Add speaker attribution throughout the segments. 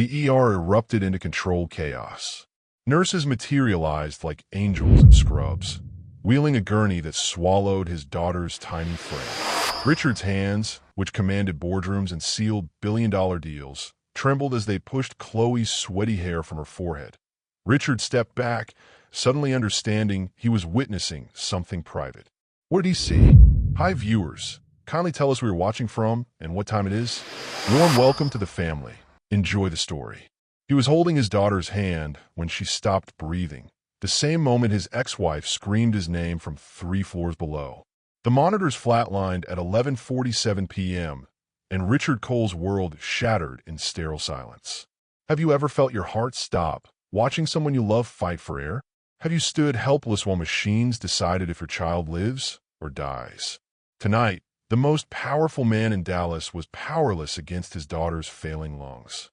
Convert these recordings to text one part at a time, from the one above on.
Speaker 1: The ER erupted into controlled chaos. Nurses materialized like angels in scrubs, wheeling a gurney that swallowed his daughter's tiny frame. Richard's hands, which commanded boardrooms and sealed billion-dollar deals, trembled as they pushed Chloe's sweaty hair from her forehead. Richard stepped back, suddenly understanding he was witnessing something private. What did he see? Hi, viewers. Kindly tell us where you're watching from and what time it is. Warm welcome to the family. Enjoy the story. He was holding his daughter's hand when she stopped breathing, the same moment his ex-wife screamed his name from 3 floors below. The monitors flatlined at 11:47 p.m., and Richard Cole's world shattered in sterile silence. Have you ever felt your heart stop watching someone you love fight for air? Have you stood helpless while machines decided if your child lives or dies? Tonight, the most powerful man in Dallas was powerless against his daughter's failing lungs.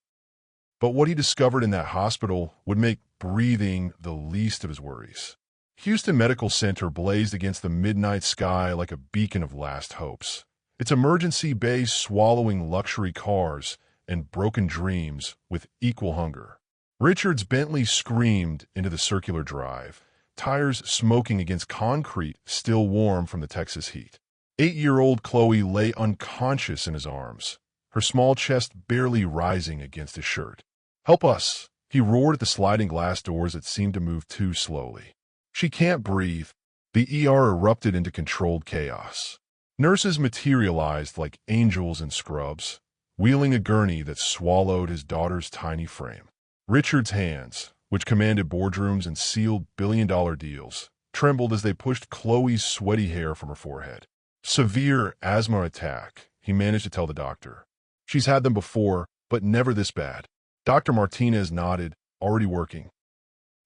Speaker 1: But what he discovered in that hospital would make breathing the least of his worries. Houston Medical Center blazed against the midnight sky like a beacon of last hopes, its emergency bays swallowing luxury cars and broken dreams with equal hunger. Richard's Bentley screamed into the circular drive, tires smoking against concrete still warm from the Texas heat. 8-year-old Chloe lay unconscious in his arms, her small chest barely rising against his shirt. "Help us!" he roared at the sliding glass doors that seemed to move too slowly. "She can't breathe." The ER erupted into controlled chaos. Nurses materialized like angels in scrubs, wheeling a gurney that swallowed his daughter's tiny frame. Richard's hands, which commanded boardrooms and sealed billion-dollar deals, trembled as they pushed Chloe's sweaty hair from her forehead. "Severe asthma attack," he managed to tell the doctor. "She's had them before, but never this bad." Dr. Martinez nodded, "Already working."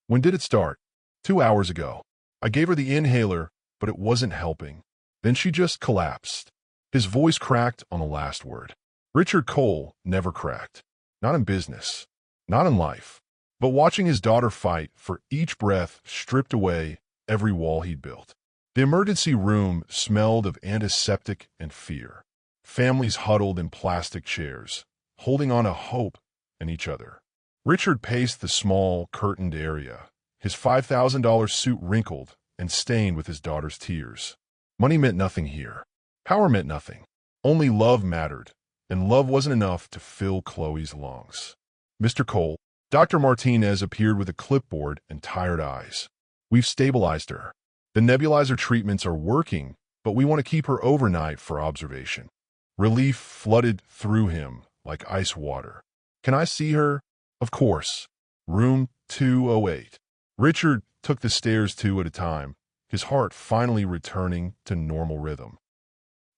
Speaker 1: "When did it start?" 2 hours ago. I gave her the inhaler, but it wasn't helping. Then she just collapsed." His voice cracked on the last word. Richard Cole never cracked. Not in business. Not in life. But watching his daughter fight for each breath stripped away every wall he'd built. The emergency room smelled of antiseptic and fear. Families huddled in plastic chairs, holding on to hope and each other. Richard paced the small, curtained area, his $5,000 suit wrinkled and stained with his daughter's tears. Money meant nothing here. Power meant nothing. Only love mattered, and love wasn't enough to fill Chloe's lungs. "Mr. Cole," Dr. Martinez appeared with a clipboard and tired eyes. "We've stabilized her. The nebulizer treatments are working, but we want to keep her overnight for observation." Relief flooded through him like ice water. "Can I see her?" "Of course. Room 208. Richard took the stairs 2 at a time, his heart finally returning to normal rhythm.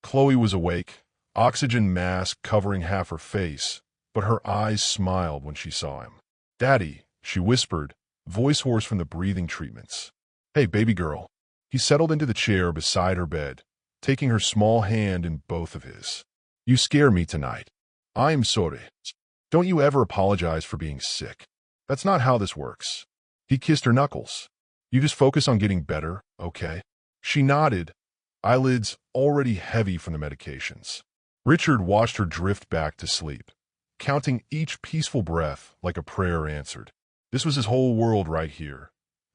Speaker 1: Chloe was awake, oxygen mask covering half her face, but her eyes smiled when she saw him. "Daddy," she whispered, voice hoarse from the breathing treatments. "Hey, baby girl." He settled into the chair beside her bed, taking her small hand in both of his. "You scare me tonight." "I'm sorry." "Don't you ever apologize for being sick. That's not how this works." He kissed her knuckles. "You just focus on getting better, okay?" She nodded, eyelids already heavy from the medications. Richard watched her drift back to sleep, counting each peaceful breath like a prayer answered. This was his whole world right here.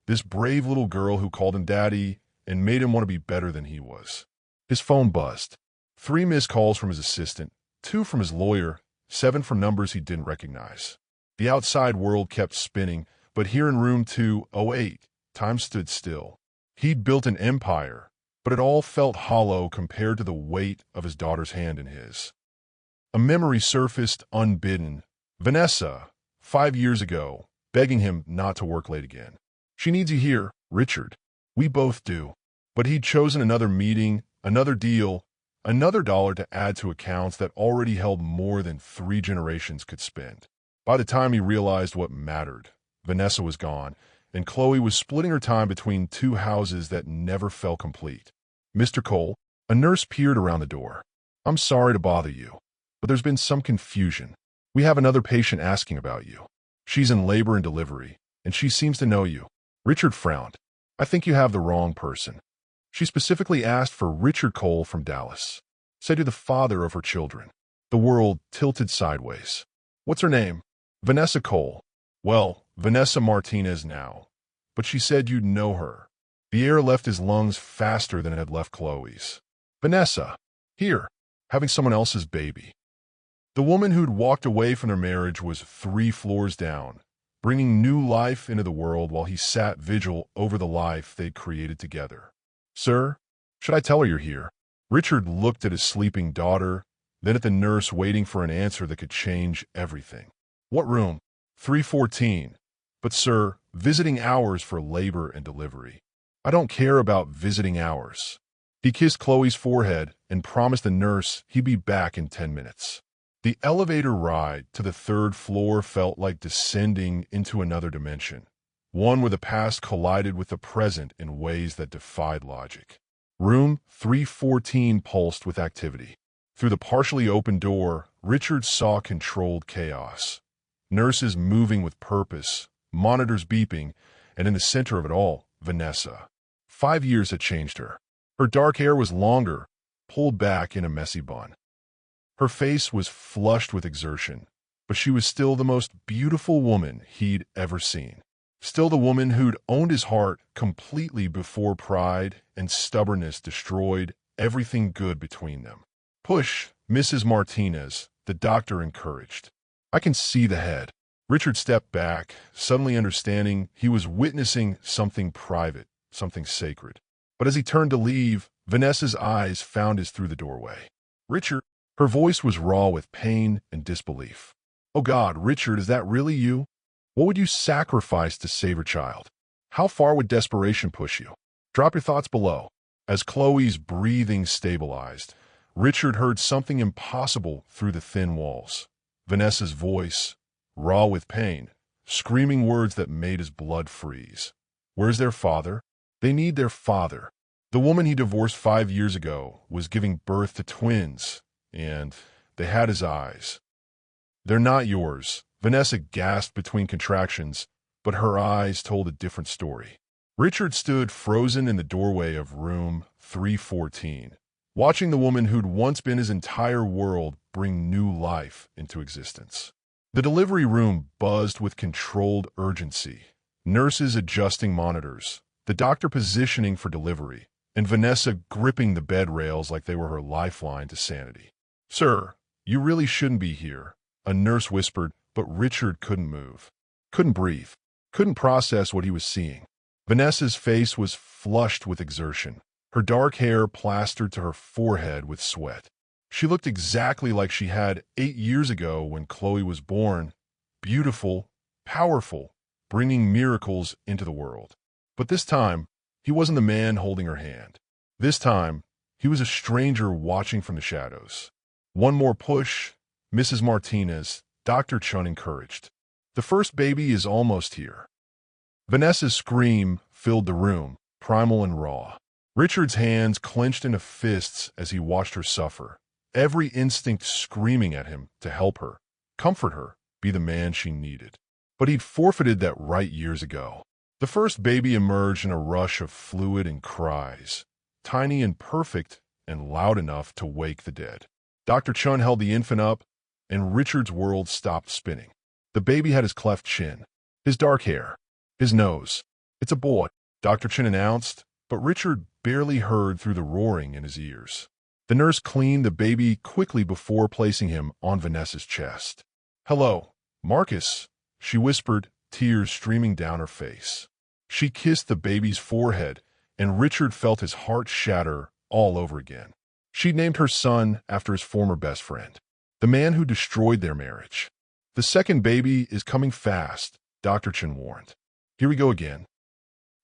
Speaker 1: This brave little girl who called him daddy and made him want to be better than he was. His phone buzzed. 3 missed calls from his assistant, 2 from his lawyer, 7 from numbers he didn't recognize. The outside world kept spinning, but here in room 208, time stood still. He'd built an empire, but it all felt hollow compared to the weight of his daughter's hand in his. A memory surfaced unbidden. Vanessa, 5 years ago, begging him not to work late again. "She needs you here, Richard." "We both do." But he'd chosen another meeting, another deal, another dollar to add to accounts that already held more than 3 generations could spend. By the time he realized what mattered, Vanessa was gone, and Chloe was splitting her time between 2 houses that never felt complete. "Mr. Cole," a nurse peered around the door. "I'm sorry to bother you, but there's been some confusion. We have another patient asking about you. She's in labor and delivery, and she seems to know you." Richard frowned. "I think you have the wrong person. She specifically asked for Richard Cole from Dallas. Said you're the father of her children." The world tilted sideways. "What's her name?" Vanessa Cole. Well, Vanessa Martinez now. But she said you'd know her. The air left his lungs faster than it had left Chloe's. Vanessa. Here. Having someone else's baby. The woman who'd walked away from their marriage was 3 floors down, bringing new life into the world while he sat vigil over the life they'd created together. Sir, should I tell her you're here? Richard looked at his sleeping daughter, then at the nurse waiting for an answer that could change everything. What room? 314. But sir, visiting hours for labor and delivery. I don't care about visiting hours. He kissed Chloe's forehead and promised the nurse he'd be back in 10 minutes. The elevator ride to the 3rd floor felt like descending into another dimension, one where the past collided with the present in ways that defied logic. Room 314 pulsed with activity. Through the partially open door, Richard saw controlled chaos. Nurses moving with purpose, monitors beeping, and in the center of it all, Vanessa. 5 years had changed her. Her dark hair was longer, pulled back in a messy bun. Her face was flushed with exertion, but she was still the most beautiful woman he'd ever seen. Still the woman who'd owned his heart completely before pride and stubbornness destroyed everything good between them. Push, Mrs. Martinez, the doctor encouraged. I can see the head. Richard stepped back, suddenly understanding he was witnessing something private, something sacred. But as he turned to leave, Vanessa's eyes found his through the doorway. Richard, her voice was raw with pain and disbelief. Oh God, Richard, is that really you? What would you sacrifice to save her child? How far would desperation push you? Drop your thoughts below. As Chloe's breathing stabilized, Richard heard something impossible through the thin walls. Vanessa's voice, raw with pain, screaming words that made his blood freeze. Where's their father? They need their father. The woman he divorced 5 years ago was giving birth to twins, and they had his eyes. They're not yours, Vanessa gasped between contractions, but her eyes told a different story. Richard stood frozen in the doorway of room 314, watching the woman who'd once been his entire world bring new life into existence. The delivery room buzzed with controlled urgency, nurses adjusting monitors, the doctor positioning for delivery, and Vanessa gripping the bed rails like they were her lifeline to sanity. Sir, you really shouldn't be here, a nurse whispered, but Richard couldn't move, couldn't breathe, couldn't process what he was seeing. Vanessa's face was flushed with exertion, her dark hair plastered to her forehead with sweat. She looked exactly like she had 8 years ago when Chloe was born, beautiful, powerful, bringing miracles into the world. But this time, he wasn't the man holding her hand. This time, he was a stranger watching from the shadows. One more push, Mrs. Martinez, Dr. Chun encouraged. The first baby is almost here. Vanessa's scream filled the room, primal and raw. Richard's hands clenched into fists as he watched her suffer, every instinct screaming at him to help her, comfort her, be the man she needed. But he'd forfeited that right years ago. The first baby emerged in a rush of fluid and cries, tiny and perfect and loud enough to wake the dead. Dr. Chun held the infant up, and Richard's world stopped spinning. The baby had his cleft chin, his dark hair, his nose. It's a boy, Dr. Chun announced, but Richard barely heard through the roaring in his ears. The nurse cleaned the baby quickly before placing him on Vanessa's chest. Hello, Marcus, she whispered, tears streaming down her face. She kissed the baby's forehead, and Richard felt his heart shatter all over again. She'd named her son after his former best friend, the man who destroyed their marriage. The second baby is coming fast, Dr. Chin warned. Here we go again.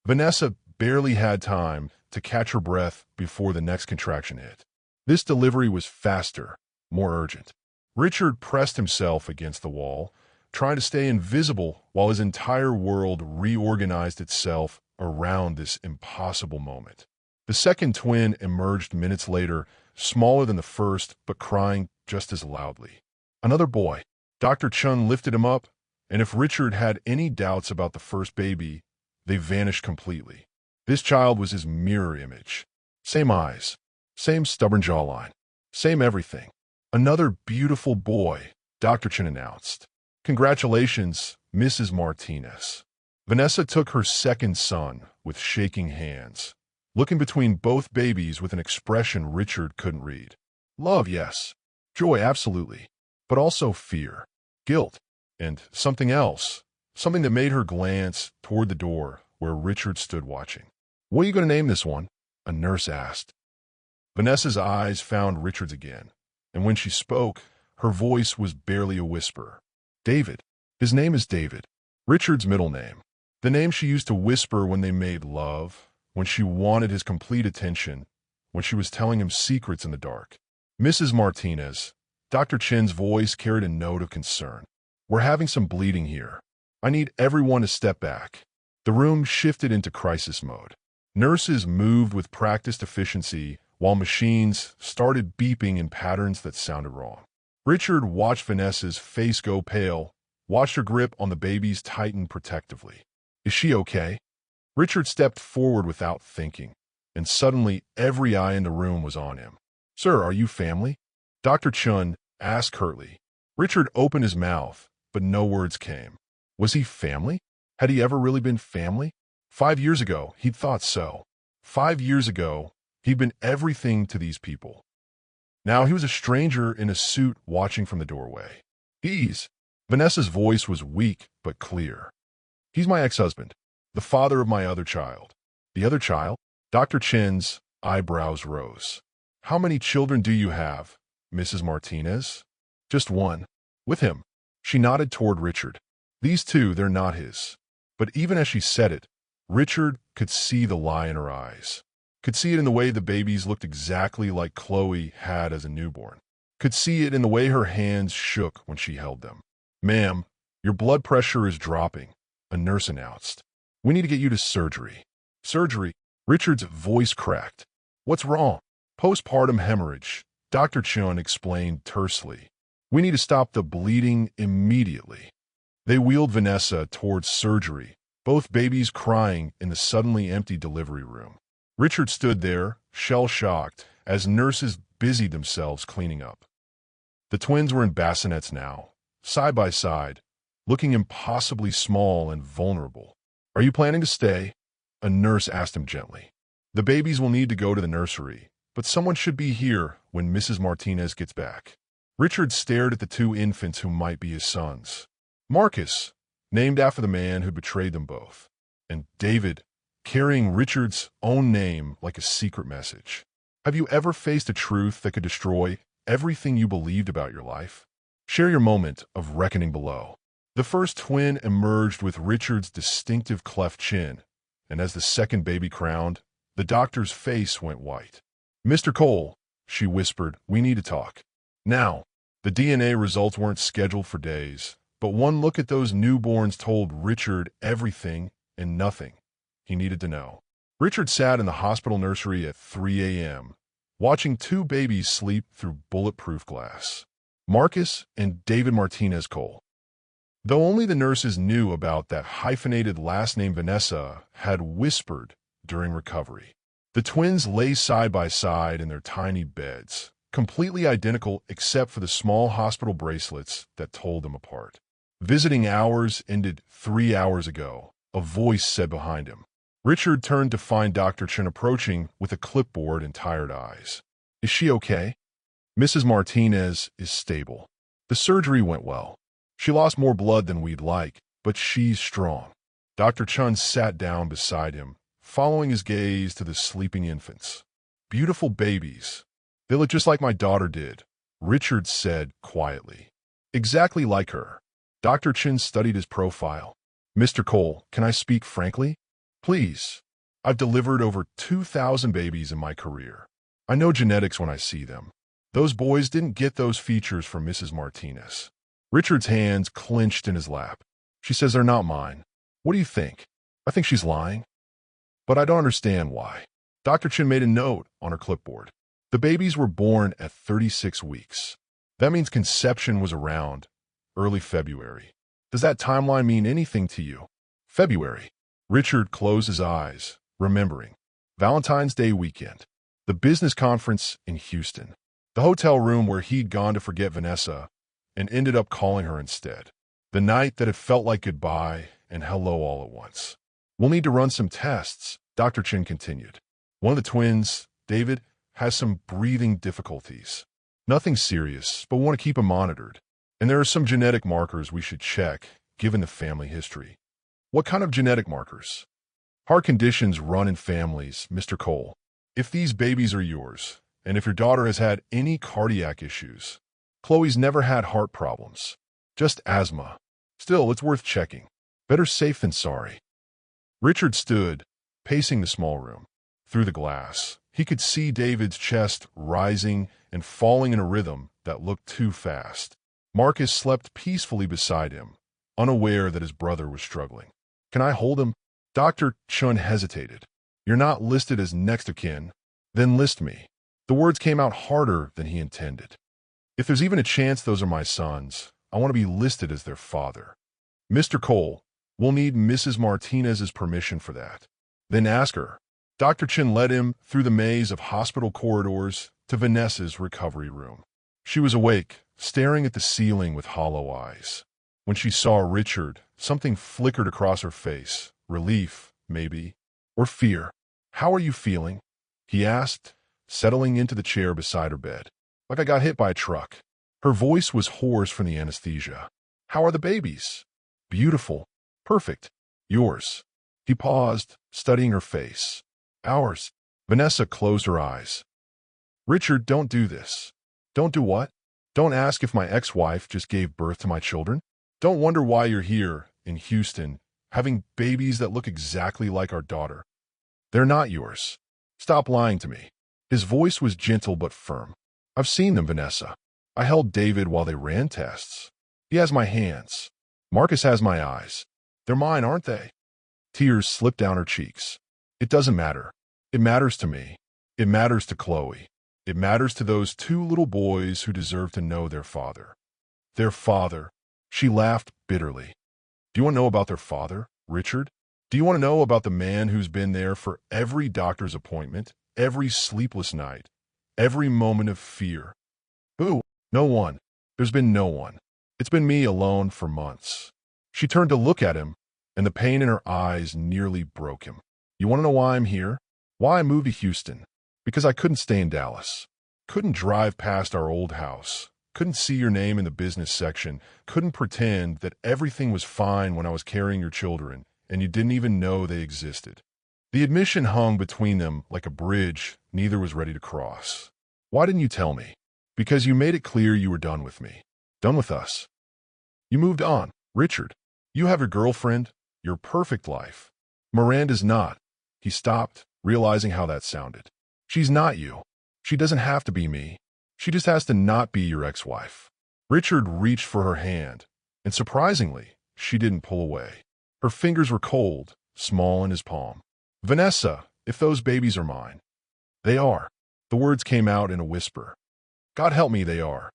Speaker 1: Vanessa barely had time to catch her breath before the next contraction hit. This delivery was faster, more urgent. Richard pressed himself against the wall, trying to stay invisible while his entire world reorganized itself around this impossible moment. The second twin emerged minutes later, smaller than the first, but crying just as loudly. Another boy. Dr. Chun lifted him up, and if Richard had any doubts about the first baby, they vanished completely. This child was his mirror image. Same eyes, same stubborn jawline, same everything. Another beautiful boy, Dr. Chun announced. Congratulations, Mrs. Martinez. Vanessa took her second son with shaking hands, looking between both babies with an expression Richard couldn't read. Love, yes. Joy, absolutely. But also fear, guilt, and something else. Something that made her glance toward the door where Richard stood watching. What are you going to name this one? A nurse asked. Vanessa's eyes found Richard's again, and when she spoke, her voice was barely a whisper. David. His name is David. Richard's middle name. The name she used to whisper when they made love, when she wanted his complete attention, when she was telling him secrets in the dark. Mrs. Martinez. Dr. Chen's voice carried a note of concern. We're having some bleeding here. I need everyone to step back. The room shifted into crisis mode. Nurses moved with practiced efficiency while machines started beeping in patterns that sounded wrong. Richard watched Vanessa's face go pale, watched her grip on the babies tighten protectively. Is she okay? Richard stepped forward without thinking, and suddenly every eye in the room was on him. Sir, are you family? Dr. Chun asked curtly. Richard opened his mouth, but no words came. Was he family? Had he ever really been family? 5 years ago, he'd thought so. 5 years ago, he'd been everything to these people. Now he was a stranger in a suit watching from the doorway. He's... Vanessa's voice was weak but clear. He's my ex-husband, the father of my other child. The other child? Dr. Chen's eyebrows rose. How many children do you have, Mrs. Martinez? Just one. With him. She nodded toward Richard. These two, they're not his. But even as she said it, Richard could see the lie in her eyes. Could see it in the way the babies looked exactly like Chloe had as a newborn. Could see it in the way her hands shook when she held them. Ma'am, your blood pressure is dropping, a nurse announced. We need to get you to surgery. Surgery? Richard's voice cracked. What's wrong? Postpartum hemorrhage, Dr. Chun explained tersely. We need to stop the bleeding immediately. They wheeled Vanessa towards surgery, both babies crying in the suddenly empty delivery room. Richard stood there, shell-shocked, as nurses busied themselves cleaning up. The twins were in bassinets now, side by side, looking impossibly small and vulnerable. Are you planning to stay? A nurse asked him gently. The babies will need to go to the nursery, but someone should be here when Mrs. Martinez gets back. Richard stared at the two infants who might be his sons. Marcus, named after the man who betrayed them both, and David, carrying Richard's own name like a secret message. Have you ever faced a truth that could destroy everything you believed about your life? Share your moment of reckoning below. The first twin emerged with Richard's distinctive cleft chin, and as the second baby crowned, the doctor's face went white. Mr. Cole, she whispered, we need to talk. Now, the DNA results weren't scheduled for days, but one look at those newborns told Richard everything and nothing he needed to know. Richard sat in the hospital nursery at 3 a.m., watching two babies sleep through bulletproof glass. Marcus and David Martinez Cole. Though only the nurses knew about that hyphenated last name Vanessa had whispered during recovery. The twins lay side by side in their tiny beds, completely identical except for the small hospital bracelets that told them apart. Visiting hours ended 3 hours ago, a voice said behind him. Richard turned to find Dr. Chen approaching with a clipboard and tired eyes. Is she okay? Mrs. Martinez is stable. The surgery went well. She lost more blood than we'd like, but she's strong. Dr. Chun sat down beside him, following his gaze to the sleeping infants. Beautiful babies. They look just like my daughter did, Richard said quietly. Exactly like her. Dr. Chin studied his profile. Mr. Cole, can I speak frankly? Please. I've delivered over 2,000 babies in my career. I know genetics when I see them. Those boys didn't get those features from Mrs. Martinez. Richard's hands clenched in his lap. She says they're not mine. What do you think? I think she's lying. But I don't understand why. Dr. Chin made a note on her clipboard. The babies were born at 36 weeks. That means conception was around early February. Does that timeline mean anything to you? February. Richard closed his eyes, remembering. Valentine's Day weekend. The business conference in Houston. The hotel room where he'd gone to forget Vanessa and ended up calling her instead. The night that it felt like goodbye and hello all at once. We'll need to run some tests, Dr. Chin continued. One of the twins, David, has some breathing difficulties. Nothing serious, but we want to keep him monitored. And there are some genetic markers we should check, given the family history. What kind of genetic markers? Heart conditions run in families, Mr. Cole. If these babies are yours, and if your daughter has had any cardiac issues, Chloe's never had heart problems, just asthma. Still, it's worth checking. Better safe than sorry. Richard stood, pacing the small room. Through the glass, he could see David's chest rising and falling in a rhythm that looked too fast. Marcus slept peacefully beside him, unaware that his brother was struggling. Can I hold him? Dr. Chun hesitated. You're not listed as next of kin. Then list me. The words came out harder than he intended. If there's even a chance those are my sons, I want to be listed as their father. Mr. Cole, we'll need Mrs. Martinez's permission for that. Then ask her. Dr. Chin led him through the maze of hospital corridors to Vanessa's recovery room. She was awake, staring at the ceiling with hollow eyes. When she saw Richard, something flickered across her face. Relief, maybe, or fear. How are you feeling? He asked, settling into the chair beside her bed. Like I got hit by a truck. Her voice was hoarse from the anesthesia. How are the babies? Beautiful. Perfect. Yours. He paused, studying her face. Ours. Vanessa closed her eyes. Richard, don't do this. Don't do what? Don't ask if my ex-wife just gave birth to my children. Don't wonder why you're here, in Houston, having babies that look exactly like our daughter. They're not yours. Stop lying to me. His voice was gentle but firm. I've seen them, Vanessa. I held David while they ran tests. He has my hands. Marcus has my eyes. They're mine, aren't they? Tears slipped down her cheeks. It doesn't matter. It matters to me. It matters to Chloe. It matters to those two little boys who deserve to know their father. Their father. She laughed bitterly. Do you want to know about their father, Richard? Do you want to know about the man who's been there for every doctor's appointment, every sleepless night, every moment of fear? Who? No one. There's been no one. It's been me alone for months. She turned to look at him, and the pain in her eyes nearly broke him. You want to know why I'm here? Why I moved to Houston? Because I couldn't stay in Dallas. Couldn't drive past our old house. Couldn't see your name in the business section. Couldn't pretend that everything was fine when I was carrying your children, and you didn't even know they existed. The admission hung between them like a bridge neither was ready to cross. Why didn't you tell me? Because you made it clear you were done with me. Done with us. You moved on, Richard. You have your girlfriend, your perfect life. Miranda's not. He stopped, realizing how that sounded. She's not you. She doesn't have to be me. She just has to not be your ex-wife. Richard reached for her hand, and surprisingly, she didn't pull away. Her fingers were cold, small in his palm. Vanessa, if those babies are mine. They are. The words came out in a whisper. God help me, they are.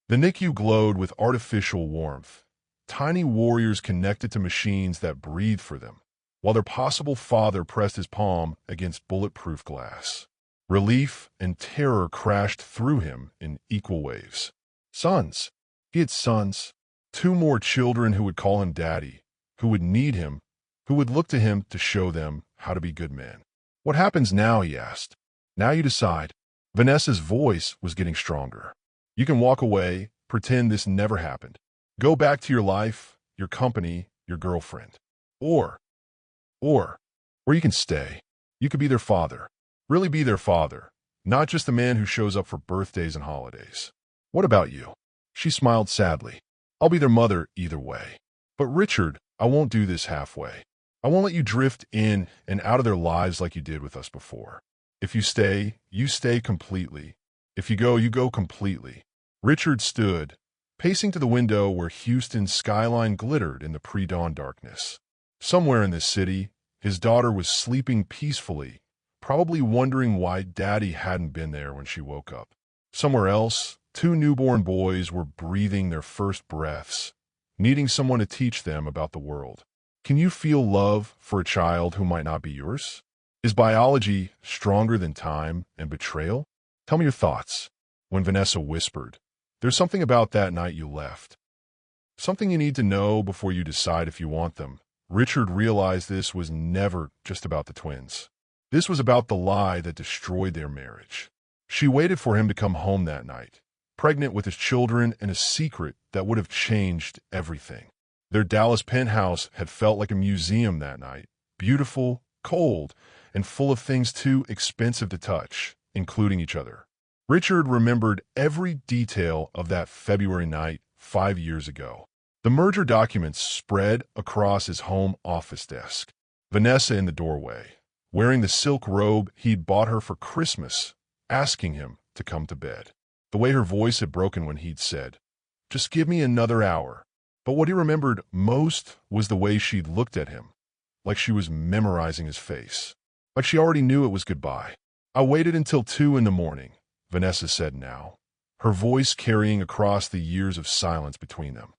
Speaker 1: The NICU glowed with artificial warmth. Tiny warriors connected to machines that breathed for them, while their possible father pressed his palm against bulletproof glass. Relief and terror crashed through him in equal waves. Sons. He had sons. 2 more children who would call him daddy, who would need him, who would look to him to show them how to be good men. What happens now, he asked. Now you decide. Vanessa's voice was getting stronger. You can walk away, pretend this never happened. Go back to your life, your company, your girlfriend. Or you can stay. You could be their father. Really be their father, not just the man who shows up for birthdays and holidays. What about you? She smiled sadly. I'll be their mother either way. But Richard, I won't do this halfway. I won't let you drift in and out of their lives like you did with us before. If you stay completely. If you go completely. Richard stood, pacing to the window where Houston's skyline glittered in the pre-dawn darkness. Somewhere in this city, his daughter was sleeping peacefully, probably wondering why Daddy hadn't been there when she woke up. Somewhere else, 2 newborn boys were breathing their first breaths, needing someone to teach them about the world. Can you feel love for a child who might not be yours? Is biology stronger than time and betrayal? Tell me your thoughts. When Vanessa whispered, there's something about that night you left. Something you need to know before you decide if you want them. Richard realized this was never just about the twins. This was about the lie that destroyed their marriage. She waited for him to come home that night, pregnant with his children and a secret that would have changed everything. Their Dallas penthouse had felt like a museum that night, beautiful, cold, and full of things too expensive to touch, including each other. Richard remembered every detail of that February night 5 years ago. The merger documents spread across his home office desk. Vanessa in the doorway, wearing the silk robe he'd bought her for Christmas, asking him to come to bed. The way her voice had broken when he'd said, "Just give me another hour." But what he remembered most was the way she'd looked at him, like she was memorizing his face, like she already knew it was goodbye. "I waited until 2 in the morning," Vanessa said now, her voice carrying across the years of silence between them.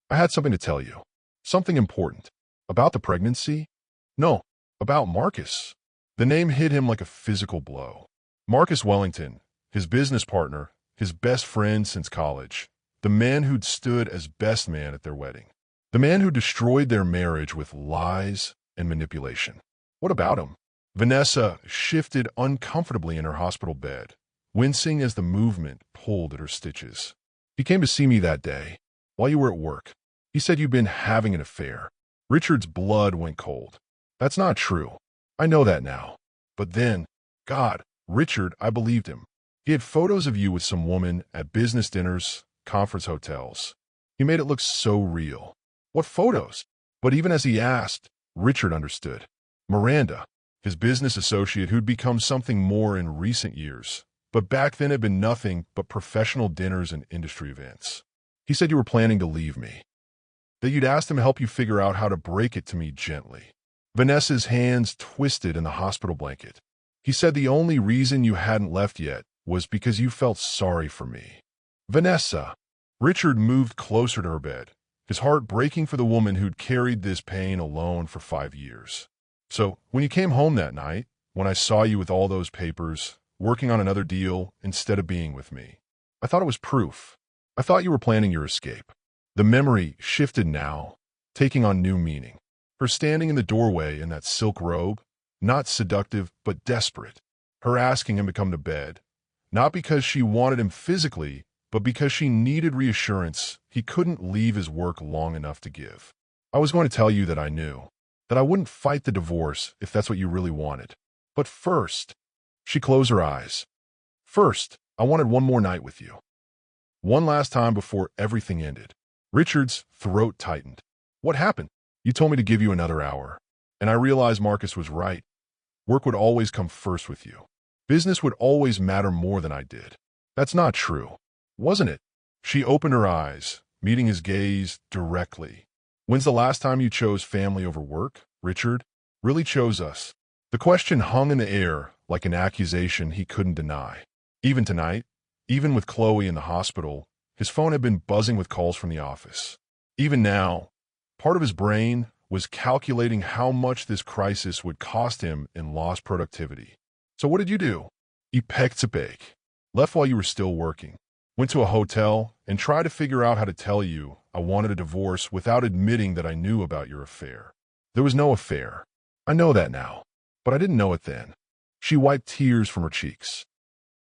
Speaker 1: "I had something to tell you. Something important. About the pregnancy? No, about Marcus." The name hit him like a physical blow. Marcus Wellington, his business partner, his best friend since college, the man who'd stood as best man at their wedding, the man who destroyed their marriage with lies and manipulation. What about him? Vanessa shifted uncomfortably in her hospital bed, wincing as the movement pulled at her stitches. "He came to see me that day, while you were at work. He said you'd been having an affair." Richard's blood went cold. "That's not true. I know that now. But then, God, Richard, I believed him. He had photos of you with some woman at business dinners, conference hotels. He made it look so real." "What photos?" But even as he asked, Richard understood. Miranda, his business associate who'd become something more in recent years, but back then had been nothing but professional dinners and industry events. "He said you were planning to leave me, that you'd asked him to help you figure out how to break it to me gently." Vanessa's hands twisted in the hospital blanket. "He said the only reason you hadn't left yet was because you felt sorry for me." "Vanessa." Richard moved closer to her bed, his heart breaking for the woman who'd carried this pain alone for 5 years. "So, when you came home that night, when I saw you with all those papers, working on another deal instead of being with me, I thought it was proof. I thought you were planning your escape." The memory shifted now, taking on new meaning. Her standing in the doorway in that silk robe, not seductive but desperate. Her asking him to come to bed, not because she wanted him physically, but because she needed reassurance he couldn't leave his work long enough to give. "I was going to tell you that I knew, that I wouldn't fight the divorce if that's what you really wanted. But first," she closed her eyes. "First, I wanted one more night with you. One last time before everything ended." Richard's throat tightened. "What happened?" "You told me to give you another hour, and I realized Marcus was right. Work would always come first with you. Business would always matter more than I did." "That's not true, wasn't it?" She opened her eyes, meeting his gaze directly. "When's the last time you chose family over work, Richard? Really chose us?" The question hung in the air like an accusation he couldn't deny. Even tonight, even with Chloe in the hospital, his phone had been buzzing with calls from the office. Even now, part of his brain was calculating how much this crisis would cost him in lost productivity. "So what did you do?" "I pecked to bake. Left while you were still working. Went to a hotel and tried to figure out how to tell you I wanted a divorce without admitting that I knew about your affair. There was no affair. I know that now, but I didn't know it then." She wiped tears from her cheeks.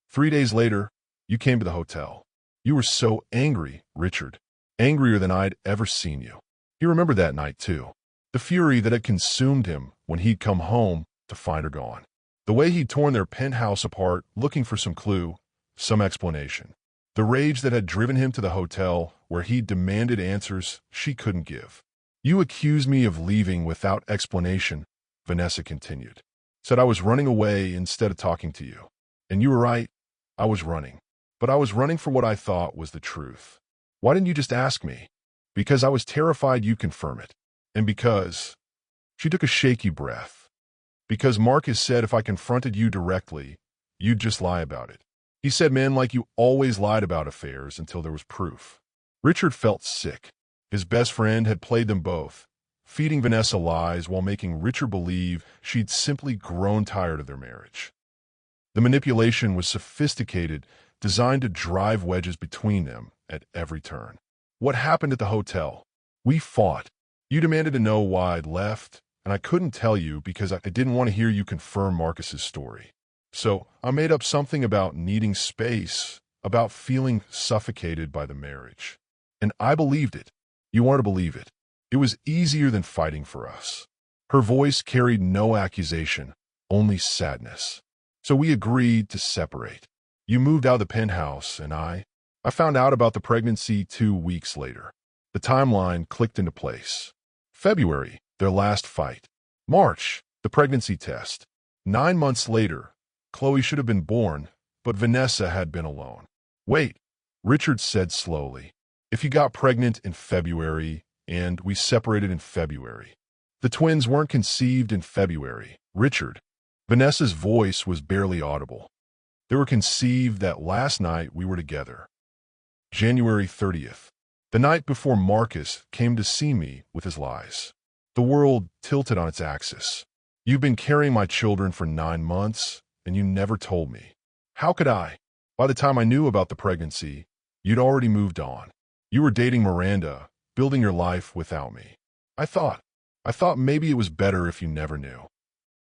Speaker 1: 3 days later, you came to the hotel. You were so angry, Richard. Angrier than I'd ever seen you. He remembered that night, too. The fury that had consumed him when he'd come home to find her gone. The way he'd torn their penthouse apart looking for some clue, some explanation. The rage that had driven him to the hotel where he demanded answers she couldn't give. "You accused me of leaving without explanation," Vanessa continued. "Said I was running away instead of talking to you. And you were right, I was running. But I was running for what I thought was the truth. Why didn't you just ask me?" "Because I was terrified you'd confirm it. And because—" She took a shaky breath. "Because Marcus said if I confronted you directly, you'd just lie about it. He said men like you always lied about affairs until there was proof." Richard felt sick. His best friend had played them both, feeding Vanessa lies while making Richard believe she'd simply grown tired of their marriage. The manipulation was sophisticated, designed to drive wedges between them at every turn. What happened at the hotel? We fought. You demanded to know why I'd left, and I couldn't tell you because I didn't want to hear you confirm Marcus's story. So I made up something about needing space, about feeling suffocated by the marriage. And I believed it. You wanted to believe it. It was easier than fighting for us. Her voice carried no accusation, only sadness. So we agreed to separate. You moved out of the penthouse, and I found out about the pregnancy 2 weeks later. The timeline clicked into place. February, their last fight. March, the pregnancy test. 9 months later, Chloe should have been born, but Vanessa had been alone. Wait, Richard said slowly. If you got pregnant in February, and we separated in February. The twins weren't conceived in February, Richard. Vanessa's voice was barely audible. They were conceived that last night we were together. January 30th. The night before Marcus came to see me with his lies. The world tilted on its axis. You've been carrying my children for 9 months, and you never told me. How could I? By the time I knew about the pregnancy, you'd already moved on. You were dating Miranda, building your life without me. I thought maybe it was better if you never knew.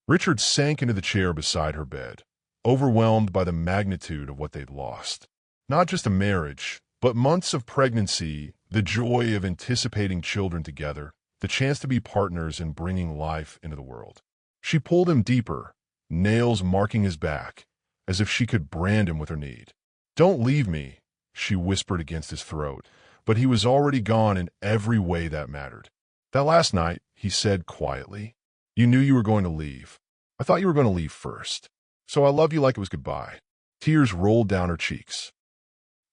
Speaker 1: Richard sank into the chair beside her bed, overwhelmed by the magnitude of what they'd lost. Not just a marriage, but months of pregnancy, the joy of anticipating children together, the chance to be partners in bringing life into the world. She pulled him deeper, nails marking his back, as if she could brand him with her need. "Don't leave me," she whispered against his throat, but he was already gone in every way that mattered. "That last night," he said quietly, "you knew you were going to leave. I thought you were going to leave first. So I love you like it was goodbye." Tears rolled down her cheeks.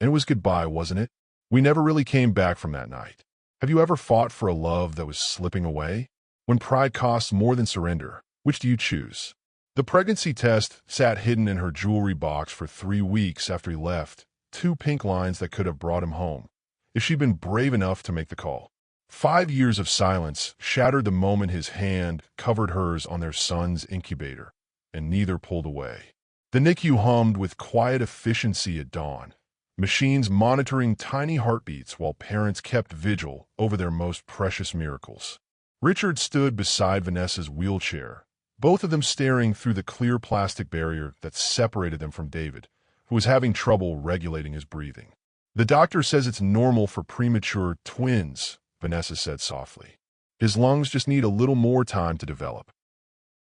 Speaker 1: And it was goodbye, wasn't it? We never really came back from that night. Have you ever fought for a love that was slipping away? When pride costs more than surrender, which do you choose? The pregnancy test sat hidden in her jewelry box for 3 weeks after he left, 2 pink lines that could have brought him home, if she'd been brave enough to make the call. 5 years of silence shattered the moment his hand covered hers on their son's incubator, and neither pulled away. The NICU hummed with quiet efficiency at dawn, machines monitoring tiny heartbeats while parents kept vigil over their most precious miracles. Richard stood beside Vanessa's wheelchair, both of them staring through the clear plastic barrier that separated them from David, who was having trouble regulating his breathing. "The doctor says it's normal for premature twins," Vanessa said softly. "His lungs just need a little more time to develop."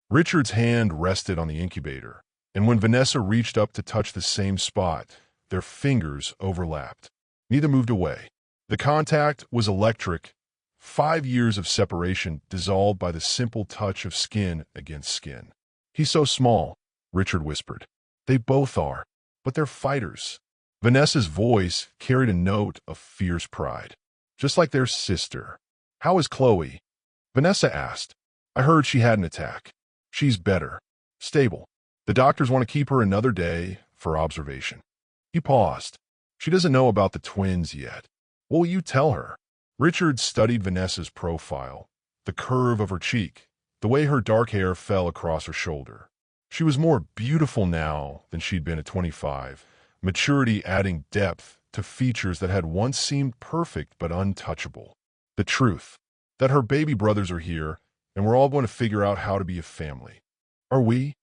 Speaker 1: Richard's hand rested on the incubator, and when Vanessa reached up to touch the same spot, their fingers overlapped. Neither moved away. The contact was electric. 5 years of separation dissolved by the simple touch of skin against skin. "He's so small," Richard whispered. "They both are, but they're fighters." Vanessa's voice carried a note of fierce pride. "Just like their sister." "How is Chloe?" Vanessa asked. "I heard she had an attack." "She's better. Stable. The doctors want to keep her another day for observation." He paused. "She doesn't know about the twins yet. What will you tell her?" Richard studied Vanessa's profile, the curve of her cheek, the way her dark hair fell across her shoulder. She was more beautiful now than she'd been at 25, maturity adding depth to features that had once seemed perfect but untouchable. The truth, that her baby brothers are here, and we're all going to figure out how to be a family. "Are we?"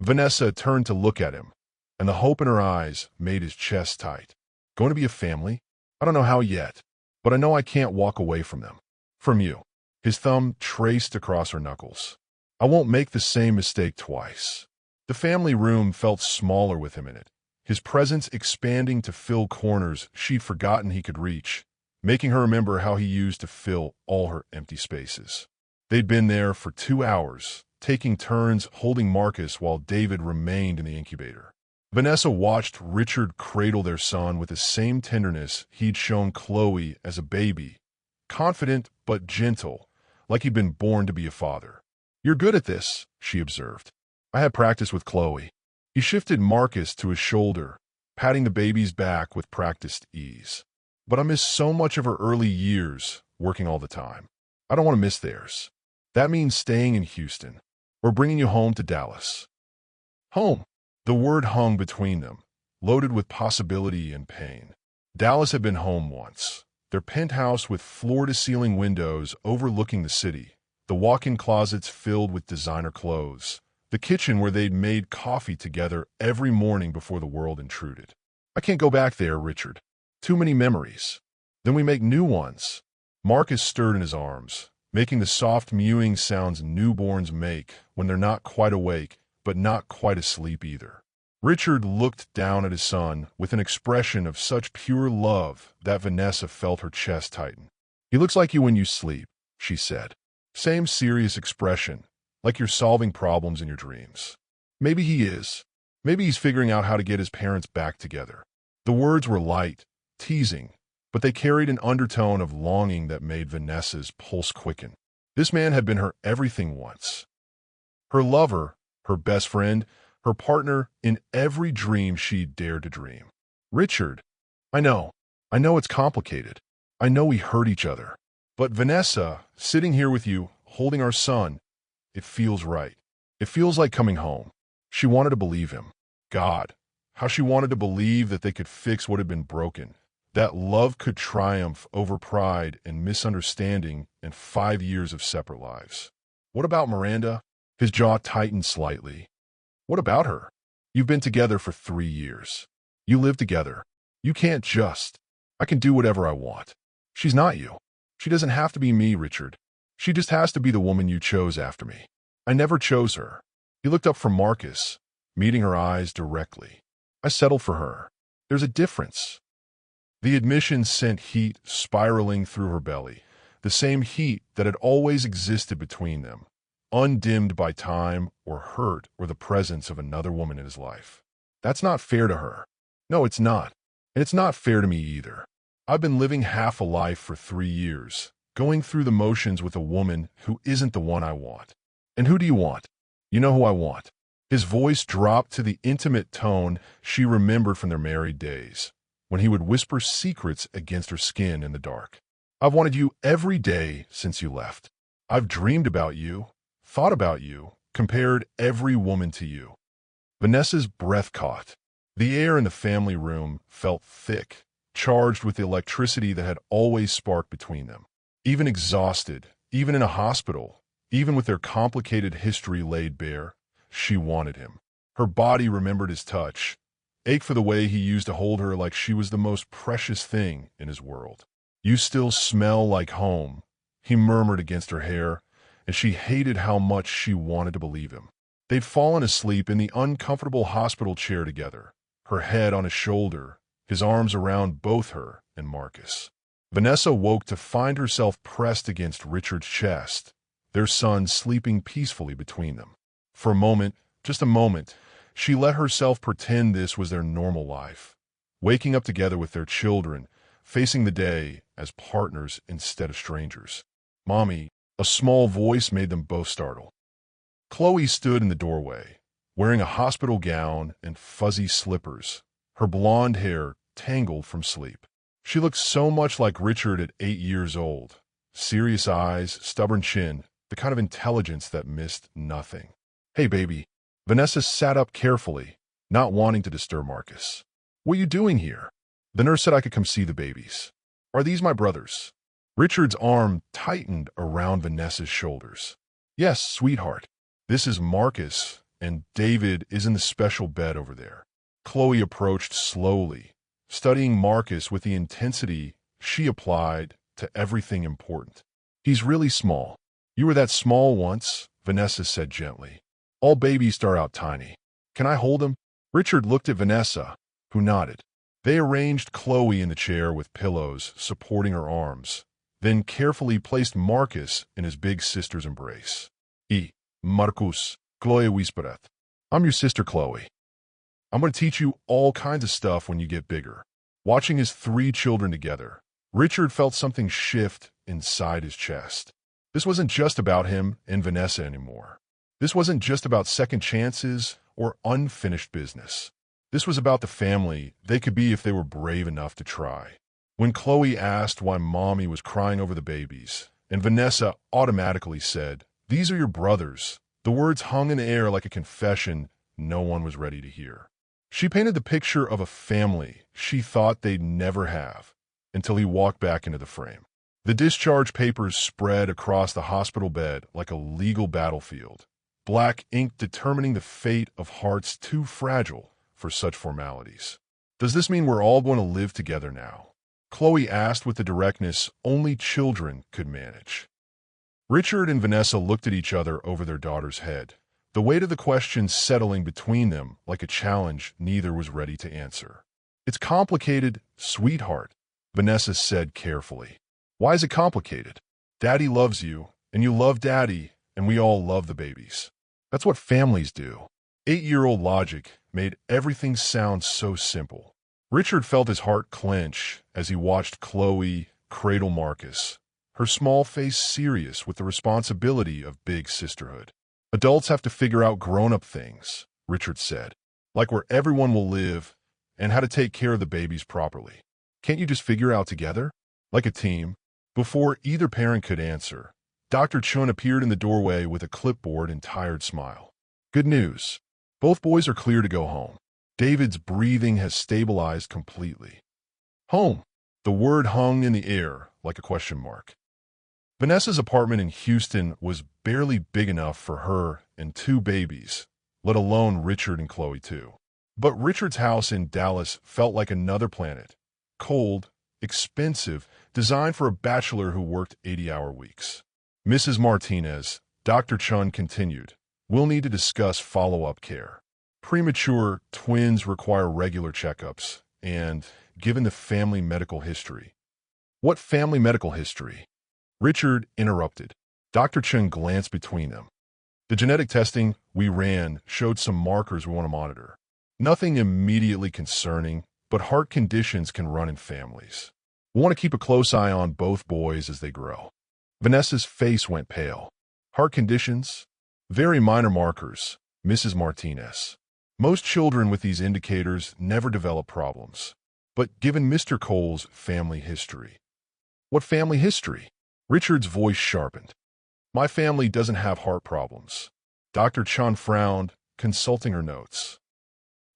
Speaker 1: Vanessa turned to look at him, and the hope in her eyes made his chest tight. "Going to be a family? I don't know how yet, but I know I can't walk away from them. From you." His thumb traced across her knuckles. "I won't make the same mistake twice." The family room felt smaller with him in it, his presence expanding to fill corners she'd forgotten he could reach, making her remember how he used to fill all her empty spaces. They'd been there for 2 hours, taking turns holding Marcus while David remained in the incubator. Vanessa watched Richard cradle their son with the same tenderness he'd shown Chloe as a baby, confident but gentle, like he'd been born to be a father. "You're good at this," she observed. "I had practice with Chloe." He shifted Marcus to his shoulder, patting the baby's back with practiced ease. "But I miss so much of her early years, working all the time. I don't want to miss theirs. That means staying in Houston, or bringing you home to Dallas." Home. The word hung between them, loaded with possibility and pain. Dallas had been home once, Their penthouse with floor-to-ceiling windows overlooking the city, the walk-in closets filled with designer clothes, the kitchen where they'd made coffee together every morning before the world intruded. I can't go back there, Richard. Too many memories. Then we make new ones. Marcus stirred in his arms, making the soft mewing sounds newborns make when they're not quite awake, but not quite asleep either. Richard looked down at his son with an expression of such pure love that Vanessa felt her chest tighten. "He looks like you when you sleep," she said. Same serious expression, like you're solving problems in your dreams. "Maybe he is. Maybe he's figuring out how to get his parents back together." The words were light, teasing, but they carried an undertone of longing that made Vanessa's pulse quicken. This man had been her everything once. Her lover, her best friend, her partner in every dream she dared to dream. "Richard, I know it's complicated. I know we hurt each other. But Vanessa, sitting here with you, holding our son, it feels right. It feels like coming home." She wanted to believe him. God, how she wanted to believe that they could fix what had been broken, that love could triumph over pride and misunderstanding and 5 years of separate lives. "What about Miranda?" His jaw tightened slightly. "What about her? You've been together for 3 years. You live together. You can't just, I can do whatever I want. She's not you. She doesn't have to be me, Richard. She just has to be the woman you chose after me. I never chose her." He looked up from Marcus, meeting her eyes directly. "I settled for her. There's a difference." The admission sent heat spiraling through her belly, the same heat that had always existed between them, undimmed by time or hurt or the presence of another woman in his life. "That's not fair to her." "No, it's not. And it's not fair to me either. I've been living half a life for 3 years, going through the motions with a woman who isn't the one I want." "And who do you want?" "You know who I want." His voice dropped to the intimate tone she remembered from their married days, when he would whisper secrets against her skin in the dark. "I've wanted you every day since you left. I've dreamed about you, thought about you, compared every woman to you." Vanessa's breath caught. The air in the family room felt thick, charged with the electricity that had always sparked between them. Even exhausted, even in a hospital, even with their complicated history laid bare, she wanted him. Her body remembered his touch, ached for the way he used to hold her like she was the most precious thing in his world. "You still smell like home," he murmured against her hair, and she hated how much she wanted to believe him. They'd fallen asleep in the uncomfortable hospital chair together, her head on his shoulder, his arms around both her and Marcus. Vanessa woke to find herself pressed against Richard's chest, their son sleeping peacefully between them. For a moment, just a moment, she let herself pretend this was their normal life, waking up together with their children, facing the day as partners instead of strangers. "Mommy," a small voice made them both startle. Chloe stood in the doorway, wearing a hospital gown and fuzzy slippers, her blonde hair tangled from sleep. She looked so much like Richard at 8 years old. Serious eyes, stubborn chin, the kind of intelligence that missed nothing. "Hey, baby." Vanessa sat up carefully, not wanting to disturb Marcus. "What are you doing here?" "The nurse said I could come see the babies." "Are these my brothers?" Richard's arm tightened around Vanessa's shoulders. "Yes, sweetheart. This is Marcus, and David is in the special bed over there." Chloe approached slowly, studying Marcus with the intensity she applied to everything important. "He's really small. You were that small once," Vanessa said gently. "All babies start out tiny. Can I hold him?" Richard looked at Vanessa, who nodded. They arranged Chloe in the chair with pillows supporting her arms, then carefully placed Marcus in his big sister's embrace. Marcus," Chloe whispered. "I'm your sister, Chloe. I'm going to teach you all kinds of stuff when you get bigger." Watching his 3 children together, Richard felt something shift inside his chest. This wasn't just about him and Vanessa anymore. This wasn't just about second chances or unfinished business. This was about the family they could be if they were brave enough to try. When Chloe asked why Mommy was crying over the babies, and Vanessa automatically said, "These are your brothers," the words hung in the air like a confession no one was ready to hear. She painted the picture of a family she thought they'd never have, until he walked back into the frame. The discharge papers spread across the hospital bed like a legal battlefield, black ink determining the fate of hearts too fragile for such formalities. "Does this mean we're all going to live together now?" Chloe asked with the directness only children could manage. Richard and Vanessa looked at each other over their daughter's head, the weight of the question settling between them like a challenge neither was ready to answer. "It's complicated, sweetheart," Vanessa said carefully. "Why is it complicated? Daddy loves you, and you love Daddy, and we all love the babies. That's what families do." 8-year-old logic made everything sound so simple. Richard felt his heart clench as he watched Chloe cradle Marcus, her small face serious with the responsibility of big sisterhood. "Adults have to figure out grown-up things," Richard said, "like where everyone will live and how to take care of the babies properly. Can't you just figure out together? Like a team?" Before either parent could answer, Dr. Chun appeared in the doorway with a clipboard and tired smile. "Good news. Both boys are clear to go home. David's breathing has stabilized completely." Home. The word hung in the air like a question mark. Vanessa's apartment in Houston was barely big enough for her and 2 babies, let alone Richard and Chloe too. But Richard's house in Dallas felt like another planet. Cold, expensive, designed for a bachelor who worked 80-hour weeks. "Mrs. Martinez," Dr. Chun continued, "we'll need to discuss follow-up care. Premature twins require regular checkups, and given the family medical history." "What family medical history?" Richard interrupted. Dr. Chun glanced between them. "The genetic testing we ran showed some markers we want to monitor. Nothing immediately concerning, but heart conditions can run in families. We want to keep a close eye on both boys as they grow." Vanessa's face went pale. "Heart conditions? Very minor markers, Mrs. Martinez. Most children with these indicators never develop problems. But given Mr. Cole's family history..." "What family history?" Richard's voice sharpened. "My family doesn't have heart problems." Dr. Chun frowned, consulting her notes.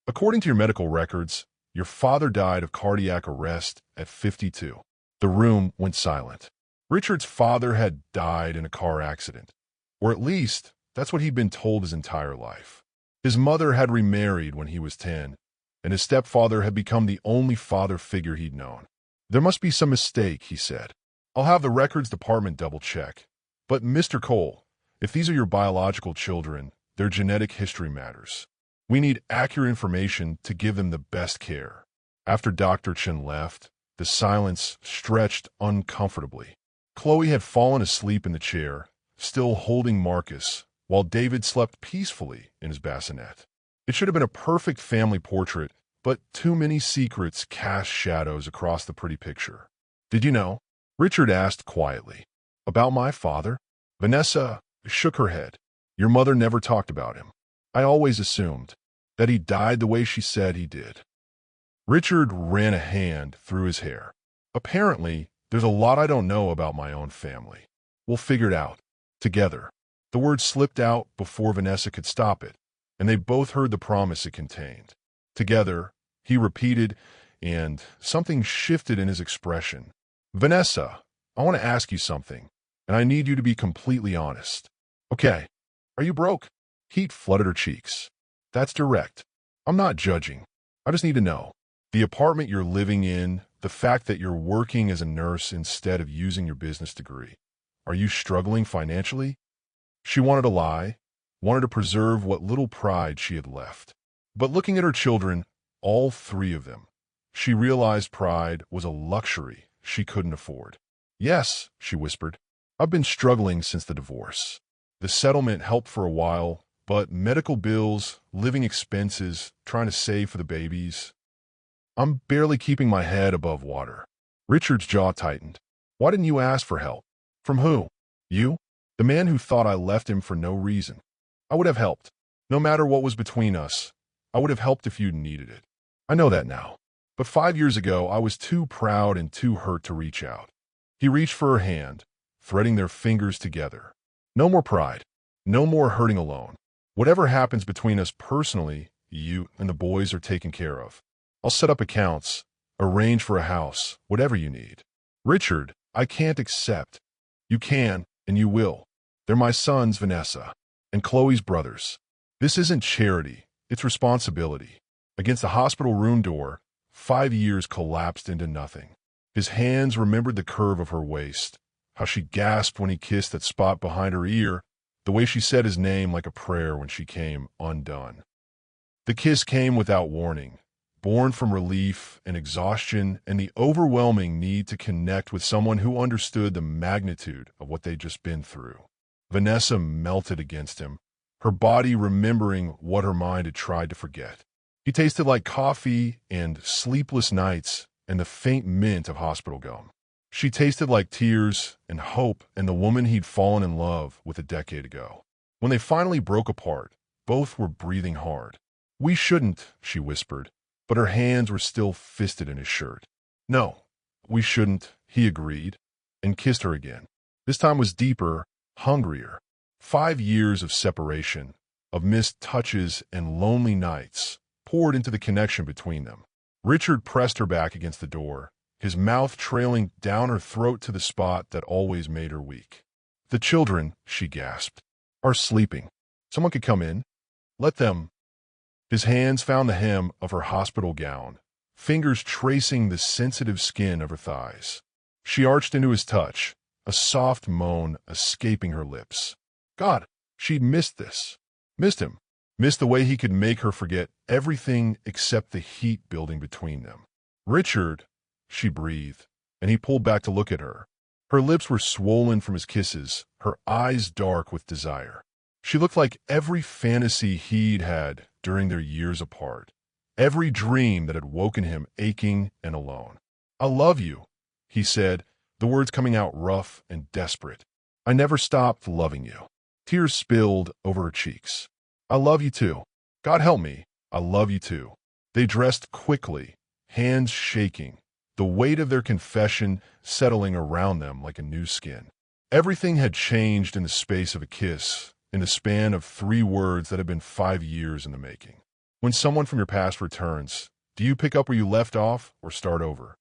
Speaker 1: "According to your medical records, your father died of cardiac arrest at 52. The room went silent. Richard's father had died in a car accident, or at least that's what he'd been told his entire life. His mother had remarried when he was 10, and his stepfather had become the only father figure he'd known. "There must be some mistake," he said. "I'll have the records department double-check. But, Mr. Cole, if these are your biological children, their genetic history matters. We need accurate information to give them the best care." After Dr. Chun left, the silence stretched uncomfortably. Chloe had fallen asleep in the chair, still holding Marcus, while David slept peacefully in his bassinet. It should have been a perfect family portrait, but too many secrets cast shadows across the pretty picture. "Did you know?" Richard asked quietly. "About my father?" Vanessa shook her head. "Your mother never talked about him. I always assumed that he died the way she said he did." Richard ran a hand through his hair. "Apparently, there's a lot I don't know about my own family. We'll figure it out. Together." The word slipped out before Vanessa could stop it, and they both heard the promise it contained. "Together," he repeated, and something shifted in his expression. "Vanessa, I want to ask you something, and I need you to be completely honest." "Okay. Are you broke?" Heat flooded her cheeks. "That's direct. I'm not judging. I just need to know. The apartment you're living in, the fact that you're working as a nurse instead of using your business degree. Are you struggling financially?" She wanted to lie, wanted to preserve what little pride she had left. But looking at her children, all 3 of them, she realized pride was a luxury she couldn't afford. "Yes," she whispered. "I've been struggling since the divorce. The settlement helped for a while, but medical bills, living expenses, trying to save for the babies. I'm barely keeping my head above water." Richard's jaw tightened. "Why didn't you ask for help?" "From who?" "You? The man who thought I left him for no reason. I would have helped. No matter what was between us, I would have helped if you'd needed it. I know that now. But 5 years ago, I was too proud and too hurt to reach out." He reached for her hand, threading their fingers together. "No more pride. No more hurting alone. Whatever happens between us personally, you and the boys are taken care of. I'll set up accounts. Arrange for a house, whatever you need. Richard, I can't accept. You can, and you will. They're my sons, Vanessa, and Chloe's brothers. This isn't charity, it's responsibility. Against the hospital room door, 5 years collapsed into nothing. His hands remembered the curve of her waist, how she gasped when he kissed that spot behind her ear, the way she said his name like a prayer when she came undone. The kiss came without warning, born from relief and exhaustion and the overwhelming need to connect with someone who understood the magnitude of what they'd just been through. Vanessa melted against him, her body remembering what her mind had tried to forget. He tasted like coffee and sleepless nights and the faint mint of hospital gum. She tasted like tears and hope and the woman he'd fallen in love with a decade ago. When they finally broke apart, both were breathing hard. "We shouldn't," she whispered, but her hands were still fisted in his shirt. "No, we shouldn't," he agreed, and kissed her again. This time was deeper, hungrier. 5 years of separation, of missed touches and lonely nights, poured into the connection between them. Richard pressed her back against the door, his mouth trailing down her throat to the spot that always made her weak. "The children," she gasped, "are sleeping. Someone could come in. Let them." His hands found the hem of her hospital gown, fingers tracing the sensitive skin of her thighs. She arched into his touch, a soft moan escaping her lips. God, she'd missed this. Missed him. Missed the way he could make her forget everything except the heat building between them. "Richard," she breathed, and he pulled back to look at her. Her lips were swollen from his kisses, her eyes dark with desire. She looked like every fantasy he'd had during their years apart, every dream that had woken him aching and alone. "I love you," he said, the words coming out rough and desperate. "I never stopped loving you." Tears spilled over her cheeks. "I love you too. God help me, I love you too." They dressed quickly, hands shaking, the weight of their confession settling around them like a new skin. Everything had changed in the space of a kiss, in the span of 3 words that had been 5 years in the making. When someone from your past returns, do you pick up where you left off or start over?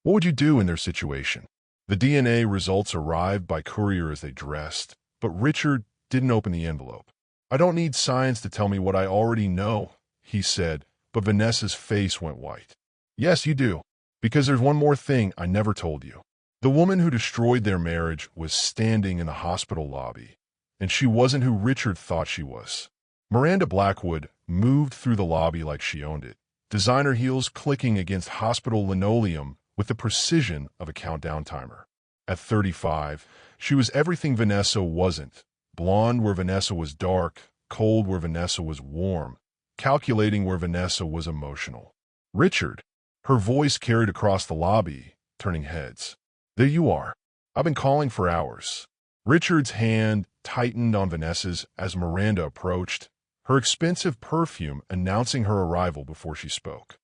Speaker 1: What would you do in their situation? The DNA results arrived by courier as they dressed, but Richard didn't open the envelope. "I don't need science to tell me what I already know," he said, but Vanessa's face went white. "Yes, you do, because there's one more thing I never told you." The woman who destroyed their marriage was standing in the hospital lobby, and she wasn't who Richard thought she was. Miranda Blackwood moved through the lobby like she owned it, designer heels clicking against hospital linoleum with the precision of a countdown timer. At 35, she was everything Vanessa wasn't, blonde where Vanessa was dark, cold where Vanessa was warm, calculating where Vanessa was emotional. "Richard," her voice carried across the lobby, turning heads. "There you are. I've been calling for hours." Richard's hand tightened on Vanessa's as Miranda approached, her expensive perfume announcing her arrival before she spoke.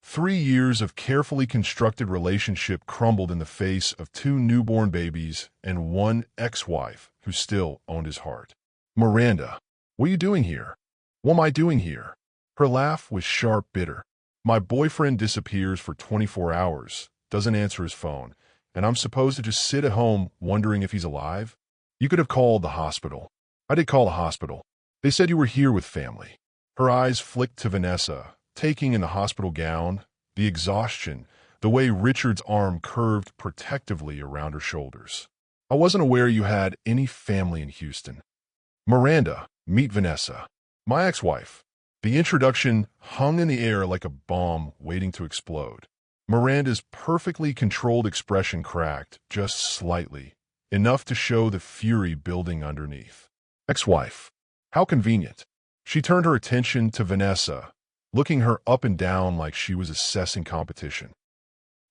Speaker 1: 3 years of carefully constructed relationship crumbled in the face of 2 newborn babies and 1 ex-wife who still owned his heart. "Miranda, what are you doing here?" "What am I doing here?" Her laugh was sharp, bitter. "My boyfriend disappears for 24 hours, doesn't answer his phone, and I'm supposed to just sit at home wondering if he's alive? You could have called the hospital." "I did call the hospital. They said you were here with family." Her eyes flicked to Vanessa, taking in the hospital gown, the exhaustion, the way Richard's arm curved protectively around her shoulders. "I wasn't aware you had any family in Houston." "Miranda, meet Vanessa, my ex-wife." The introduction hung in the air like a bomb waiting to explode. Miranda's perfectly controlled expression cracked, just slightly, enough to show the fury building underneath. "Ex-wife. How convenient." She turned her attention to Vanessa, looking her up and down like she was assessing competition.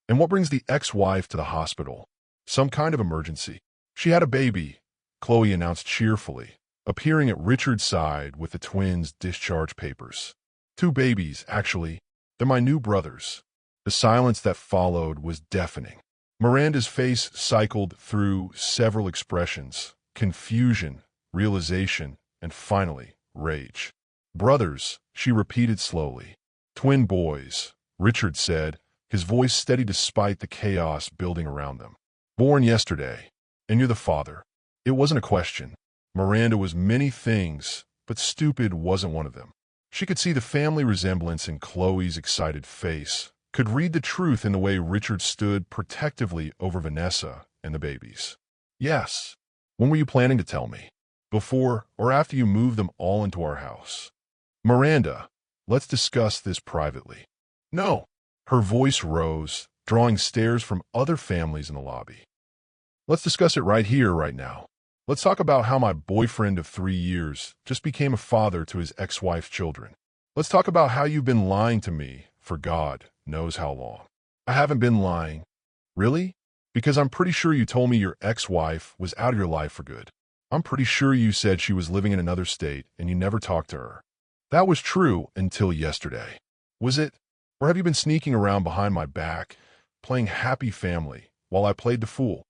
Speaker 1: "And what brings the ex-wife to the hospital? Some kind of emergency?" "She had a baby," Chloe announced cheerfully, appearing at Richard's side with the twins' discharge papers. "2 babies, actually. They're my new brothers." The silence that followed was deafening. Miranda's face cycled through several expressions: confusion, realization, and finally, rage. "Brothers," she repeated slowly. "Twin boys," Richard said, his voice steady despite the chaos building around them. Born yesterday, and you're the father. It wasn't a question. Miranda was many things, but stupid wasn't one of them. She could see the family resemblance in Chloe's excited face, could read the truth in the way Richard stood protectively over Vanessa and the babies. Yes. When were you planning to tell me? Before or after you moved them all into our house? Miranda, let's discuss this privately. No. Her voice rose, drawing stares from other families in the lobby. Let's discuss it right here, right now. Let's talk about how my boyfriend of 3 years just became a father to his ex-wife's children. Let's talk about how you've been lying to me for God knows how long. I haven't been lying. Really? Because I'm pretty sure you told me your ex-wife was out of your life for good. I'm pretty sure you said she was living in another state and you never talked to her. That was true until yesterday. Was it? Or have you been sneaking around behind my back, playing happy family, while I played the fool?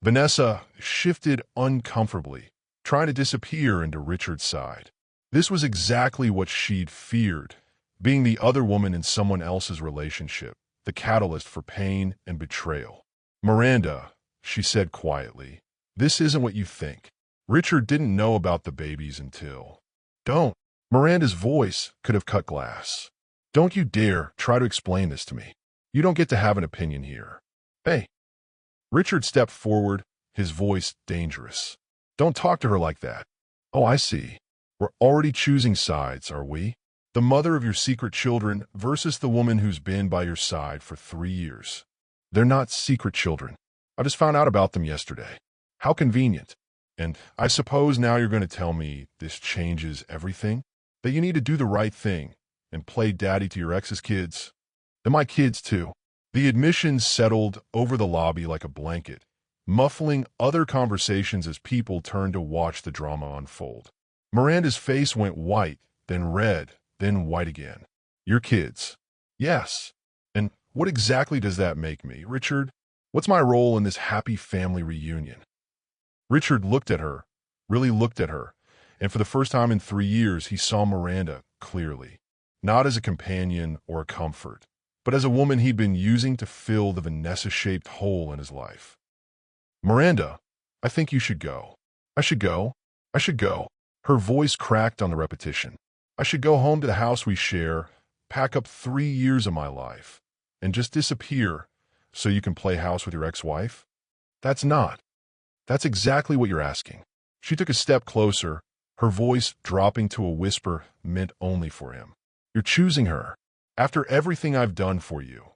Speaker 1: Vanessa shifted uncomfortably, trying to disappear into Richard's side. This was exactly what she'd feared, being the other woman in someone else's relationship, the catalyst for pain and betrayal. Miranda, she said quietly, this isn't what you think. Richard didn't know about the babies until... Don't. Miranda's voice could have cut glass. Don't you dare try to explain this to me. You don't get to have an opinion here. Hey. Richard stepped forward, his voice dangerous. Don't talk to her like that. Oh, I see. We're already choosing sides, are we? The mother of your secret children versus the woman who's been by your side for 3 years. They're not secret children. I just found out about them yesterday. How convenient. And I suppose now you're going to tell me this changes everything? That you need to do the right thing and play daddy to your ex's kids? They're my kids too. The admission settled over the lobby like a blanket, muffling other conversations as people turned to watch the drama unfold. Miranda's face went white, then red, then white again. Your kids. Yes. And what exactly does that make me, Richard? What's my role in this happy family reunion? Richard looked at her, really looked at her, and for the first time in 3 years he saw Miranda clearly, not as a companion or a comfort, but as a woman he'd been using to fill the Vanessa-shaped hole in his life. Miranda, I think you should go. I should go. I should go. Her voice cracked on the repetition. I should go home to the house we share, pack up 3 years of my life, and just disappear so you can play house with your ex-wife? That's exactly what you're asking. She took a step closer, her voice dropping to a whisper meant only for him. You're choosing her. After everything I've done for you,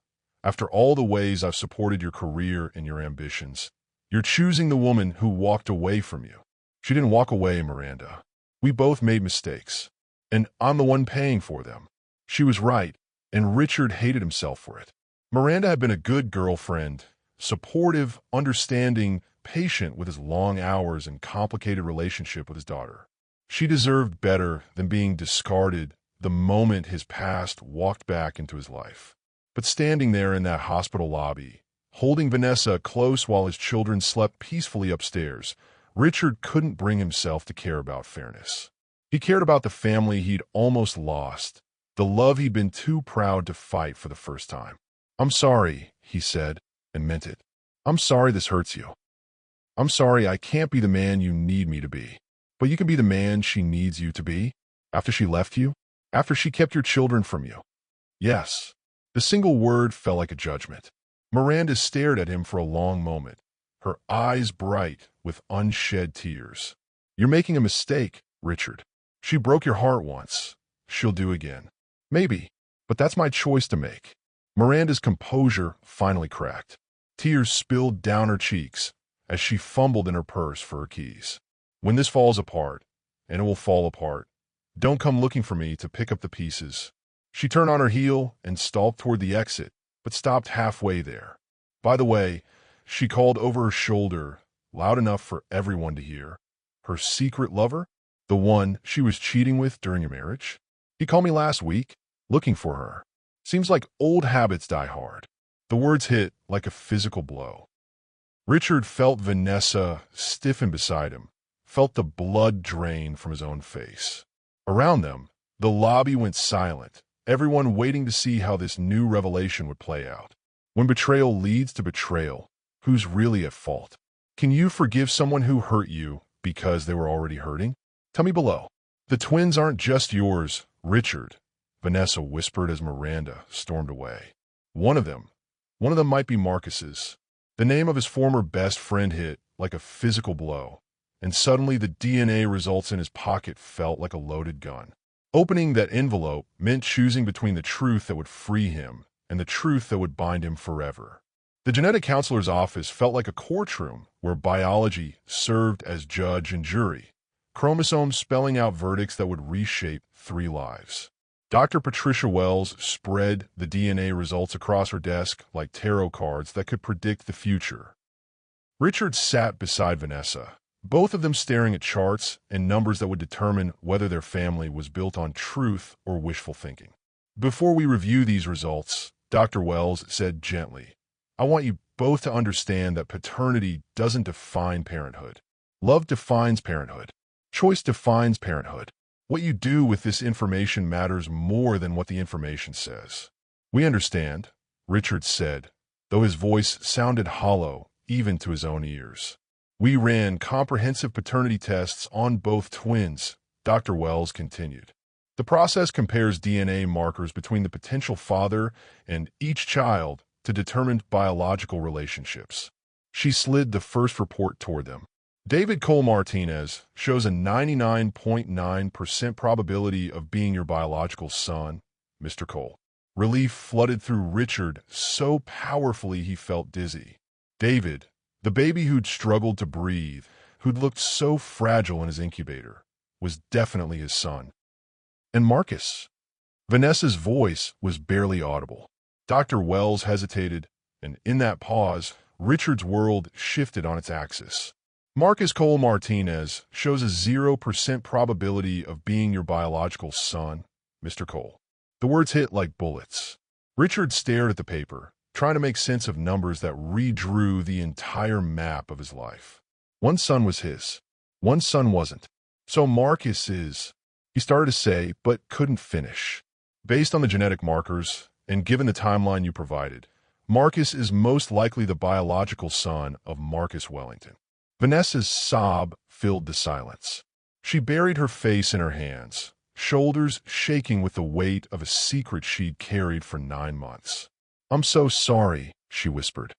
Speaker 1: after all the ways I've supported your career and your ambitions, you're choosing the woman who walked away from you. She didn't walk away, Miranda. We both made mistakes, and I'm the one paying for them. She was right, and Richard hated himself for it. Miranda had been a good girlfriend, supportive, understanding, patient with his long hours and complicated relationship with his daughter. She deserved better than being discarded the moment his past walked back into his life. But standing there in that hospital lobby, holding Vanessa close while his children slept peacefully upstairs, Richard couldn't bring himself to care about fairness. He cared about the family he'd almost lost, the love he'd been too proud to fight for the first time. I'm sorry, he said, and meant it. I'm sorry this hurts you. I'm sorry I can't be the man you need me to be. But you can be the man she needs you to be, after she left you, after she kept your children from you. Yes. The single word felt like a judgment. Miranda stared at him for a long moment, her eyes bright with unshed tears. You're making a mistake, Richard. She broke your heart once. She'll do again. Maybe, but that's my choice to make. Miranda's composure finally cracked. Tears spilled down her cheeks as she fumbled in her purse for her keys. When this falls apart, and it will fall apart, don't come looking for me to pick up the pieces. She turned on her heel and stalked toward the exit, but stopped halfway there. By the way, she called over her shoulder, loud enough for everyone to hear. Her secret lover? The one she was cheating with during your marriage? He called me last week, looking for her. Seems like old habits die hard. The words hit like a physical blow. Richard felt Vanessa stiffen beside him, felt the blood drain from his own face. Around them, the lobby went silent everyone waiting to see how this new revelation would play out. When betrayal leads to betrayal, who's really at fault? Can you forgive someone who hurt you because they were already hurting? Tell me below. The twins aren't just yours, Richard, Vanessa whispered as Miranda stormed away. One of them might be Marcus's. The name of his former best friend hit like a physical blow, and suddenly the DNA results in his pocket felt like a loaded gun. Opening that envelope meant choosing between the truth that would free him and the truth that would bind him forever. The genetic counselor's office felt like a courtroom where biology served as judge and jury, chromosomes spelling out verdicts that would reshape 3 lives. Dr. Patricia Wells spread the DNA results across her desk like tarot cards that could predict the future. Richard sat beside Vanessa, both of them staring at charts and numbers that would determine whether their family was built on truth or wishful thinking. Before we review these results, Dr. Wells said gently, I want you both to understand that paternity doesn't define parenthood. Love defines parenthood. Choice defines parenthood. What you do with this information matters more than what the information says. We understand, Richard said, though his voice sounded hollow even to his own ears. We ran comprehensive paternity tests on both twins, Dr. Wells continued. The process compares DNA markers between the potential father and each child to determine biological relationships. She slid the first report toward them. David Cole Martinez shows a 99.9% probability of being your biological son, Mr. Cole. Relief flooded through Richard so powerfully he felt dizzy. David, the baby who'd struggled to breathe, who'd looked so fragile in his incubator, was definitely his son. And Marcus? Vanessa's voice was barely audible. Dr. Wells hesitated, and in that pause, Richard's world shifted on its axis. Marcus Cole Martinez shows a 0% probability of being your biological son, Mr. Cole. The words hit like bullets. Richard stared at the paper, trying to make sense of numbers that redrew the entire map of his life. One son was his. One son wasn't. So Marcus is, he started to say, but couldn't finish. Based on the genetic markers, and given the timeline you provided, Marcus is most likely the biological son of Marcus Wellington. Vanessa's sob filled the silence. She buried her face in her hands, shoulders shaking with the weight of a secret she'd carried for 9 months. I'm so sorry, she whispered.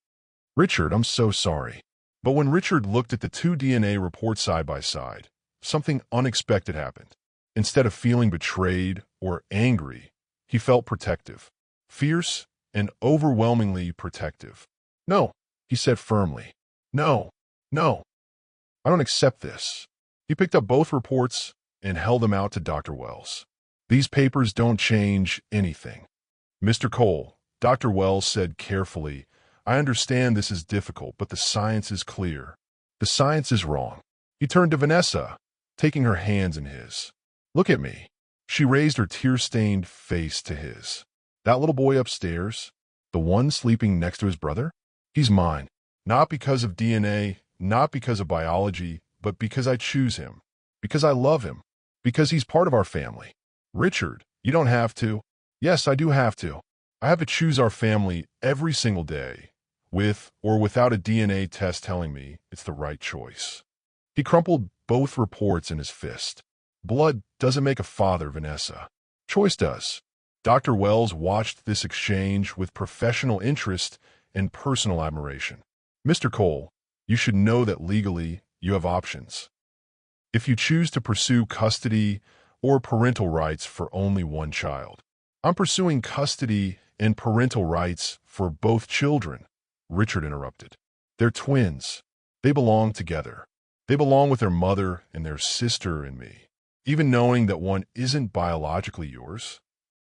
Speaker 1: Richard, I'm so sorry. But when Richard looked at the 2 DNA reports side by side, something unexpected happened. Instead of feeling betrayed or angry, he felt protective. Fierce and overwhelmingly protective. No, he said firmly. No. I don't accept this. He picked up both reports and held them out to Dr. Wells. These papers don't change anything. Mr. Cole, Dr. Wells said carefully, I understand this is difficult, but the science is clear. The science is wrong. He turned to Vanessa, taking her hands in his. Look at me. She raised her tear-stained face to his. That little boy upstairs, the one sleeping next to his brother, he's mine. Not because of DNA, not because of biology, but because I choose him. Because I love him. Because he's part of our family. Richard, you don't have to. Yes, I do have to. I have to choose our family every single day, with or without a DNA test telling me it's the right choice. He crumpled both reports in his fist. Blood doesn't make a father, Vanessa. Choice does. Dr. Wells watched this exchange with professional interest and personal admiration. Mr. Cole, you should know that legally you have options. If you choose to pursue custody or parental rights for only one child. I'm pursuing custody and parental rights for both children, Richard interrupted. They're twins. They belong together. They belong with their mother and their sister and me. Even knowing that one isn't biologically yours.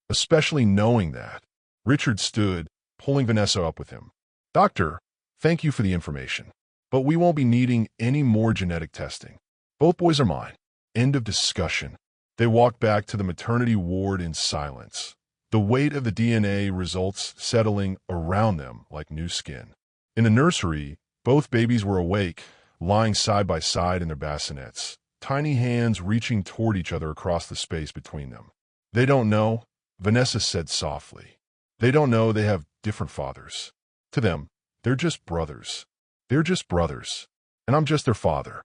Speaker 1: Especially knowing that. Richard stood, pulling Vanessa up with him. Doctor, thank you for the information. But we won't be needing any more genetic testing. Both boys are mine. End of discussion. They walked back to the maternity ward in silence, the weight of the DNA results settling around them like new skin. In the nursery, both babies were awake, lying side by side in their bassinets, tiny hands reaching toward each other across the space between them. They don't know, Vanessa said softly. They don't know they have different fathers. To them, they're just brothers. They're just brothers. And I'm just their father.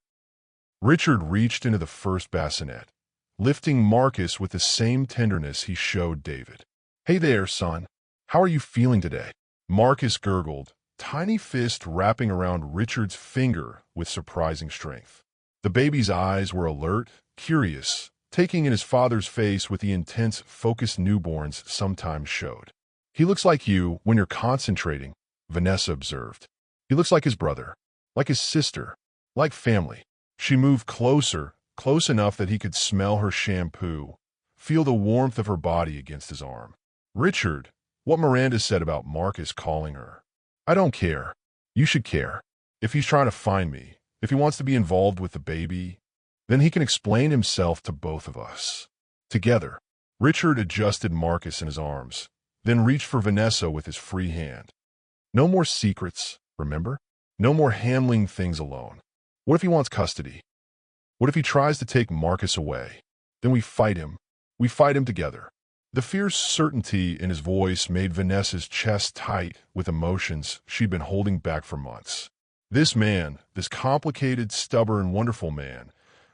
Speaker 1: Richard reached into the first bassinet, lifting Marcus with the same tenderness he showed David. Hey there, son. How are you feeling today? Marcus gurgled, tiny fist wrapping around Richard's finger with surprising strength. The baby's eyes were alert, curious, taking in his father's face with the intense, focused newborns sometimes showed. He looks like you when you're concentrating, Vanessa observed. He looks like his brother, like his sister, like family. She moved closer, close enough that he could smell her shampoo, feel the warmth of her body against his arm. Richard, what Miranda said about Marcus calling her. I don't care. You should care. If he's trying to find me, if he wants to be involved with the baby, then he can explain himself to both of us. Together, Richard adjusted Marcus in his arms, then reached for Vanessa with his free hand. No more secrets, remember? No more handling things alone. What if he wants custody? What if he tries to take Marcus away? Then we fight him. We fight him together. The fierce certainty in his voice made Vanessa's chest tight with emotions she'd been holding back for months. This man, this complicated, stubborn, wonderful man,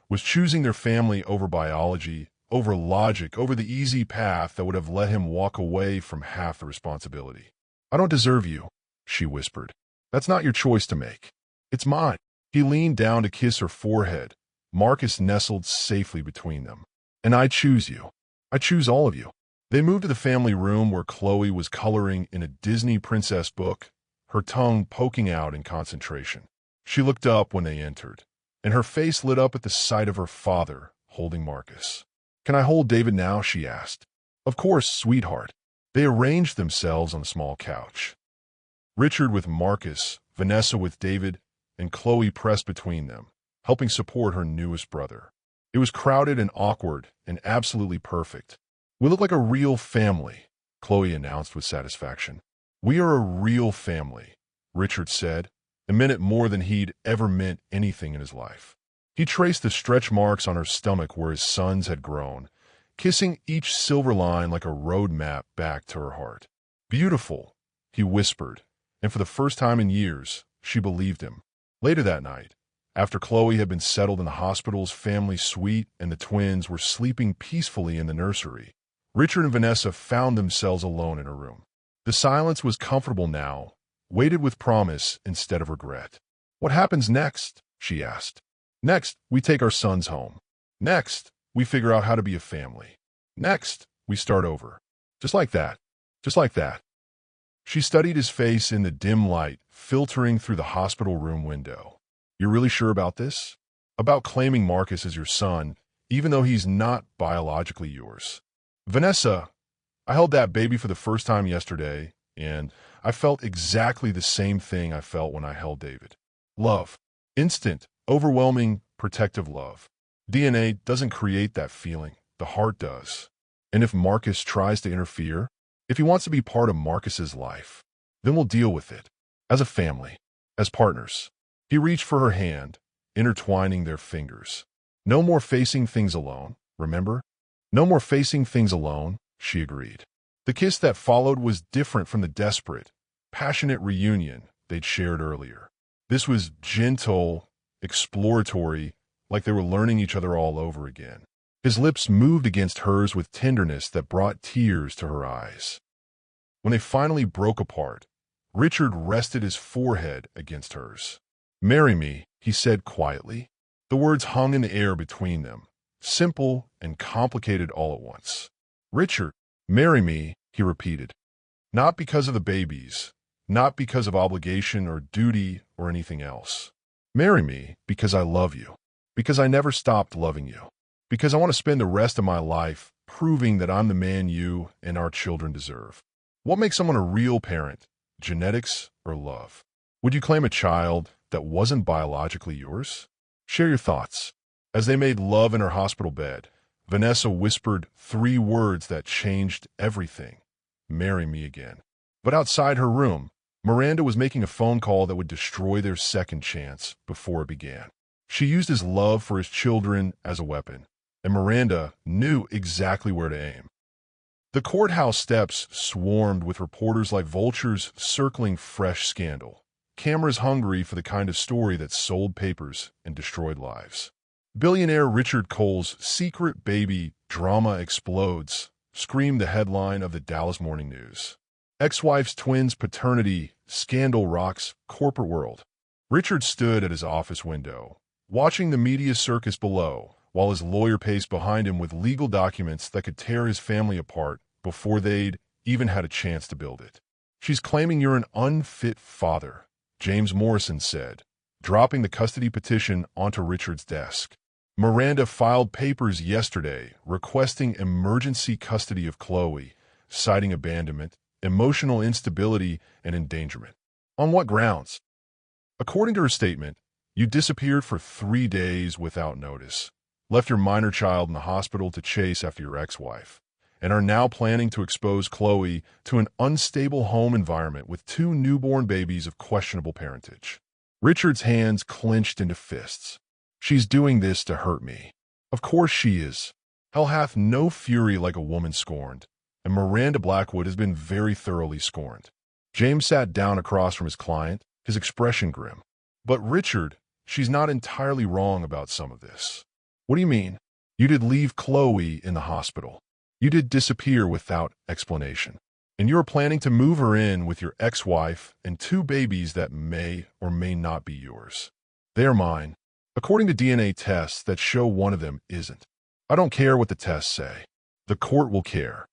Speaker 1: was choosing their family over biology, over logic, over the easy path that would have let him walk away from half the responsibility. I don't deserve you, she whispered. That's not your choice to make. It's mine. He leaned down to kiss her forehead. Marcus nestled safely between them. And I choose you. I choose all of you. They moved to the family room where Chloe was coloring in a Disney princess book, her tongue poking out in concentration. She looked up when they entered, and her face lit up at the sight of her father holding Marcus. Can I hold David now? She asked. Of course, sweetheart. They arranged themselves on a small couch. Richard with Marcus, Vanessa with David, and Chloe pressed between them, helping support her newest brother. It was crowded and awkward and absolutely perfect. We look like a real family, Chloe announced with satisfaction. We are a real family, Richard said, and meant it more than he'd ever meant anything in his life. He traced the stretch marks on her stomach where his sons had grown, kissing each silver line like a road map back to her heart. Beautiful, he whispered, and for the first time in years, she believed him. Later that night, after Chloe had been settled in the hospital's family suite and the twins were sleeping peacefully in the nursery, Richard and Vanessa found themselves alone in her room. The silence was comfortable now, weighted with promise instead of regret. What happens next? She asked. Next, we take our sons home. Next, we figure out how to be a family. Next, we start over. Just like that. Just like that. She studied his face in the dim light filtering through the hospital room window. You're really sure about this? About claiming Marcus as your son, even though he's not biologically yours? Vanessa, I held that baby for the first time yesterday, and I felt exactly the same thing I felt when I held David. Love. Instant, overwhelming, protective love. DNA doesn't create that feeling. The heart does. And if Marcus tries to interfere, if he wants to be part of Marcus's life, then we'll deal with it. As a family. As partners. He reached for her hand, intertwining their fingers. No more facing things alone, remember? No more facing things alone, she agreed. The kiss that followed was different from the desperate, passionate reunion they'd shared earlier. This was gentle, exploratory, like they were learning each other all over again. His lips moved against hers with tenderness that brought tears to her eyes. When they finally broke apart, Richard rested his forehead against hers. Marry me, he said quietly. The words hung in the air between them, simple and complicated all at once. Richard, marry me, he repeated. Not because of the babies, not because of obligation or duty or anything else. Marry me because I love you, because I never stopped loving you, because I want to spend the rest of my life proving that I'm the man you and our children deserve. What makes someone a real parent, genetics or love? Would you claim a child that wasn't biologically yours? Share your thoughts. As they made love in her hospital bed, Vanessa whispered 3 words that changed everything. Marry me again. But outside her room, Miranda was making a phone call that would destroy their second chance before it began. She used his love for his children as a weapon, and Miranda knew exactly where to aim. The courthouse steps swarmed with reporters like vultures circling fresh scandal. Cameras hungry for the kind of story that sold papers and destroyed lives. Billionaire Richard Cole's secret baby drama explodes, screamed the headline of the Dallas Morning News. Ex-wife's twins' paternity scandal rocks corporate world. Richard stood at his office window, watching the media circus below, while his lawyer paced behind him with legal documents that could tear his family apart before they'd even had a chance to build it. "She's claiming you're an unfit father," James Morrison said, dropping the custody petition onto Richard's desk. Miranda filed papers yesterday requesting emergency custody of Chloe, citing abandonment, emotional instability, and endangerment. On what grounds? According to her statement, you disappeared for 3 days without notice, left your minor child in the hospital to chase after your ex-wife, and are now planning to expose Chloe to an unstable home environment with 2 newborn babies of questionable parentage. Richard's hands clenched into fists. "She's doing this to hurt me. Of course she is. Hell hath no fury like a woman scorned, and Miranda Blackwood has been very thoroughly scorned." James sat down across from his client, his expression grim. "But Richard, she's not entirely wrong about some of this." "What do you mean?" "You did leave Chloe in the hospital. You did disappear without explanation. And you are planning to move her in with your ex-wife and 2 babies that may or may not be yours. They are mine, according to DNA tests that show one of them isn't. I don't care what the tests say. The court will care.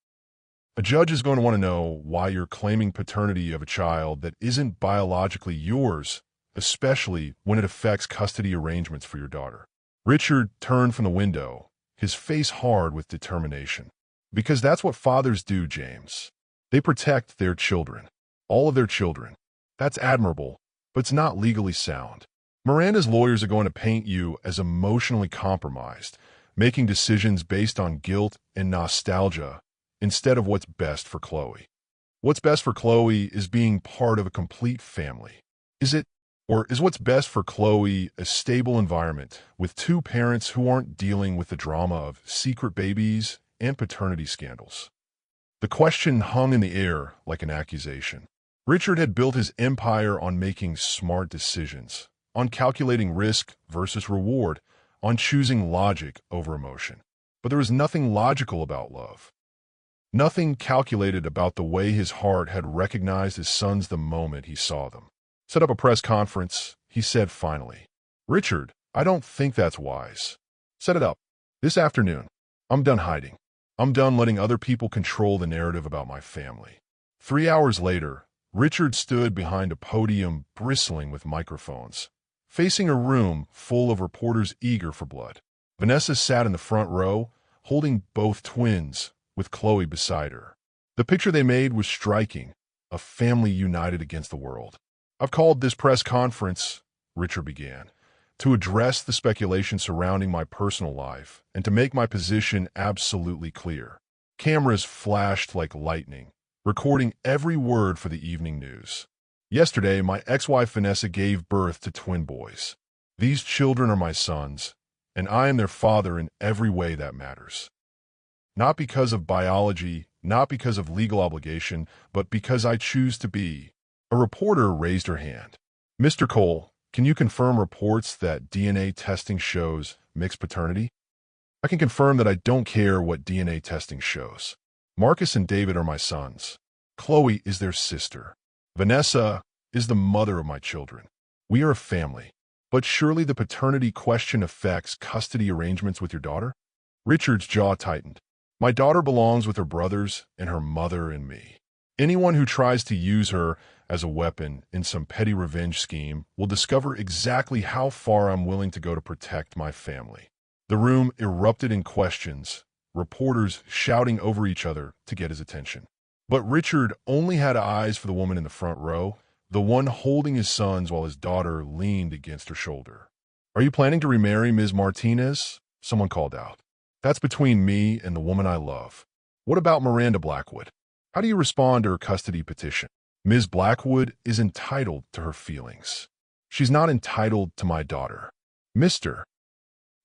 Speaker 1: A judge is going to want to know why you're claiming paternity of a child that isn't biologically yours, especially when it affects custody arrangements for your daughter." Richard turned from the window, his face hard with determination. "Because that's what fathers do, James. They protect their children. All of their children. That's admirable, but it's not legally sound. Miranda's lawyers are going to paint you as emotionally compromised, making decisions based on guilt and nostalgia instead of what's best for Chloe. What's best for Chloe is being part of a complete family. Is it? Or is what's best for Chloe a stable environment with 2 parents who aren't dealing with the drama of secret babies and paternity scandals?" The question hung in the air like an accusation. Richard had built his empire on making smart decisions, on calculating risk versus reward, on choosing logic over emotion. But there was nothing logical about love. Nothing calculated about the way his heart had recognized his sons the moment he saw them. "Set up a press conference," he said finally. "Richard, I don't think that's wise. Set it up. This afternoon. I'm done hiding. I'm done letting other people control the narrative about my family." 3 hours later, Richard stood behind a podium bristling with microphones, facing a room full of reporters eager for blood. Vanessa sat in the front row, holding both twins, with Chloe beside her. The picture they made was striking, a family united against the world. "I've called this press conference," Richard began, "to address the speculation surrounding my personal life and to make my position absolutely clear." Cameras flashed like lightning, recording every word for the evening news. "Yesterday, my ex-wife Vanessa gave birth to twin boys. These children are my sons, and I am their father in every way that matters. Not because of biology, not because of legal obligation, but because I choose to be." A reporter raised her hand. "Mr. Cole, can you confirm reports that DNA testing shows mixed paternity?" "I can confirm that I don't care what DNA testing shows. Marcus and David are my sons. Chloe is their sister. Vanessa is the mother of my children. We are a family. But surely the paternity question affects custody arrangements with your daughter?" Richard's jaw tightened. "My daughter belongs with her brothers and her mother and me. Anyone who tries to use her as a weapon in some petty revenge scheme will discover exactly how far I'm willing to go to protect my family." The room erupted in questions, reporters shouting over each other to get his attention. But Richard only had eyes for the woman in the front row, the one holding his sons while his daughter leaned against her shoulder. "Are you planning to remarry Ms. Martinez?" someone called out. "That's between me and the woman I love. What about Miranda Blackwood? How do you respond to her custody petition?" "Ms. Blackwood is entitled to her feelings. She's not entitled to my daughter." "Mr.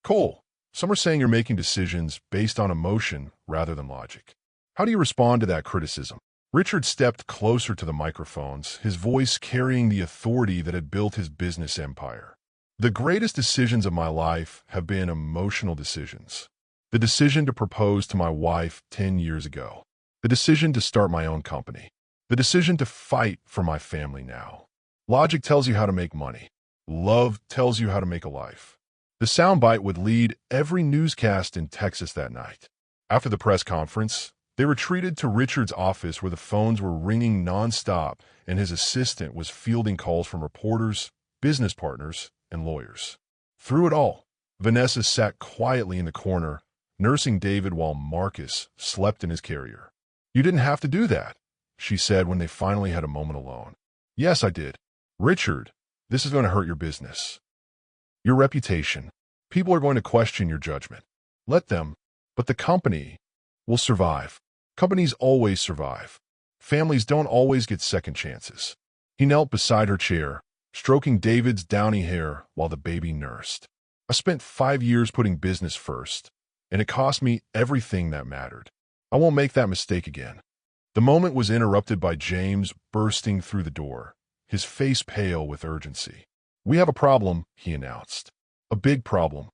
Speaker 1: Cole, some are saying you're making decisions based on emotion rather than logic." How do you respond to that criticism? Richard stepped closer to the microphones, his voice carrying the authority that had built his business empire. The greatest decisions of my life have been emotional decisions. The decision to propose to my wife 10 years ago. The decision to start my own company. The decision to fight for my family now. Logic tells you how to make money. Love tells you how to make a life. The soundbite would lead every newscast in Texas that night. After the press conference, they retreated to Richard's office where the phones were ringing nonstop and his assistant was fielding calls from reporters, business partners, and lawyers. Through it all, Vanessa sat quietly in the corner, nursing David while Marcus slept in his carrier. "You didn't have to do that," she said when they finally had a moment alone. "Yes, I did. Richard, this is going to hurt your business. Your reputation. People are going to question your judgment. Let them, but the company will survive. Companies always survive. Families don't always get second chances." He knelt beside her chair, stroking David's downy hair while the baby nursed. "I spent 5 years putting business first, and it cost me everything that mattered. I won't make that mistake again." The moment was interrupted by James bursting through the door, his face pale with urgency. "We have a problem," he announced. "A big problem."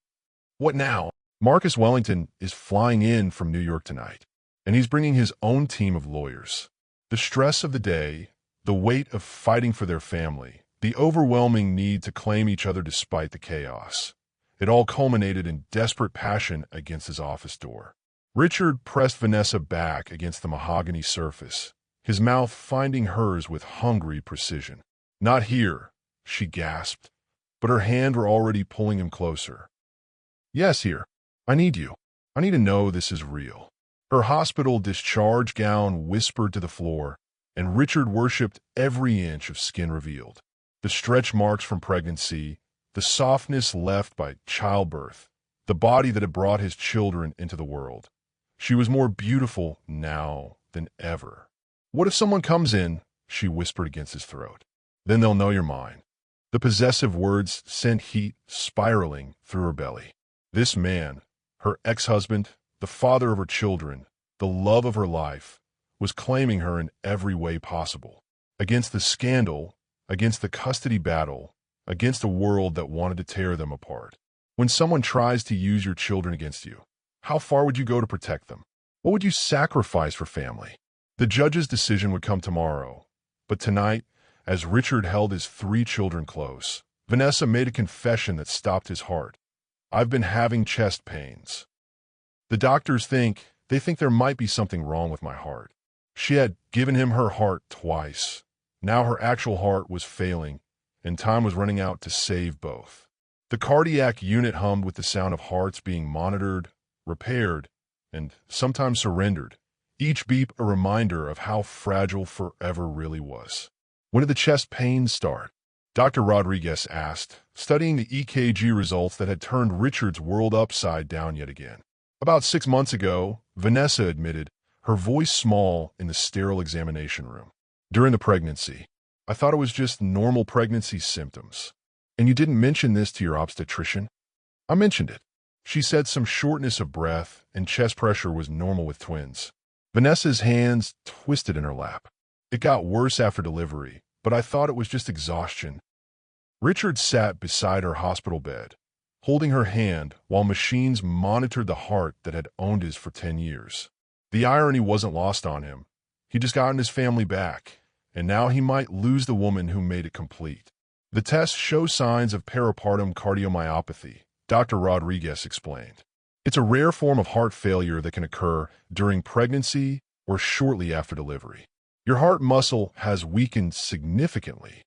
Speaker 1: "What now?" "Marcus Wellington is flying in from New York tonight, and he's bringing his own team of lawyers. The stress of the day, the weight of fighting for their family, the overwhelming need to claim each other despite the chaos. It all culminated in desperate passion against his office door." Richard pressed Vanessa back against the mahogany surface, his mouth finding hers with hungry precision. "Not here," she gasped, but her hands were already pulling him closer. "Yes, here. I need you. I need to know this is real." Her hospital discharge gown whispered to the floor, and Richard worshipped every inch of skin revealed. The stretch marks from pregnancy, the softness left by childbirth, the body that had brought his children into the world. She was more beautiful now than ever. "What if someone comes in?" she whispered against his throat. "Then they'll know you're mine." The possessive words sent heat spiraling through her belly. This man, her ex-husband, the father of her children, the love of her life, was claiming her in every way possible. Against the scandal, against the custody battle, against a world that wanted to tear them apart. When someone tries to use your children against you, how far would you go to protect them? What would you sacrifice for family? The judge's decision would come tomorrow, but tonight, as Richard held his 3 children close, Vanessa made a confession that stopped his heart. "I've been having chest pains. The doctors think there might be something wrong with my heart." She had given him her heart twice. Now her actual heart was failing, and time was running out to save both. The cardiac unit hummed with the sound of hearts being monitored, repaired, and sometimes surrendered, each beep a reminder of how fragile forever really was. "When did the chest pains start?" Dr. Rodriguez asked, studying the EKG results that had turned Richard's world upside down yet again. "About 6 months ago," Vanessa admitted, her voice small in the sterile examination room. "During the pregnancy. I thought it was just normal pregnancy symptoms." "And you didn't mention this to your obstetrician?" "I mentioned it. She said some shortness of breath and chest pressure was normal with twins." Vanessa's hands twisted in her lap. "It got worse after delivery, but I thought it was just exhaustion." Richard sat beside her hospital bed, holding her hand while machines monitored the heart that had owned his for 10 years. The irony wasn't lost on him. He'd just gotten his family back, and now he might lose the woman who made it complete. "The tests show signs of peripartum cardiomyopathy," Dr. Rodriguez explained. "It's a rare form of heart failure that can occur during pregnancy or shortly after delivery. Your heart muscle has weakened significantly.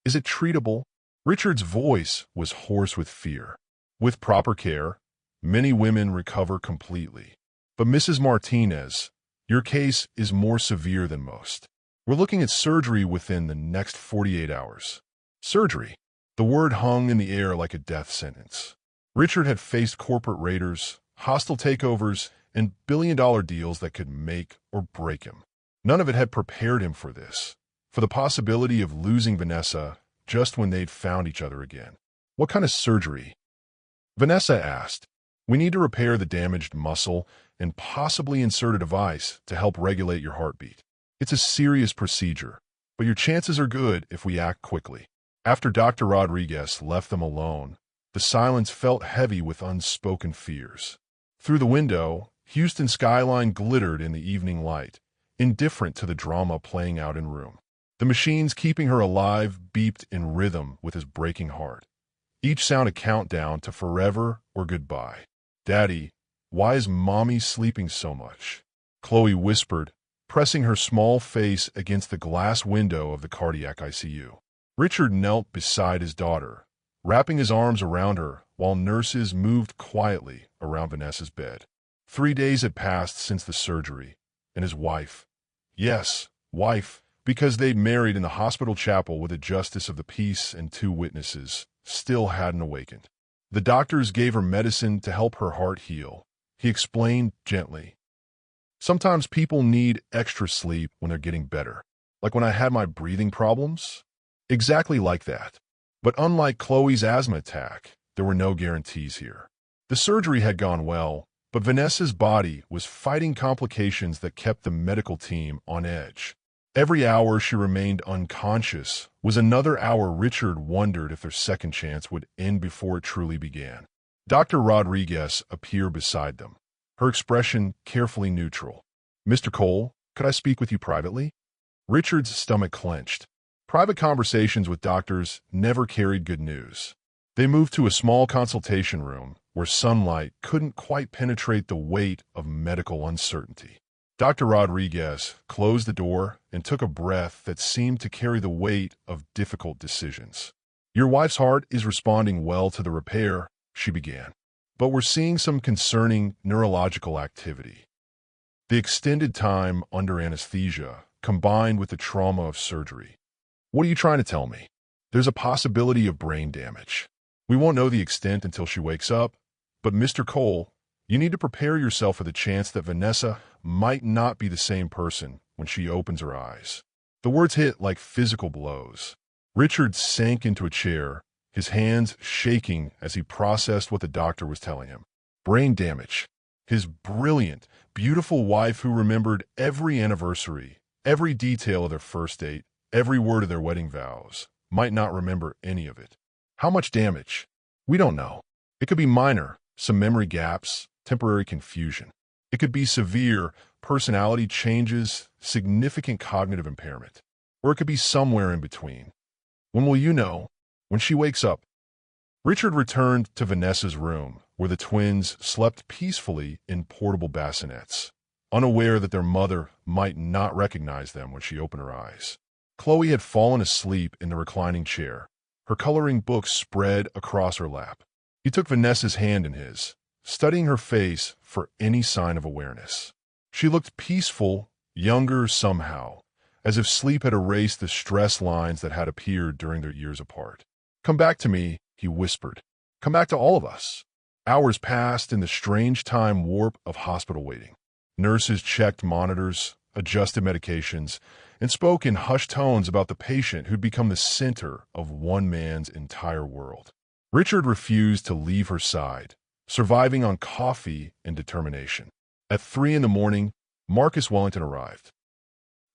Speaker 1: Is it treatable?" Richard's voice was hoarse with fear. "With proper care, many women recover completely. But Mrs. Martinez, your case is more severe than most. We're looking at surgery within the next 48 hours. Surgery. The word hung in the air like a death sentence. Richard had faced corporate raiders, hostile takeovers, and billion-dollar deals that could make or break him. None of it had prepared him for this, for the possibility of losing Vanessa just when they'd found each other again. "What kind of surgery?" Vanessa asked. We need to repair the damaged muscle and possibly insert a device to help regulate your heartbeat. It's a serious procedure, but your chances are good if we act quickly." After Dr. Rodriguez left them alone, the silence felt heavy with unspoken fears. Through the window, Houston's skyline glittered in the evening light, indifferent to the drama playing out in room. The machines keeping her alive beeped in rhythm with his breaking heart. Each sound a countdown to forever or goodbye. "Daddy, why is Mommy sleeping so much?" Chloe whispered, pressing her small face against the glass window of the cardiac ICU. Richard knelt beside his daughter, wrapping his arms around her while nurses moved quietly around Vanessa's bed. 3 days had passed since the surgery, and his wife, yes, wife, because they'd married in the hospital chapel with a justice of the peace and 2 witnesses, still hadn't awakened. The doctors gave her medicine to help her heart heal. He explained gently, "Sometimes people need extra sleep when they're getting better. Like when I had my breathing problems." Exactly like that. But unlike Chloe's asthma attack, there were no guarantees here. The surgery had gone well, but Vanessa's body was fighting complications that kept the medical team on edge. Every hour she remained unconscious was another hour Richard wondered if their second chance would end before it truly began. Dr. Rodriguez appeared beside them, her expression carefully neutral. "Mr. Cole, could I speak with you privately?" Richard's stomach clenched. Private conversations with doctors never carried good news. They moved to a small consultation room where sunlight couldn't quite penetrate the weight of medical uncertainty. Dr. Rodriguez closed the door and took a breath that seemed to carry the weight of difficult decisions. "Your wife's heart is responding well to the repair," she began, "but we're seeing some concerning neurological activity. The extended time under anesthesia combined with the trauma of surgery. What are you trying to tell me?" "There's a possibility of brain damage. We won't know the extent until she wakes up, but Mr. Cole, you need to prepare yourself for the chance that Vanessa might not be the same person when she opens her eyes." The words hit like physical blows. Richard sank into a chair, his hands shaking as he processed what the doctor was telling him. Brain damage. His brilliant, beautiful wife who remembered every anniversary, every detail of their first date, every word of their wedding vows, might not remember any of it. How much damage? We don't know. It could be minor, some memory gaps, temporary confusion. It could be severe, personality changes, significant cognitive impairment. Or it could be somewhere in between. When will you know? When she wakes up. Richard returned to Vanessa's room, where the twins slept peacefully in portable bassinets, unaware that their mother might not recognize them when she opened her eyes. Chloe had fallen asleep in the reclining chair, her coloring book spread across her lap. He took Vanessa's hand in his, studying her face for any sign of awareness. She looked peaceful, younger somehow, as if sleep had erased the stress lines that had appeared during their years apart. "Come back to me," he whispered. "Come back to all of us." Hours passed in the strange time warp of hospital waiting. Nurses checked monitors, adjusted medications, and spoke in hushed tones about the patient who'd become the center of one man's entire world. Richard refused to leave her side, surviving on coffee and determination. At 3 in the morning, Marcus Wellington arrived.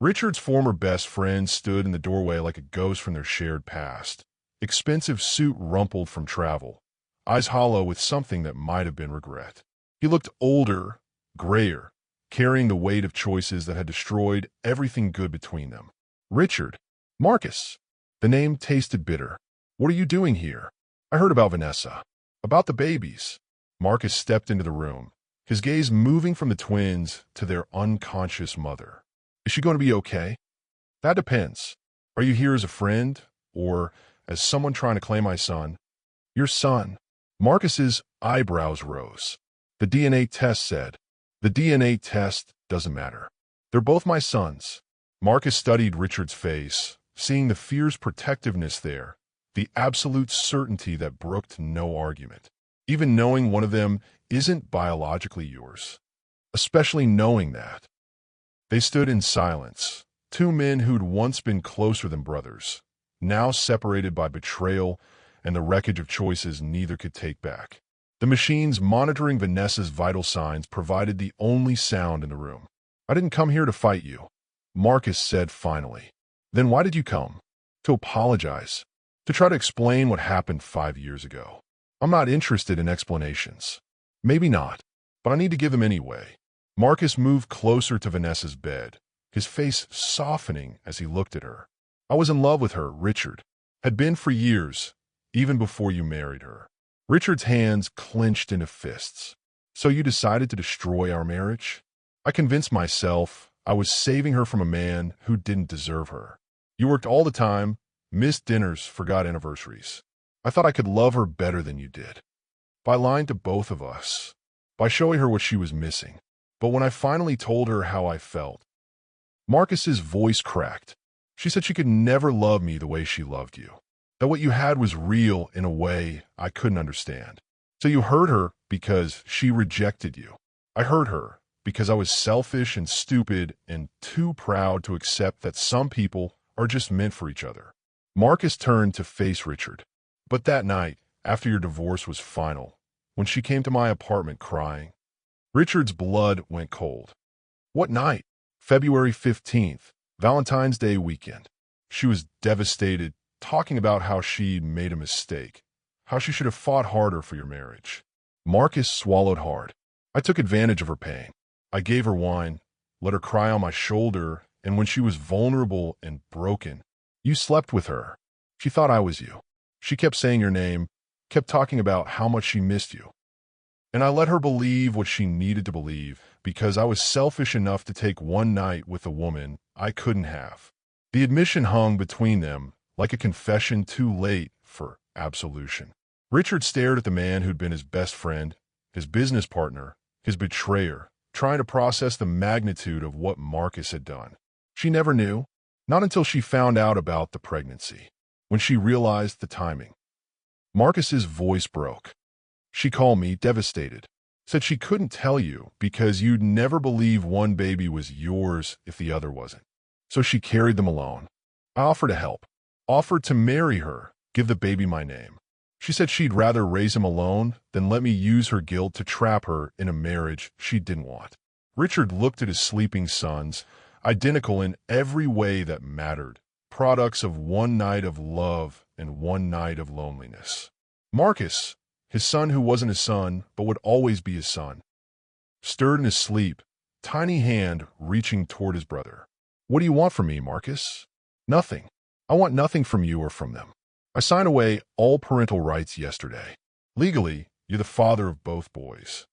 Speaker 1: Richard's former best friend stood in the doorway like a ghost from their shared past, expensive suit rumpled from travel, eyes hollow with something that might have been regret. He looked older, grayer, carrying the weight of choices that had destroyed everything good between them. "Richard, Marcus." The name tasted bitter. "What are you doing here?" "I heard about Vanessa. About the babies." Marcus stepped into the room, his gaze moving from the twins to their unconscious mother. "Is she going to be okay?" "That depends. Are you here as a friend, or as someone trying to claim my son?" "Your son." Marcus's eyebrows rose. "The DNA test said." "The DNA test doesn't matter. They're both my sons." Marcus studied Richard's face, seeing the fierce protectiveness there, the absolute certainty that brooked no argument. Even knowing one of them isn't biologically yours. Especially knowing that. They stood in silence, 2 men who'd once been closer than brothers, now separated by betrayal and the wreckage of choices neither could take back. The machines monitoring Vanessa's vital signs provided the only sound in the room. "I didn't come here to fight you," Marcus said finally. "Then why did you come?" "To apologize. To try to explain what happened 5 years ago." "I'm not interested in explanations." "Maybe not, but I need to give them anyway." Marcus moved closer to Vanessa's bed, his face softening as he looked at her. "I was in love with her, Richard. Had been for years, even before you married her." Richard's hands clenched into fists. "So you decided to destroy our marriage?" "I convinced myself I was saving her from a man who didn't deserve her." "You worked all the time, missed dinners, forgot anniversaries. I thought I could love her better than you did. By lying to both of us. By showing her what she was missing. But when I finally told her how I felt..." Marcus's voice cracked. "She said she could never love me the way she loved you. That what you had was real in a way I couldn't understand. So you hurt her because she rejected you." "I hurt her because I was selfish and stupid and too proud to accept that some people are just meant for each other." Marcus turned to face Richard. "But that night, after your divorce was final, when she came to my apartment crying..." Richard's blood went cold. "What night?" "February 15th, Valentine's Day weekend. She was devastated, talking about how she made a mistake, how she should have fought harder for your marriage." Marcus swallowed hard. "I took advantage of her pain. I gave her wine, let her cry on my shoulder, and when she was vulnerable and broken, you slept with her. She thought I was you. She kept saying your name, kept talking about how much she missed you. And I let her believe what she needed to believe because I was selfish enough to take one night with a woman I couldn't have." The admission hung between them like a confession too late for absolution. Richard stared at the man who'd been his best friend, his business partner, his betrayer, trying to process the magnitude of what Marcus had done. She never knew, not until she found out about the pregnancy, when she realized the timing. Marcus's voice broke. "She called me devastated. Said she couldn't tell you because you'd never believe one baby was yours if the other wasn't. So she carried them alone. I offered to help. Offered to marry her, give the baby my name. She said she'd rather raise him alone than let me use her guilt to trap her in a marriage she didn't want." Richard looked at his sleeping sons, identical in every way that mattered, products of one night of love and one night of loneliness. Marcus, his son who wasn't his son but would always be his son, stirred in his sleep, tiny hand reaching toward his brother. "What do you want from me, Marcus?" "Nothing. I want nothing from you or from them. I signed away all parental rights yesterday. Legally, you're the father of both boys."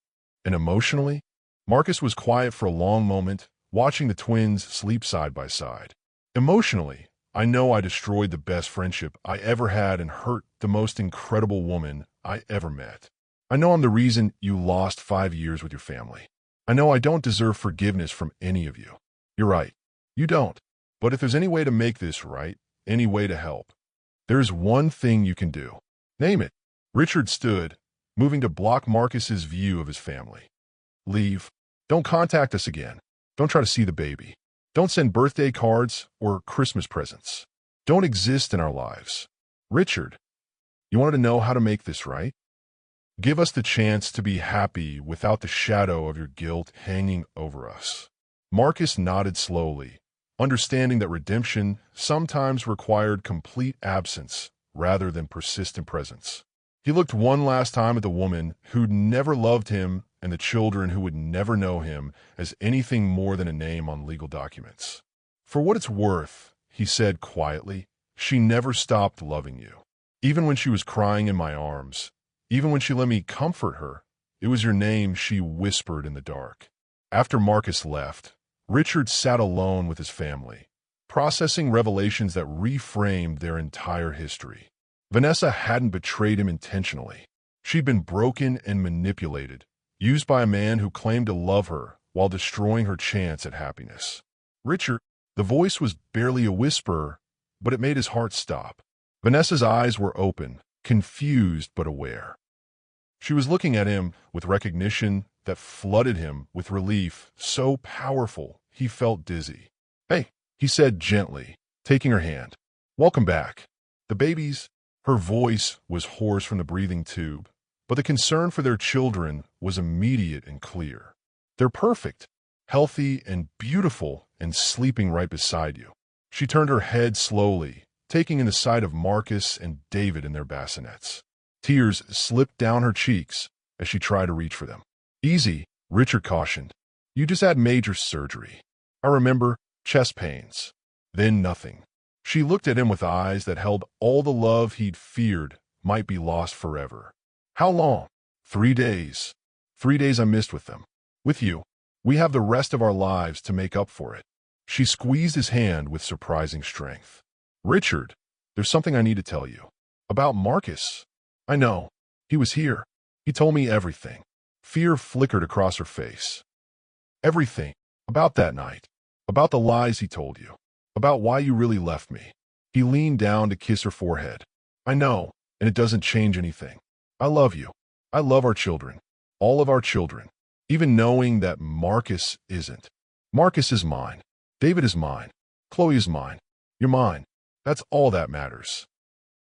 Speaker 1: And emotionally, Marcus was quiet for a long moment, watching the twins sleep side by side. "Emotionally, I know I destroyed the best friendship I ever had and hurt the most incredible woman I ever met. I know I'm the reason you lost 5 years with your family. I know I don't deserve forgiveness from any of you. You're right. You don't. But if there's any way to make this right, any way to help, there's one thing you can do." "Name it." Richard stood, moving to block Marcus's view of his family. "Leave. Don't contact us again. Don't try to see the baby. Don't send birthday cards or Christmas presents. Don't exist in our lives." "Richard, you wanted to know how to make this right? Give us the chance to be happy without the shadow of your guilt hanging over us." Marcus nodded slowly, understanding that redemption sometimes required complete absence rather than persistent presence. He looked one last time at the woman who'd never loved him and the children who would never know him as anything more than a name on legal documents. "For what it's worth," he said quietly, "she never stopped loving you. Even when she was crying in my arms, even when she let me comfort her, it was your name she whispered in the dark." After Marcus left, Richard sat alone with his family, processing revelations that reframed their entire history. Vanessa hadn't betrayed him intentionally. She'd been broken and manipulated, used by a man who claimed to love her while destroying her chance at happiness. "Richard," the voice was barely a whisper, but it made his heart stop. Vanessa's eyes were open, confused but aware. She was looking at him with recognition that flooded him with relief so powerful he felt dizzy. "Hey," he said gently, taking her hand. "Welcome back. The babies..." Her voice was hoarse from the breathing tube, but the concern for their children was immediate and clear. They're perfect, healthy, and beautiful, and sleeping right beside you. She turned her head slowly, taking in the sight of Marcus and David in their bassinets. Tears slipped down her cheeks as she tried to reach for them. "Easy," Richard cautioned. "You just had major surgery. I remember chest pains." Then nothing. She looked at him with eyes that held all the love he'd feared might be lost forever. "How long?" 3 days. 3 days I missed with them. With you. We have the rest of our lives to make up for it." She squeezed his hand with surprising strength. "Richard, there's something I need to tell you. About Marcus." "I know. He was here. He told me everything." Fear flickered across her face. "Everything. About that night. About the lies he told you. About why you really left me." He leaned down to kiss her forehead. "I know, and it doesn't change anything. I love you. I love our children. All of our children. Even knowing that Marcus isn't. Marcus is mine. David is mine. Chloe is mine. You're mine. That's all that matters."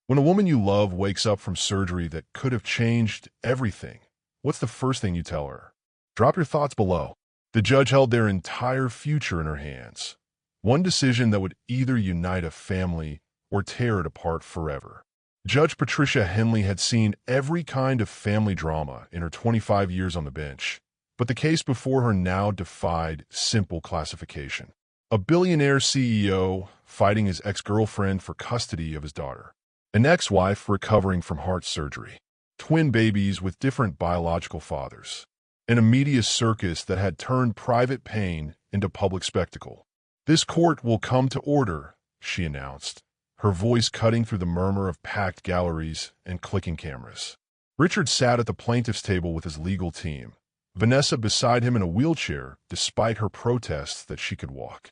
Speaker 1: When a woman you love wakes up from surgery that could have changed everything, what's the first thing you tell her? Drop your thoughts below. The judge held their entire future in her hands. One decision that would either unite a family or tear it apart forever. Judge Patricia Henley had seen every kind of family drama in her 25 years on the bench, but the case before her now defied simple classification. A billionaire CEO fighting his ex-girlfriend for custody of his daughter. An ex-wife recovering from heart surgery. Twin babies with different biological fathers. And a media circus that had turned private pain into public spectacle. "This court will come to order," she announced, her voice cutting through the murmur of packed galleries and clicking cameras. Richard sat at the plaintiff's table with his legal team, Vanessa beside him in a wheelchair despite her protests that she could walk.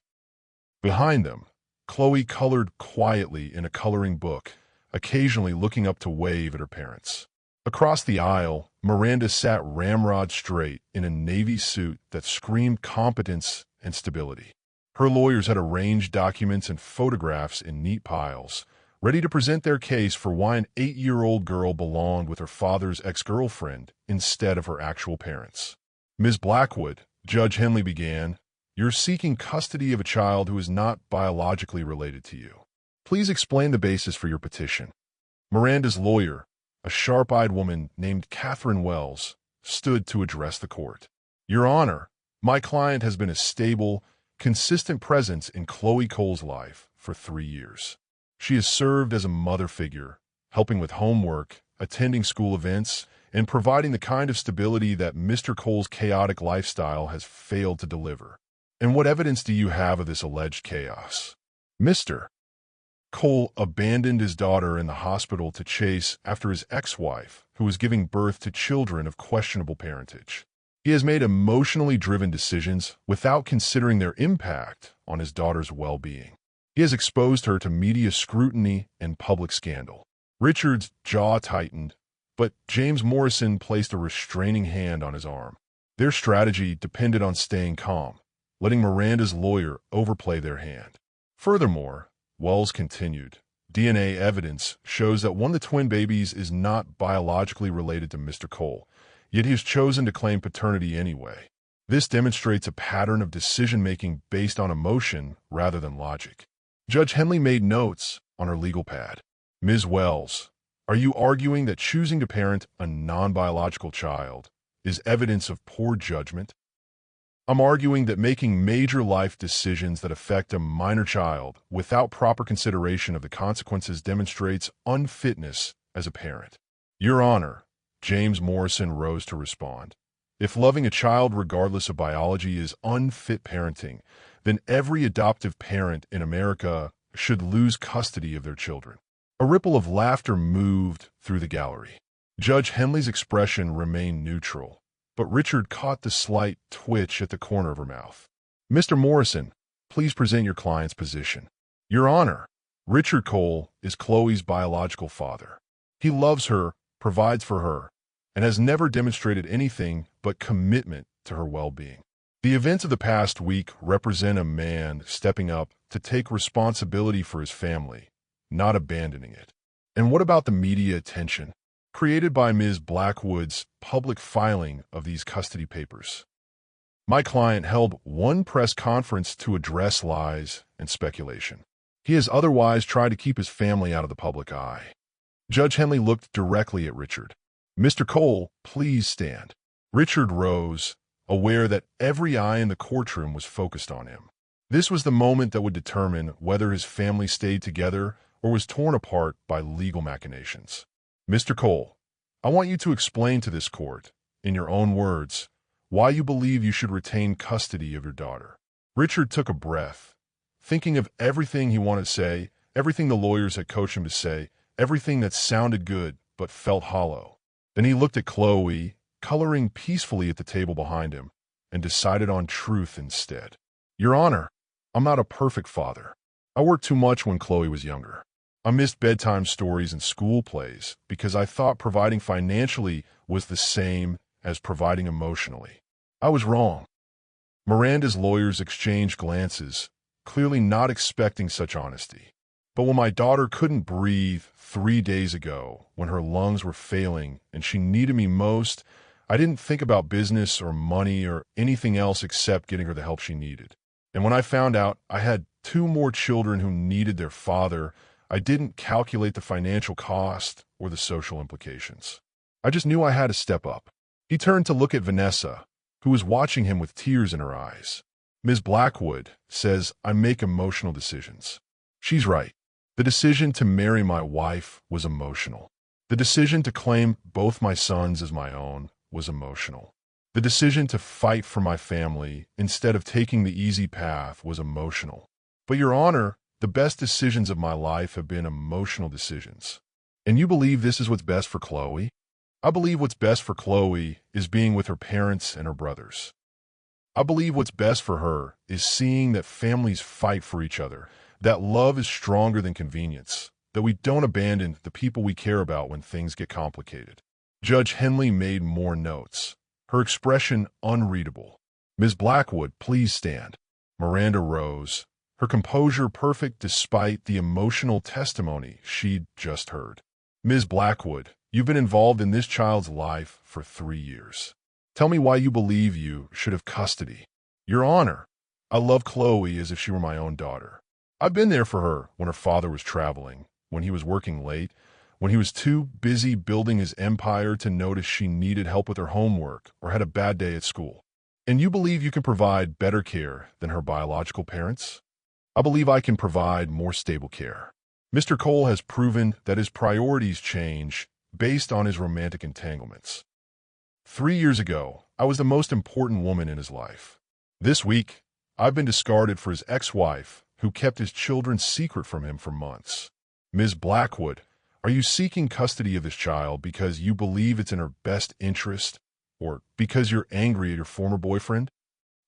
Speaker 1: Behind them, Chloe colored quietly in a coloring book, occasionally looking up to wave at her parents. Across the aisle, Miranda sat ramrod straight in a navy suit that screamed competence and stability. Her lawyers had arranged documents and photographs in neat piles, ready to present their case for why an 8-year-old girl belonged with her father's ex-girlfriend instead of her actual parents. "Ms. Blackwood," Judge Henley began, "you're seeking custody of a child who is not biologically related to you. Please explain the basis for your petition." Miranda's lawyer, a sharp-eyed woman named Catherine Wells, stood to address the court. "Your Honor, my client has been a stable, consistent presence in Chloe Cole's life for 3 years. She has served as a mother figure, helping with homework, attending school events, and providing the kind of stability that Mr. Cole's chaotic lifestyle has failed to deliver. And what evidence do you have of this alleged chaos?" "Mr. Cole abandoned his daughter in the hospital to chase after his ex-wife, who was giving birth to children of questionable parentage. He has made emotionally driven decisions without considering their impact on his daughter's well-being. He has exposed her to media scrutiny and public scandal." Richard's jaw tightened, but James Morrison placed a restraining hand on his arm. Their strategy depended on staying calm, letting Miranda's lawyer overplay their hand. "Furthermore," Wells continued, "DNA evidence shows that one of the twin babies is not biologically related to Mr. Cole, yet he has chosen to claim paternity anyway. This demonstrates a pattern of decision-making based on emotion rather than logic." Judge Henley made notes on her legal pad. "Ms. Wells, are you arguing that choosing to parent a non-biological child is evidence of poor judgment?" "I'm arguing that making major life decisions that affect a minor child without proper consideration of the consequences demonstrates unfitness as a parent." "Your Honor," James Morrison rose to respond, "if loving a child regardless of biology is unfit parenting, then every adoptive parent in America should lose custody of their children." A ripple of laughter moved through the gallery. Judge Henley's expression remained neutral, but Richard caught the slight twitch at the corner of her mouth. "Mr. Morrison, please present your client's position." "Your Honor, Richard Cole is Chloe's biological father. He loves her, provides for her, and has never demonstrated anything but commitment to her well-being. The events of the past week represent a man stepping up to take responsibility for his family, not abandoning it." "And what about the media attention?" created by Ms. Blackwood's public filing of these custody papers. My client held one press conference to address lies and speculation. He has otherwise tried to keep his family out of the public eye. Judge Henley looked directly at Richard. "Mr. Cole, please stand." Richard rose, aware that every eye in the courtroom was focused on him. This was the moment that would determine whether his family stayed together or was torn apart by legal machinations. "Mr. Cole, I want you to explain to this court, in your own words, why you believe you should retain custody of your daughter." Richard took a breath, thinking of everything he wanted to say, everything the lawyers had coached him to say, everything that sounded good but felt hollow. Then he looked at Chloe, coloring peacefully at the table behind him, and decided on truth instead. "Your Honor, I'm not a perfect father. I worked too much when Chloe was younger. I missed bedtime stories and school plays because I thought providing financially was the same as providing emotionally. I was wrong." Miranda's lawyers exchanged glances, clearly not expecting such honesty. "But when my daughter couldn't breathe 3 days ago, when her lungs were failing and she needed me most, I didn't think about business or money or anything else except getting her the help she needed. And when I found out I had 2 more children who needed their father, I didn't calculate the financial cost or the social implications. I just knew I had to step up." He turned to look at Vanessa, who was watching him with tears in her eyes. "Ms. Blackwood says I make emotional decisions. She's right. The decision to marry my wife was emotional. The decision to claim both my sons as my own was emotional. The decision to fight for my family instead of taking the easy path was emotional. But Your Honor, the best decisions of my life have been emotional decisions. And you believe this is what's best for Chloe?" "I believe what's best for Chloe is being with her parents and her brothers. I believe what's best for her is seeing that families fight for each other, that love is stronger than convenience, that we don't abandon the people we care about when things get complicated." Judge Henley made more notes, her expression unreadable. "Ms. Blackwood, please stand." Miranda rose, her composure perfect despite the emotional testimony she'd just heard. "Ms. Blackwood, you've been involved in this child's life for 3 years. Tell me why you believe you should have custody." "Your Honor, I love Chloe as if she were my own daughter. I've been there for her when her father was traveling, when he was working late, when he was too busy building his empire to notice she needed help with her homework or had a bad day at school. And you believe you can provide better care than her biological parents?" "I believe I can provide more stable care." Mr. Cole has proven that his priorities change based on his romantic entanglements. 3 years ago, I was the most important woman in his life. This week, I've been discarded for his ex-wife, who kept his children secret from him for months. Ms. Blackwood, are you seeking custody of this child because you believe it's in her best interest, or because you're angry at your former boyfriend?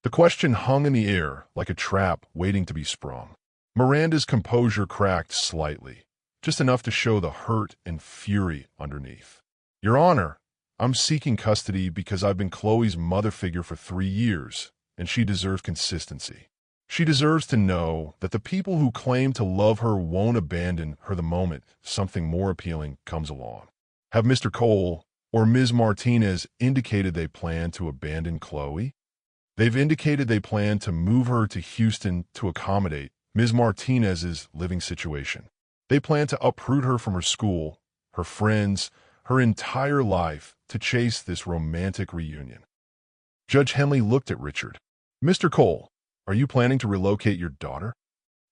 Speaker 1: The question hung in the air like a trap waiting to be sprung. Miranda's composure cracked slightly, just enough to show the hurt and fury underneath. "Your Honor, I'm seeking custody because I've been Chloe's mother figure for 3 years, and she deserves consistency. She deserves to know that the people who claim to love her won't abandon her the moment something more appealing comes along." Have Mr. Cole or Ms. Martinez indicated they plan to abandon Chloe? They've indicated they plan to move her to Houston to accommodate Ms. Martinez's living situation. They plan to uproot her from her school, her friends, her entire life to chase this romantic reunion. Judge Henley looked at Richard. "Mr. Cole, are you planning to relocate your daughter?"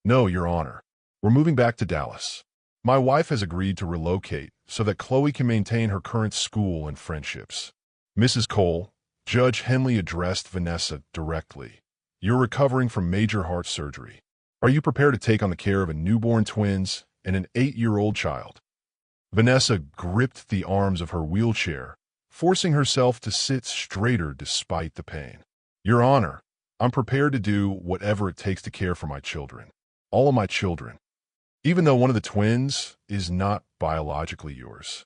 Speaker 1: "No, Your Honor. We're moving back to Dallas. My wife has agreed to relocate so that Chloe can maintain her current school and friendships." "Mrs. Cole," Judge Henley addressed Vanessa directly, "you're recovering from major heart surgery. Are you prepared to take on the care of a newborn twins and an 8-year-old child?" Vanessa gripped the arms of her wheelchair, forcing herself to sit straighter despite the pain. "Your Honor, I'm prepared to do whatever it takes to care for my children. All of my children. Even though one of the twins is not biologically yours.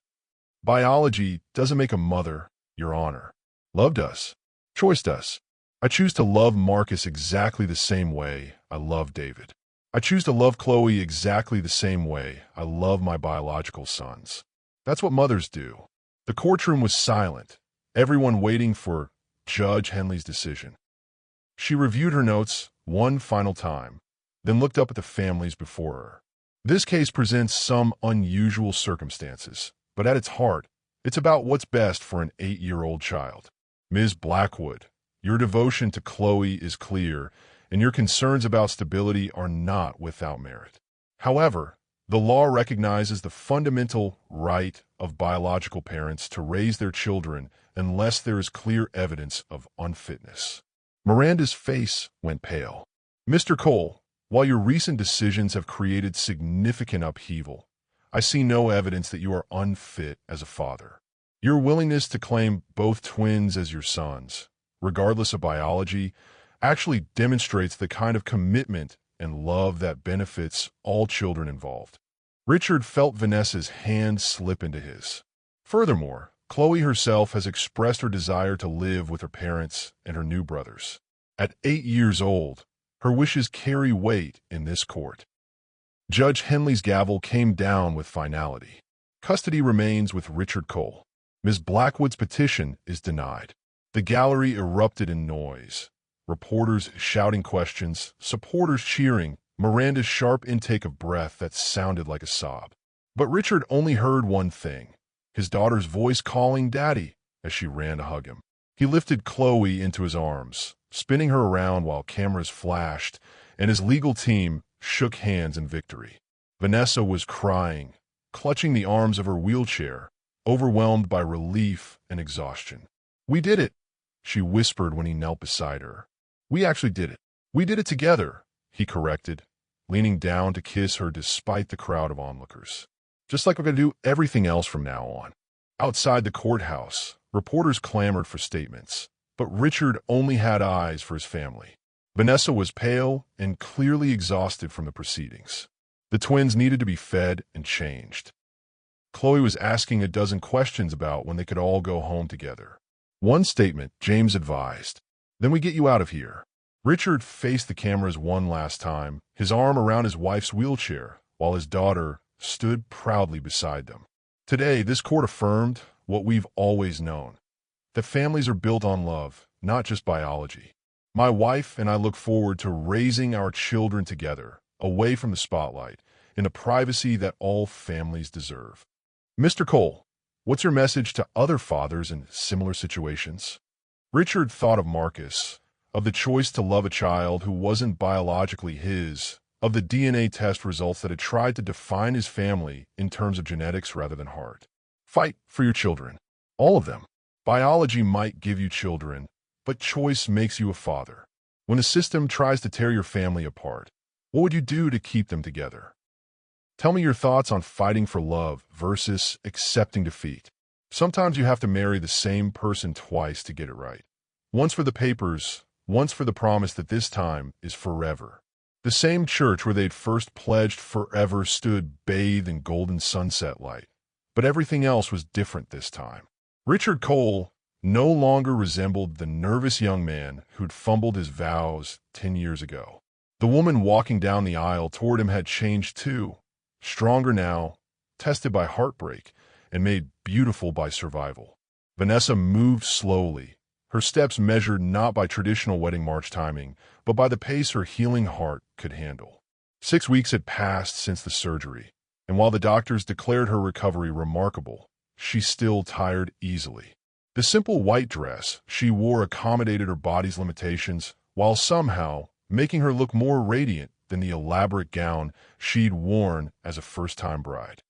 Speaker 1: Biology doesn't make a mother, Your Honor. Love does. Choice does. I choose to love Marcus exactly the same way I love David. I choose to love Chloe exactly the same way I love my biological sons. That's what mothers do. The courtroom was silent, everyone waiting for Judge Henley's decision. She reviewed her notes one final time, then looked up at the families before her. This case presents some unusual circumstances, but at its heart, it's about what's best for an 8-year-old child. Ms. Blackwood, your devotion to Chloe is clear, and your concerns about stability are not without merit. However, the law recognizes the fundamental right of biological parents to raise their children unless there is clear evidence of unfitness. Miranda's face went pale. Mr. Cole, while your recent decisions have created significant upheaval, I see no evidence that you are unfit as a father. Your willingness to claim both twins as your sons, regardless of biology, actually demonstrates the kind of commitment and love that benefits all children involved. Richard felt Vanessa's hand slip into his. Furthermore, Chloe herself has expressed her desire to live with her parents and her new brothers. At 8 years old, her wishes carry weight in this court. Judge Henley's gavel came down with finality. Custody remains with Richard Cole. Ms. Blackwood's petition is denied. The gallery erupted in noise. Reporters shouting questions, supporters cheering, Miranda's sharp intake of breath that sounded like a sob. But Richard only heard one thing, his daughter's voice calling Daddy as she ran to hug him. He lifted Chloe into his arms, spinning her around while cameras flashed, and his legal team shook hands in victory. Vanessa was crying, clutching the arms of her wheelchair, overwhelmed by relief and exhaustion. "We did it," she whispered when he knelt beside her. "We actually did it. We did it together," he corrected, leaning down to kiss her despite the crowd of onlookers. "Just like we're going to do everything else from now on." Outside the courthouse, reporters clamored for statements, but Richard only had eyes for his family. Vanessa was pale and clearly exhausted from the proceedings. The twins needed to be fed and changed. Chloe was asking a dozen questions about when they could all go home together. "One statement," James advised. "Then we get you out of here." Richard faced the cameras one last time, his arm around his wife's wheelchair, while his daughter stood proudly beside them. Today, this court affirmed what we've always known, that families are built on love, not just biology. My wife and I look forward to raising our children together, away from the spotlight, in the privacy that all families deserve. Mr. Cole, what's your message to other fathers in similar situations? Richard thought of Marcus, of the choice to love a child who wasn't biologically his, of the DNA test results that had tried to define his family in terms of genetics rather than heart. Fight for your children. All of them. Biology might give you children, but choice makes you a father. When a system tries to tear your family apart, what would you do to keep them together? Tell me your thoughts on fighting for love versus accepting defeat. Sometimes you have to marry the same person twice to get it right. Once for the papers, once for the promise that this time is forever. The same church where they'd first pledged forever stood bathed in golden sunset light. But everything else was different this time. Richard Cole no longer resembled the nervous young man who'd fumbled his vows 10 years ago. The woman walking down the aisle toward him had changed too, stronger now, tested by heartbreak, and made beautiful by survival. Vanessa moved slowly, her steps measured not by traditional wedding march timing, but by the pace her healing heart could handle. 6 weeks had passed since the surgery, and while the doctors declared her recovery remarkable, she still tired easily. The simple white dress she wore accommodated her body's limitations, while somehow making her look more radiant than the elaborate gown she'd worn as a first-time bride.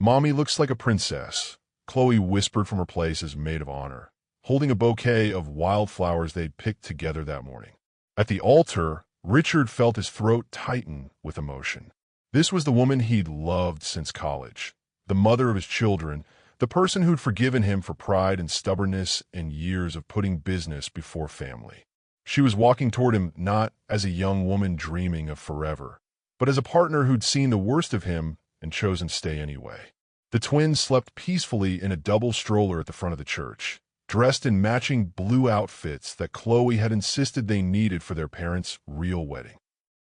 Speaker 1: "Mommy looks like a princess," Chloe whispered from her place as maid of honor, holding a bouquet of wildflowers they'd picked together that morning. At the altar, Richard felt his throat tighten with emotion. This was the woman he'd loved since college, the mother of his children, the person who'd forgiven him for pride and stubbornness and years of putting business before family. She was walking toward him not as a young woman dreaming of forever, but as a partner who'd seen the worst of him and chosen to stay anyway. The twins slept peacefully in a double stroller at the front of the church, dressed in matching blue outfits that Chloe had insisted they needed for their parents' real wedding.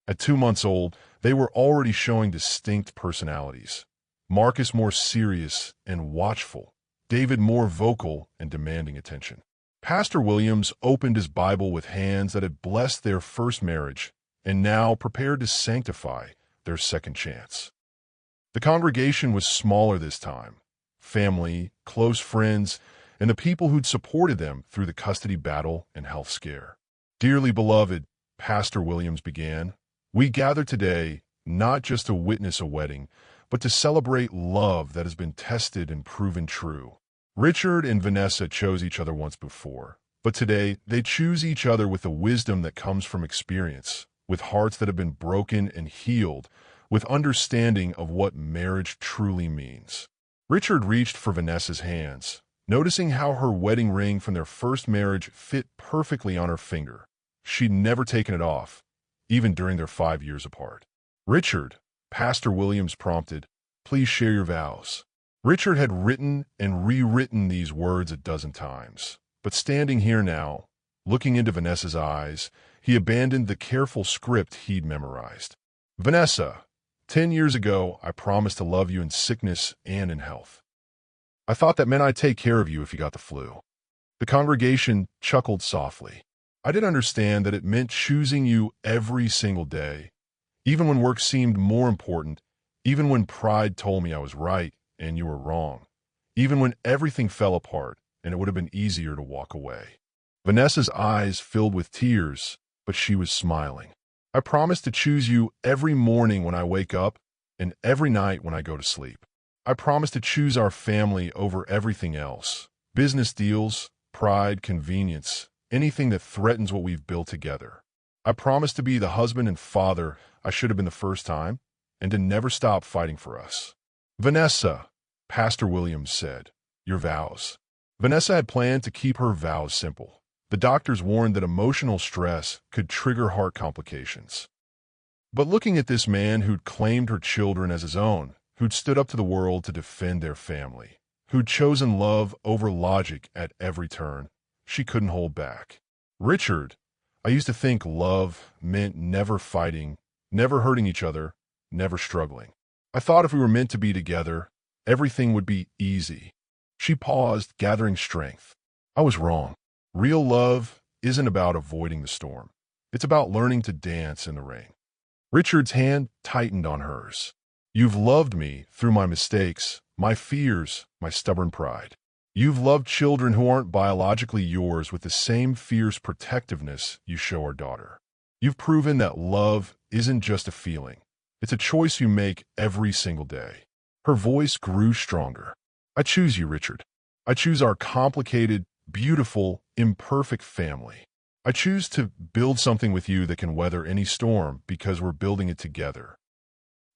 Speaker 1: At 2 months old, they were already showing distinct personalities. Marcus more serious and watchful, David more vocal and demanding attention. Pastor Williams opened his Bible with hands that had blessed their first marriage and now prepared to sanctify their second chance. The congregation was smaller this time. Family, close friends, and the people who'd supported them through the custody battle and health scare. Dearly beloved, Pastor Williams began, we gather today not just to witness a wedding, but to celebrate love that has been tested and proven true. Richard and Vanessa chose each other once before, but today they choose each other with the wisdom that comes from experience, with hearts that have been broken and healed, with understanding of what marriage truly means. Richard reached for Vanessa's hands, noticing how her wedding ring from their first marriage fit perfectly on her finger. She'd never taken it off, even during their 5 years apart. Richard, Pastor Williams prompted, please share your vows. Richard had written and rewritten these words a dozen times, but standing here now, looking into Vanessa's eyes, he abandoned the careful script he'd memorized. Vanessa, 10 years ago, I promised to love you in sickness and in health. I thought that meant I'd take care of you if you got the flu. The congregation chuckled softly. I didn't understand that it meant choosing you every single day, even when work seemed more important, even when pride told me I was right and you were wrong, even when everything fell apart and it would have been easier to walk away. Vanessa's eyes filled with tears, but she was smiling. I promise to choose you every morning when I wake up and every night when I go to sleep. I promise to choose our family over everything else. Business deals, pride, convenience, anything that threatens what we've built together. I promise to be the husband and father I should have been the first time and to never stop fighting for us. Vanessa, Pastor Williams said, your vows. Vanessa had planned to keep her vows simple. The doctors warned that emotional stress could trigger heart complications. But looking at this man who'd claimed her children as his own, who'd stood up to the world to defend their family, who'd chosen love over logic at every turn, she couldn't hold back. Richard, I used to think love meant never fighting, never hurting each other, never struggling. I thought if we were meant to be together, everything would be easy. She paused, gathering strength. I was wrong. Real love isn't about avoiding the storm. It's about learning to dance in the rain. Richard's hand tightened on hers. You've loved me through my mistakes, my fears, my stubborn pride. You've loved children who aren't biologically yours with the same fierce protectiveness you show our daughter. You've proven that love isn't just a feeling. It's a choice you make every single day. Her voice grew stronger. I choose you, Richard. I choose our complicated, beautiful, imperfect family. I choose to build something with you that can weather any storm because we're building it together.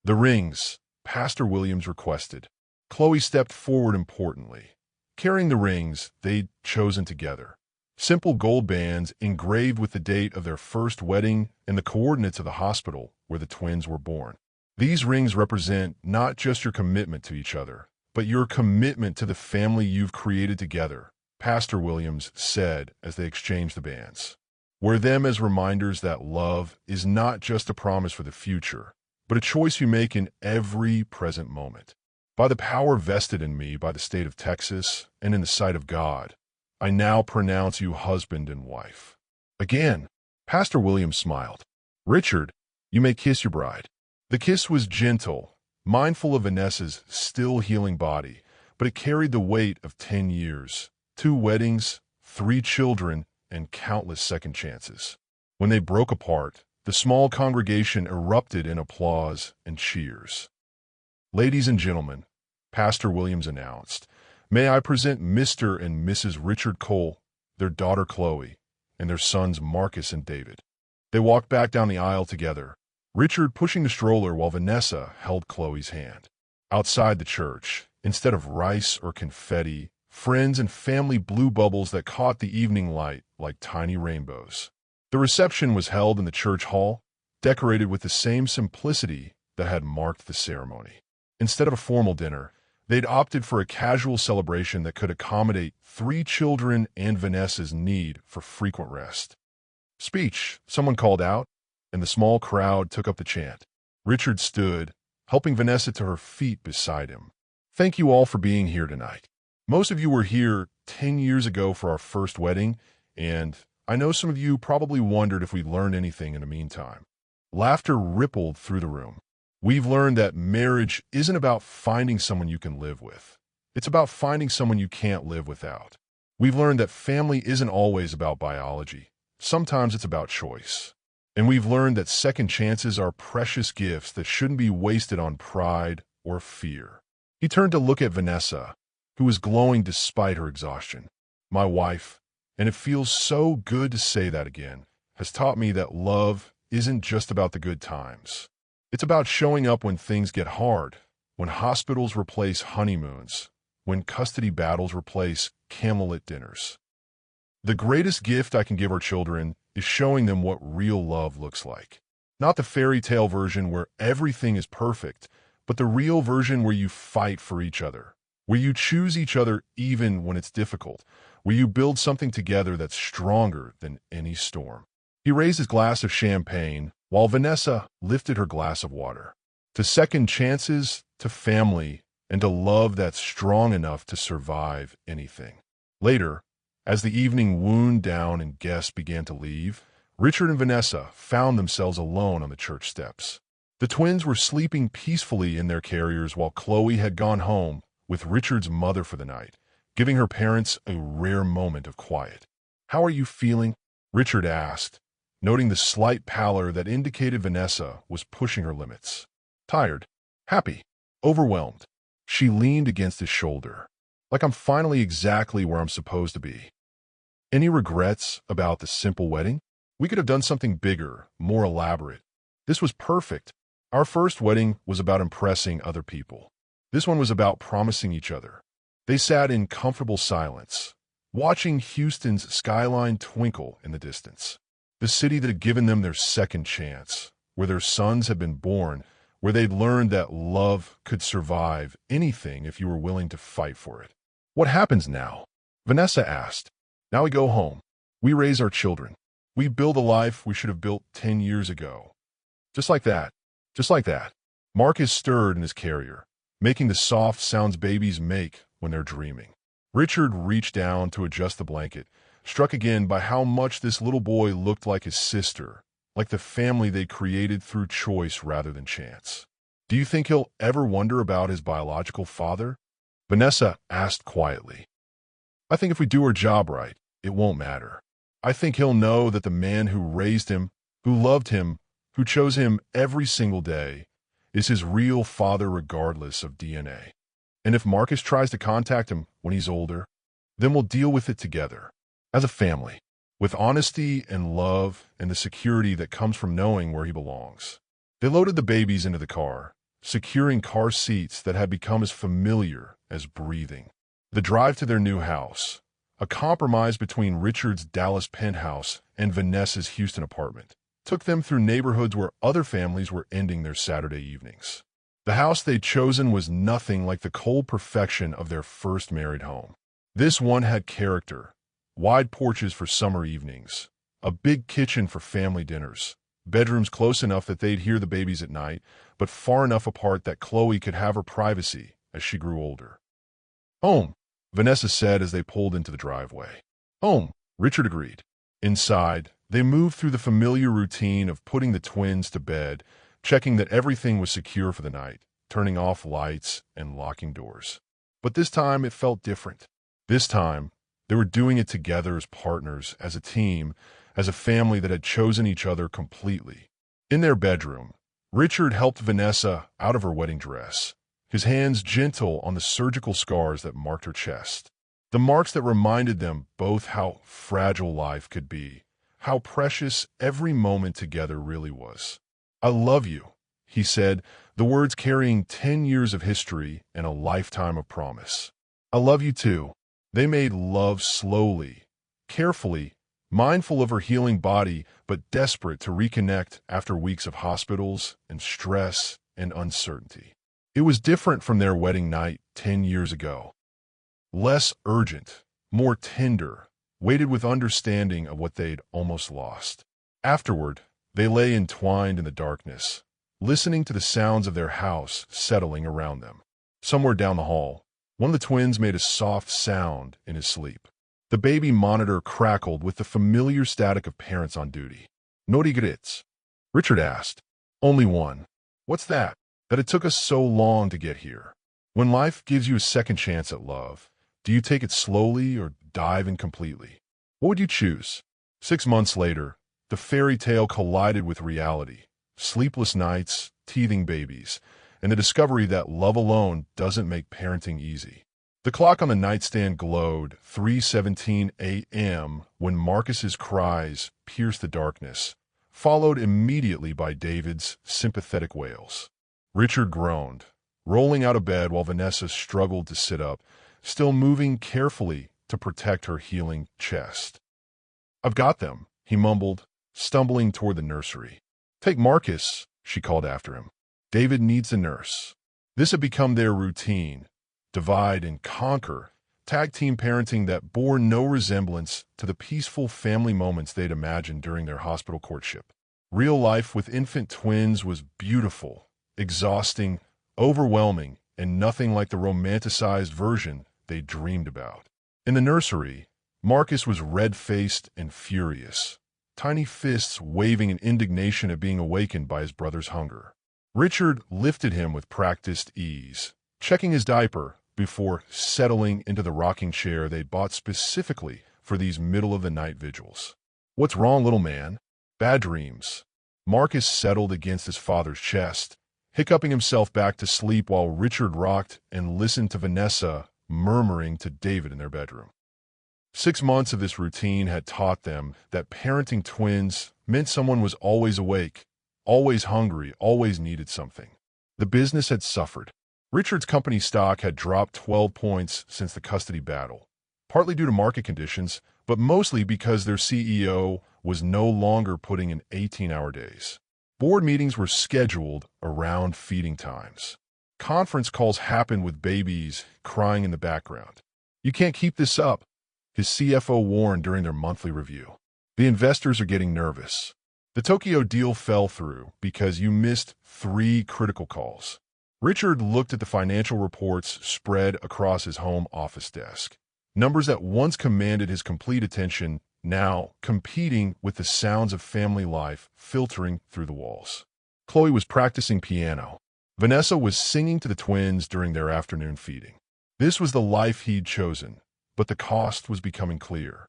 Speaker 1: The rings, Pastor Williams requested. Chloe stepped forward importantly, carrying the rings they'd chosen together. Simple gold bands engraved with the date of their first wedding and the coordinates of the hospital where the twins were born. These rings represent not just your commitment to each other, but your commitment to the family you've created together, Pastor Williams said as they exchanged the bands. Wear them as reminders that love is not just a promise for the future, but a choice you make in every present moment. By the power vested in me by the state of Texas and in the sight of God, I now pronounce you husband and wife. Again, Pastor Williams smiled. Richard, you may kiss your bride. The kiss was gentle, mindful of Vanessa's still healing body, but it carried the weight of 10 years, 2 weddings, 3 children, and countless second chances. When they broke apart, the small congregation erupted in applause and cheers. Ladies and gentlemen, Pastor Williams announced, may I present Mr. and Mrs. Richard Cole, their daughter Chloe, and their sons Marcus and David. They walked back down the aisle together, Richard pushing the stroller while Vanessa held Chloe's hand. Outside the church, instead of rice or confetti, friends and family blew bubbles that caught the evening light like tiny rainbows. The reception was held in the church hall, decorated with the same simplicity that had marked the ceremony. Instead of a formal dinner, they'd opted for a casual celebration that could accommodate 3 children and Vanessa's need for frequent rest. Speech, someone called out, and the small crowd took up the chant. Richard stood, helping Vanessa to her feet beside him. Thank you all for being here tonight. Most of you were here 10 years ago for our first wedding, and I know some of you probably wondered if we learned anything in the meantime. Laughter rippled through the room. We've learned that marriage isn't about finding someone you can live with. It's about finding someone you can't live without. We've learned that family isn't always about biology. Sometimes it's about choice. And we've learned that second chances are precious gifts that shouldn't be wasted on pride or fear. He turned to look at Vanessa, who was glowing despite her exhaustion. My wife, and it feels so good to say that again, has taught me that love isn't just about the good times. It's about showing up when things get hard, when hospitals replace honeymoons, when custody battles replace candlelit dinners. The greatest gift I can give our children is showing them what real love looks like. Not the fairy tale version where everything is perfect, but the real version where you fight for each other, where you choose each other even when it's difficult, where you build something together that's stronger than any storm. He raised his glass of champagne, while Vanessa lifted her glass of water. To second chances, to family, and to love that's strong enough to survive anything. Later, as the evening wound down and guests began to leave, Richard and Vanessa found themselves alone on the church steps. The twins were sleeping peacefully in their carriers while Chloe had gone home with Richard's mother for the night, giving her parents a rare moment of quiet. "How are you feeling?" Richard asked, noting the slight pallor that indicated Vanessa was pushing her limits. "Tired, happy, overwhelmed." She leaned against his shoulder. "Like I'm finally exactly where I'm supposed to be." "Any regrets about the simple wedding? We could have done something bigger, more elaborate. This was perfect. Our first wedding was about impressing other people. This one was about promising each other." They sat in comfortable silence, watching Houston's skyline twinkle in the distance. The city that had given them their second chance, where their sons had been born, where they'd learned that love could survive anything if you were willing to fight for it. "What happens now?" Vanessa asked. "Now we go home. We raise our children. We build a life we should have built 10 years ago." Just like that. Just like that. Marcus stirred in his carrier, making the soft sounds babies make when they're dreaming. Richard reached down to adjust the blanket, struck again by how much this little boy looked like his sister, like the family they created through choice rather than chance. "Do you think he'll ever wonder about his biological father?" Vanessa asked quietly. "I think if we do our job right, it won't matter. I think he'll know that the man who raised him, who loved him, who chose him every single day, is his real father regardless of DNA. And if Marcus tries to contact him when he's older, then we'll deal with it together, as a family, with honesty and love and the security that comes from knowing where he belongs." They loaded the babies into the car, securing car seats that had become as familiar as breathing. The drive to their new house, a compromise between Richard's Dallas penthouse and Vanessa's Houston apartment, took them through neighborhoods where other families were ending their Saturday evenings. The house they'd chosen was nothing like the cold perfection of their first married home. This one had character, wide porches for summer evenings, a big kitchen for family dinners, bedrooms close enough that they'd hear the babies at night, but far enough apart that Chloe could have her privacy as she grew older. "Home," Vanessa said as they pulled into the driveway. "Home," Richard agreed. Inside, they moved through the familiar routine of putting the twins to bed, checking that everything was secure for the night, turning off lights and locking doors. But this time it felt different. This time, they were doing it together as partners, as a team, as a family that had chosen each other completely. In their bedroom, Richard helped Vanessa out of her wedding dress, his hands gentle on the surgical scars that marked her chest. The marks that reminded them both how fragile life could be, how precious every moment together really was. "I love you," he said, the words carrying 10 years of history and a lifetime of promise. "I love you too." They made love slowly, carefully, mindful of her healing body, but desperate to reconnect after weeks of hospitals and stress and uncertainty. It was different from their wedding night 10 years ago. Less urgent, more tender, weighted with understanding of what they'd almost lost. Afterward, they lay entwined in the darkness, listening to the sounds of their house settling around them. Somewhere down the hall, One of the twins made a soft sound in his sleep. The baby monitor crackled with the familiar static of parents on duty. "Nori grits?" Richard asked. "Only one." "What's that?" "That it took us so long to get here. When life gives you a second chance at love, do you take it slowly or dive in completely? What would you choose?" 6 months later, the fairy tale collided with reality. Sleepless nights, teething babies, and the discovery that love alone doesn't make parenting easy. The clock on the nightstand glowed 3:17 a.m. when Marcus's cries pierced the darkness, followed immediately by David's sympathetic wails. Richard groaned, rolling out of bed while Vanessa struggled to sit up, still moving carefully to protect her healing chest. "I've got them," he mumbled, stumbling toward the nursery. "Take Marcus," she called after him. "David needs a nurse." This had become their routine. Divide and conquer, tag team parenting that bore no resemblance to the peaceful family moments they'd imagined during their hospital courtship. Real life with infant twins was beautiful, exhausting, overwhelming, and nothing like the romanticized version they dreamed about. In the nursery, Marcus was red-faced and furious, tiny fists waving in indignation at being awakened by his brother's hunger. Richard lifted him with practiced ease, checking his diaper before settling into the rocking chair they'd bought specifically for these middle-of-the-night vigils. "What's wrong, little man?" "Bad dreams." Marcus settled against his father's chest, hiccuping himself back to sleep while Richard rocked and listened to Vanessa murmuring to David in their bedroom. 6 months of this routine had taught them that parenting twins meant someone was always awake, always hungry, always needed something. The business had suffered. Richard's company stock had dropped 12 points since the custody battle, partly due to market conditions, but mostly because their CEO was no longer putting in 18-hour days. Board meetings were scheduled around feeding times. Conference calls happened with babies crying in the background. "You can't keep this up," his CFO warned during their monthly review. "The investors are getting nervous." The Tokyo deal fell through because you missed 3 critical calls. Richard looked at the financial reports spread across his home office desk. Numbers that once commanded his complete attention, now competing with the sounds of family life filtering through the walls. Chloe was practicing piano. Vanessa was singing to the twins during their afternoon feeding. This was the life he'd chosen, but the cost was becoming clear.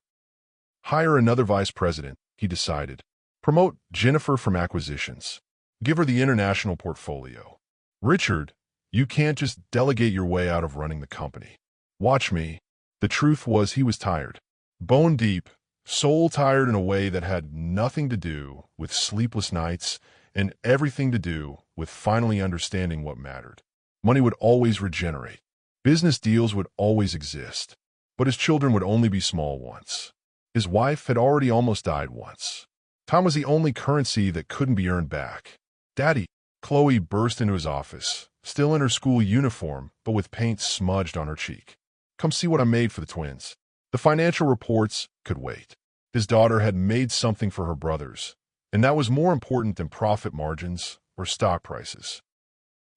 Speaker 1: Hire another vice president, he decided. Promote Jennifer from acquisitions. Give her the international portfolio. "Richard, you can't just delegate your way out of running the company. Watch me." The truth was he was tired. Bone deep, soul tired in a way that had nothing to do with sleepless nights and everything to do with finally understanding what mattered. Money would always regenerate. Business deals would always exist. But his children would only be small once. His wife had already almost died once. Time was the only currency that couldn't be earned back. "Daddy," Chloe burst into his office, still in her school uniform, but with paint smudged on her cheek. "Come see what I made for the twins." The financial reports could wait. His daughter had made something for her brothers, and that was more important than profit margins or stock prices.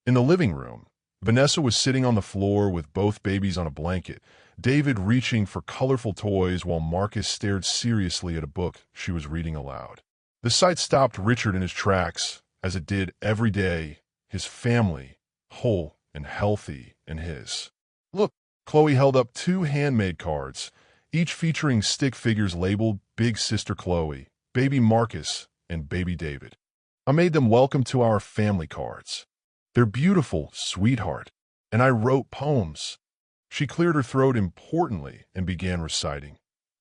Speaker 1: In the living room, Vanessa was sitting on the floor with both babies on a blanket, David reaching for colorful toys while Marcus stared seriously at a book she was reading aloud. The sight stopped Richard in his tracks, as it did every day, his family, whole and healthy, and his. "Look," Chloe held up 2 handmade cards, each featuring stick figures labeled Big Sister Chloe, Baby Marcus, and Baby David. "I made them welcome to our family cards. They're beautiful, sweetheart, and I wrote poems." She cleared her throat importantly and began reciting.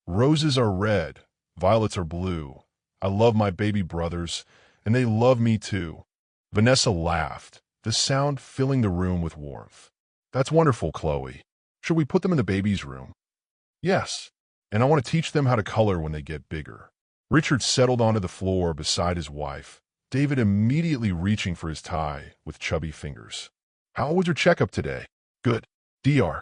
Speaker 1: "Roses are red, violets are blue. I love my baby brothers, and they love me too." Vanessa laughed, the sound filling the room with warmth. "That's wonderful, Chloe. Should we put them in the baby's room?" "Yes, and I want to teach them how to color when they get bigger." Richard settled onto the floor beside his wife, David immediately reaching for his tie with chubby fingers. "How was your checkup today?" "Good. Dr.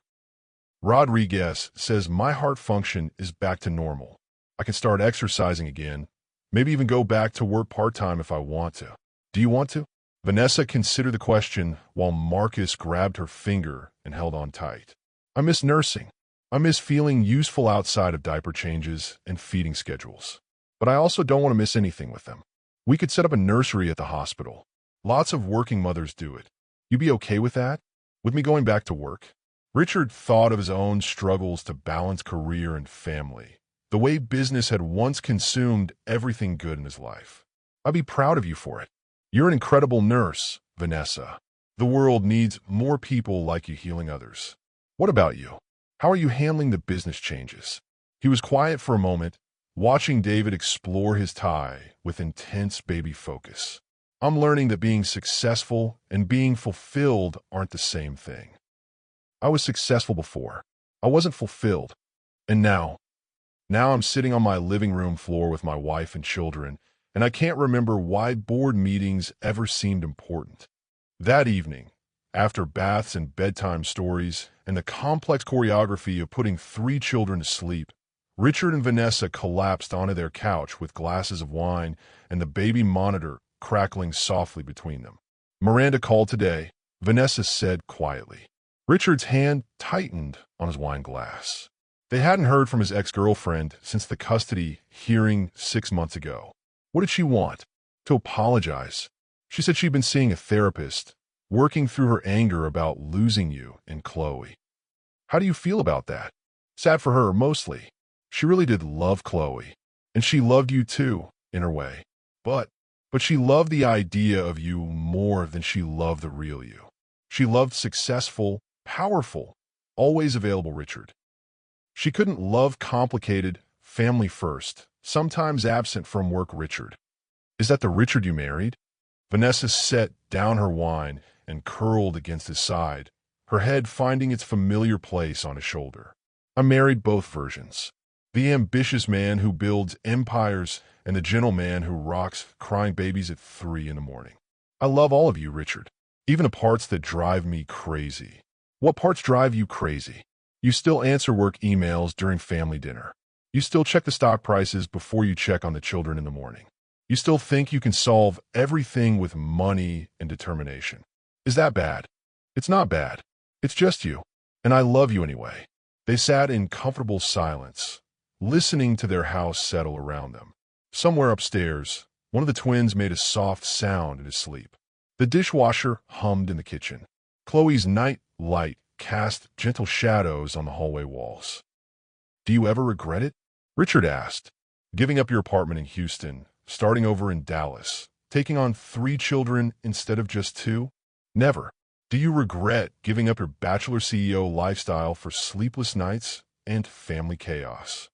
Speaker 1: Rodriguez says my heart function is back to normal. I can start exercising again, maybe even go back to work part-time if I want to. Do you want to?" Vanessa considered the question while Marcus grabbed her finger and held on tight. I miss nursing. I miss feeling useful outside of diaper changes and feeding schedules. But I also don't want to miss anything with them. We could set up a nursery at the hospital. Lots of working mothers do it. You be okay with that? With me going back to work? Richard thought of his own struggles to balance career and family, the way business had once consumed everything good in his life. I'd be proud of you for it. You're an incredible nurse, Vanessa. The world needs more people like you healing others. What about you? How are you handling the business changes? He was quiet for a moment, watching David explore his tie with intense baby focus. I'm learning that being successful and being fulfilled aren't the same thing. I was successful before. I wasn't fulfilled. And now I'm sitting on my living room floor with my wife and children, and I can't remember why board meetings ever seemed important. That evening, after baths and bedtime stories and the complex choreography of putting 3 children to sleep, Richard and Vanessa collapsed onto their couch with glasses of wine and the baby monitor crackling softly between them. "Miranda called today," Vanessa said quietly. Richard's hand tightened on his wine glass. They hadn't heard from his ex-girlfriend since the custody hearing 6 months ago. What did she want? To apologize. She said she'd been seeing a therapist, working through her anger about losing you and Chloe. How do you feel about that? Sad for her, mostly. She really did love Chloe, and she loved you too, in her way. But she loved the idea of you more than she loved the real you. She loved successful, powerful, always available Richard. She couldn't love complicated, family first, sometimes absent from work Richard. Is that the Richard you married? Vanessa set down her wine and curled against his side, her head finding its familiar place on his shoulder. I married both versions. The ambitious man who builds empires and the gentle man who rocks crying babies at 3 in the morning. I love all of you, Richard, even the parts that drive me crazy. What parts drive you crazy? You still answer work emails during family dinner. You still check the stock prices before you check on the children in the morning. You still think you can solve everything with money and determination. Is that bad? It's not bad. It's just you. And I love you anyway. They sat in comfortable silence, listening to their house settle around them. Somewhere upstairs, one of the twins made a soft sound in his sleep. The dishwasher hummed in the kitchen. Chloe's night light cast gentle shadows on the hallway walls. "Do you ever regret it?" Richard asked. "Giving up your apartment in Houston, starting over in Dallas, taking on 3 children instead of just 2? Never. Do you regret giving up your bachelor CEO lifestyle for sleepless nights and family chaos?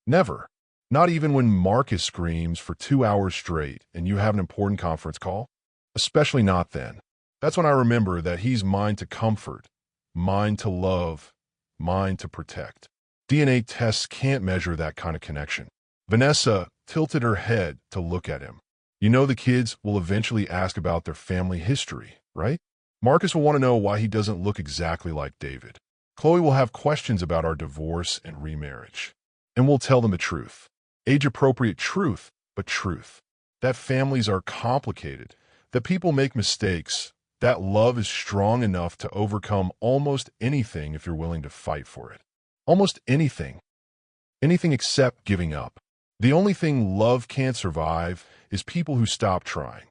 Speaker 1: Never. Not even when Marcus screams for 2 hours straight and you have an important conference call? Especially not then. That's when I remember that he's mine to comfort, mine to love, mine to protect. DNA tests can't measure that kind of connection." Vanessa tilted her head to look at him. "You know the kids will eventually ask about their family history, right? Marcus will want to know why he doesn't look exactly like David. Chloe will have questions about our divorce and remarriage. And we'll tell them the truth. Age-appropriate truth, but truth. That families are complicated, that people make mistakes, that love is strong enough to overcome almost anything if you're willing to fight for it. Almost anything. Anything except giving up. The only thing love can't survive is people who stop trying."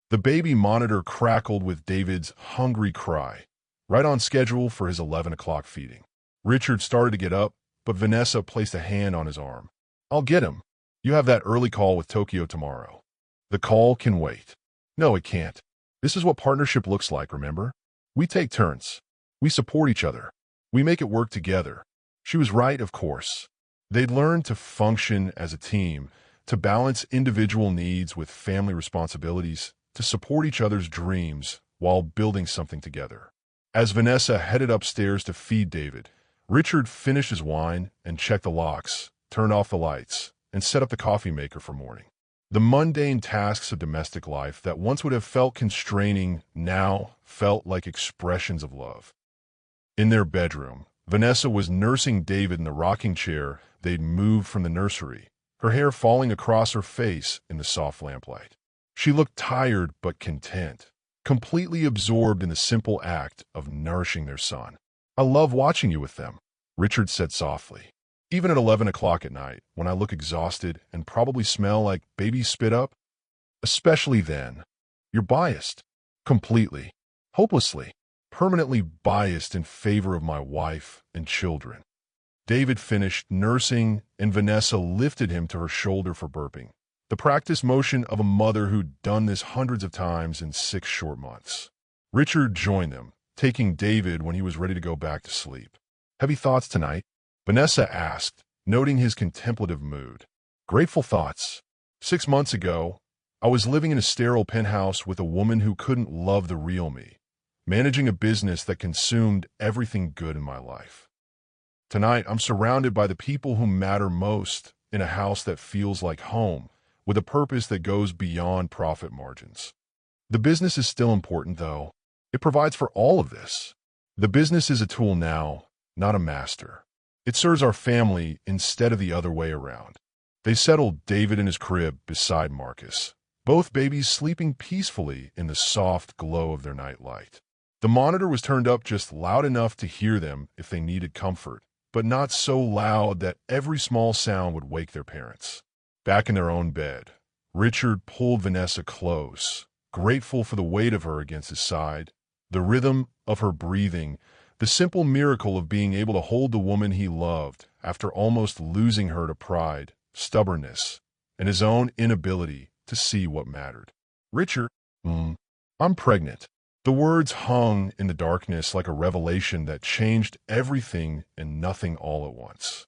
Speaker 1: The baby monitor crackled with David's hungry cry, right on schedule for his 11 o'clock feeding. Richard started to get up, but Vanessa placed a hand on his arm. "I'll get him. You have that early call with Tokyo tomorrow." "The call can wait." "No, it can't. This is what partnership looks like, remember? We take turns. We support each other. We make it work together." She was right, of course. They'd learned to function as a team, to balance individual needs with family responsibilities, to support each other's dreams while building something together. As Vanessa headed upstairs to feed David, Richard finished his wine and checked the locks, turned off the lights, and set up the coffee maker for morning. The mundane tasks of domestic life that once would have felt constraining now felt like expressions of love. In their bedroom, Vanessa was nursing David in the rocking chair they'd moved from the nursery, her hair falling across her face in the soft lamplight. She looked tired but content, completely absorbed in the simple act of nourishing their son. I love watching you with them, Richard said softly. Even at 11 o'clock at night, when I look exhausted and probably smell like baby spit up, especially then, you're biased. Completely. Hopelessly. Permanently biased in favor of my wife and children. David finished nursing, and Vanessa lifted him to her shoulder for burping. The practice motion of a mother who'd done this hundreds of times in 6 short months. Richard joined them, taking David when he was ready to go back to sleep. Heavy thoughts tonight? Vanessa asked, noting his contemplative mood. Grateful thoughts. 6 months ago, I was living in a sterile penthouse with a woman who couldn't love the real me, managing a business that consumed everything good in my life. Tonight, I'm surrounded by the people who matter most in a house that feels like home, with a purpose that goes beyond profit margins. The business is still important, though. It provides for all of this. The business is a tool now, not a master. It serves our family instead of the other way around. They settled David in his crib beside Marcus, both babies sleeping peacefully in the soft glow of their nightlight. The monitor was turned up just loud enough to hear them if they needed comfort, but not so loud that every small sound would wake their parents. Back in their own bed, Richard pulled Vanessa close, grateful for the weight of her against his side, the rhythm of her breathing, the simple miracle of being able to hold the woman he loved after almost losing her to pride, stubbornness, and his own inability to see what mattered. Richard, I'm pregnant. The words hung in the darkness like a revelation that changed everything and nothing all at once.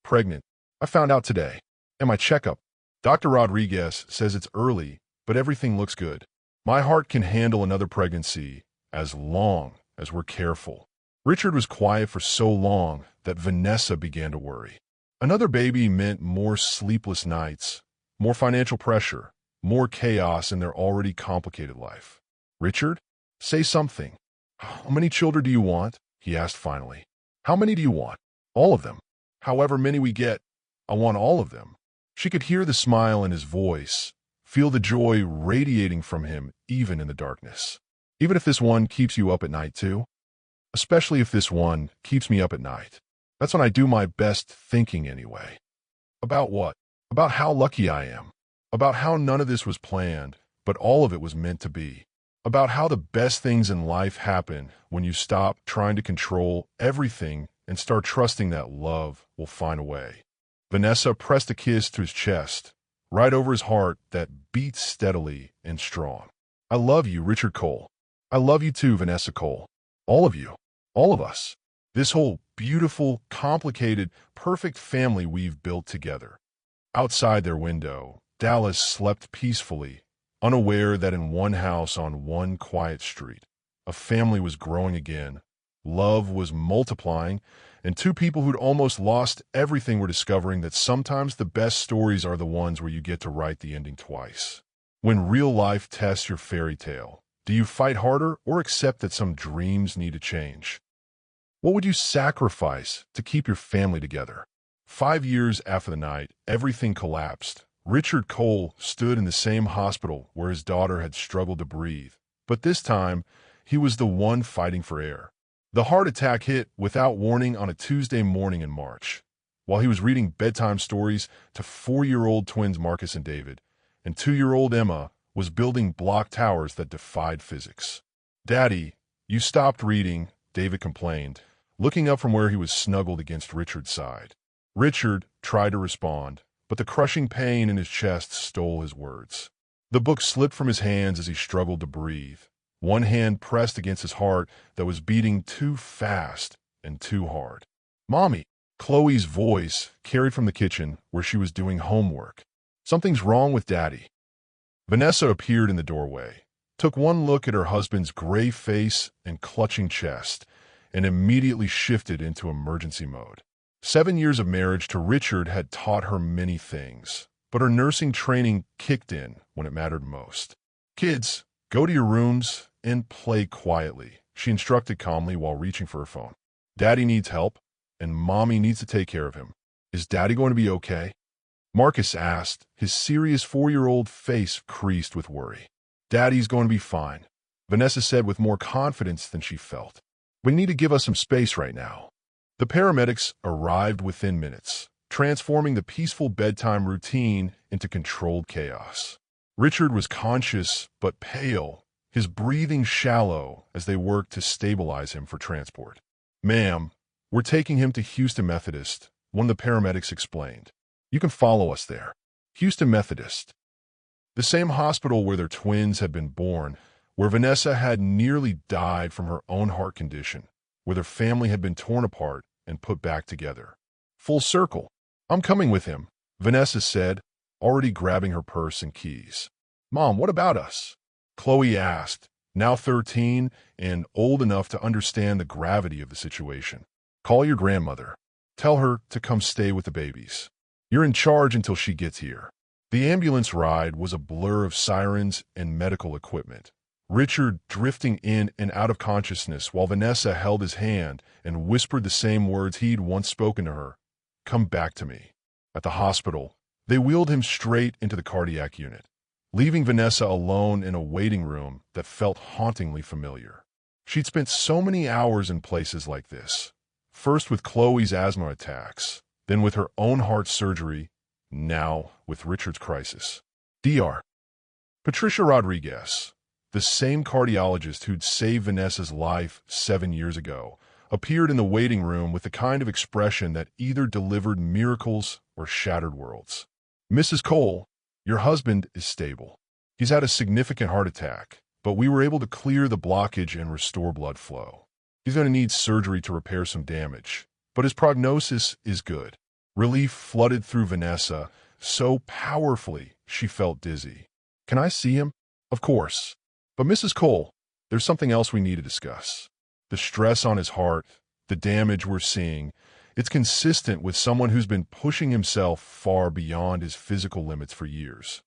Speaker 1: Pregnant. I found out today. And my checkup. Dr. Rodriguez says it's early, but everything looks good. My heart can handle another pregnancy as long as we're careful. Richard was quiet for so long that Vanessa began to worry. Another baby meant more sleepless nights, more financial pressure, more chaos in their already complicated life. Richard? Say something. How many children do you want? He asked finally. How many do you want? All of them. However many we get, I want all of them. She could hear the smile in his voice, feel the joy radiating from him even in the darkness. Even if this one keeps you up at night too? Especially if this one keeps me up at night. That's when I do my best thinking anyway. About what? About how lucky I am. About how none of this was planned, but all of it was meant to be. About how the best things in life happen when you stop trying to control everything and start trusting that love will find a way. Vanessa pressed a kiss to his chest, right over his heart that beat steadily and strong. I love you, Richard Cole. I love you too, Vanessa Cole. All of you. All of us. This whole beautiful, complicated, perfect family we've built together. Outside their window, Dallas slept peacefully, unaware that in one house on one quiet street, a family was growing again, love was multiplying, and two people who'd almost lost everything were discovering that sometimes the best stories are the ones where you get to write the ending twice. When real life tests your fairy tale, do you fight harder or accept that some dreams need to change? What would you sacrifice to keep your family together? 5 years after the night everything collapsed, Richard Cole stood in the same hospital where his daughter had struggled to breathe, but this time he was the one fighting for air. The heart attack hit without warning on a Tuesday morning in March, while he was reading bedtime stories to 4-year-old twins Marcus and David, and 2-year-old Emma was building block towers that defied physics. "Daddy, you stopped reading," David complained, looking up from where he was snuggled against Richard's side. Richard tried to respond, but the crushing pain in his chest stole his words. The book slipped from his hands as he struggled to breathe. One hand pressed against his heart that was beating too fast and too hard. "Mommy!" Chloe's voice carried from the kitchen where she was doing homework. "Something's wrong with Daddy." Vanessa appeared in the doorway, took one look at her husband's gray face and clutching chest, and immediately shifted into emergency mode. 7 years of marriage to Richard had taught her many things, but her nursing training kicked in when it mattered most. "Kids, go to your rooms and play quietly," she instructed calmly while reaching for her phone. "Daddy needs help, and Mommy needs to take care of him. Is Daddy going to be okay?" Marcus asked, his serious 4-year-old face creased with worry. "Daddy's going to be fine," Vanessa said with more confidence than she felt. We need to give us some space right now. The paramedics arrived within minutes, transforming the peaceful bedtime routine into controlled chaos. Richard was conscious but pale, his breathing shallow as they worked to stabilize him for transport. "Ma'am, we're taking him to Houston Methodist," one of the paramedics explained. "You can follow us there." Houston Methodist, the same hospital where their twins had been born, where Vanessa had nearly died from her own heart condition, where their family had been torn apart and put back together. Full circle. "I'm coming with him," Vanessa said, already grabbing her purse and keys. "Mom, what about us?" Chloe asked, now 13 and old enough to understand the gravity of the situation. "Call your grandmother. Tell her to come stay with the babies. You're in charge until she gets here." The ambulance ride was a blur of sirens and medical equipment. Richard drifting in and out of consciousness while Vanessa held his hand and whispered the same words he'd once spoken to her. "Come back to me." At the hospital, they wheeled him straight into the cardiac unit, leaving Vanessa alone in a waiting room that felt hauntingly familiar. She'd spent so many hours in places like this, first with Chloe's asthma attacks, then with her own heart surgery, now with Richard's crisis. Dr. Patricia Rodriguez, the same cardiologist who'd saved Vanessa's life 7 years ago, appeared in the waiting room with the kind of expression that either delivered miracles or shattered worlds. "Mrs. Cole, your husband is stable. He's had a significant heart attack, but we were able to clear the blockage and restore blood flow. He's going to need surgery to repair some damage, but his prognosis is good." Relief flooded through Vanessa so powerfully she felt dizzy. "Can I see him?" "Of course. But Mrs. Cole, there's something else we need to discuss. The stress on his heart, the damage we're seeing, it's consistent with someone who's been pushing himself far beyond his physical limits for years."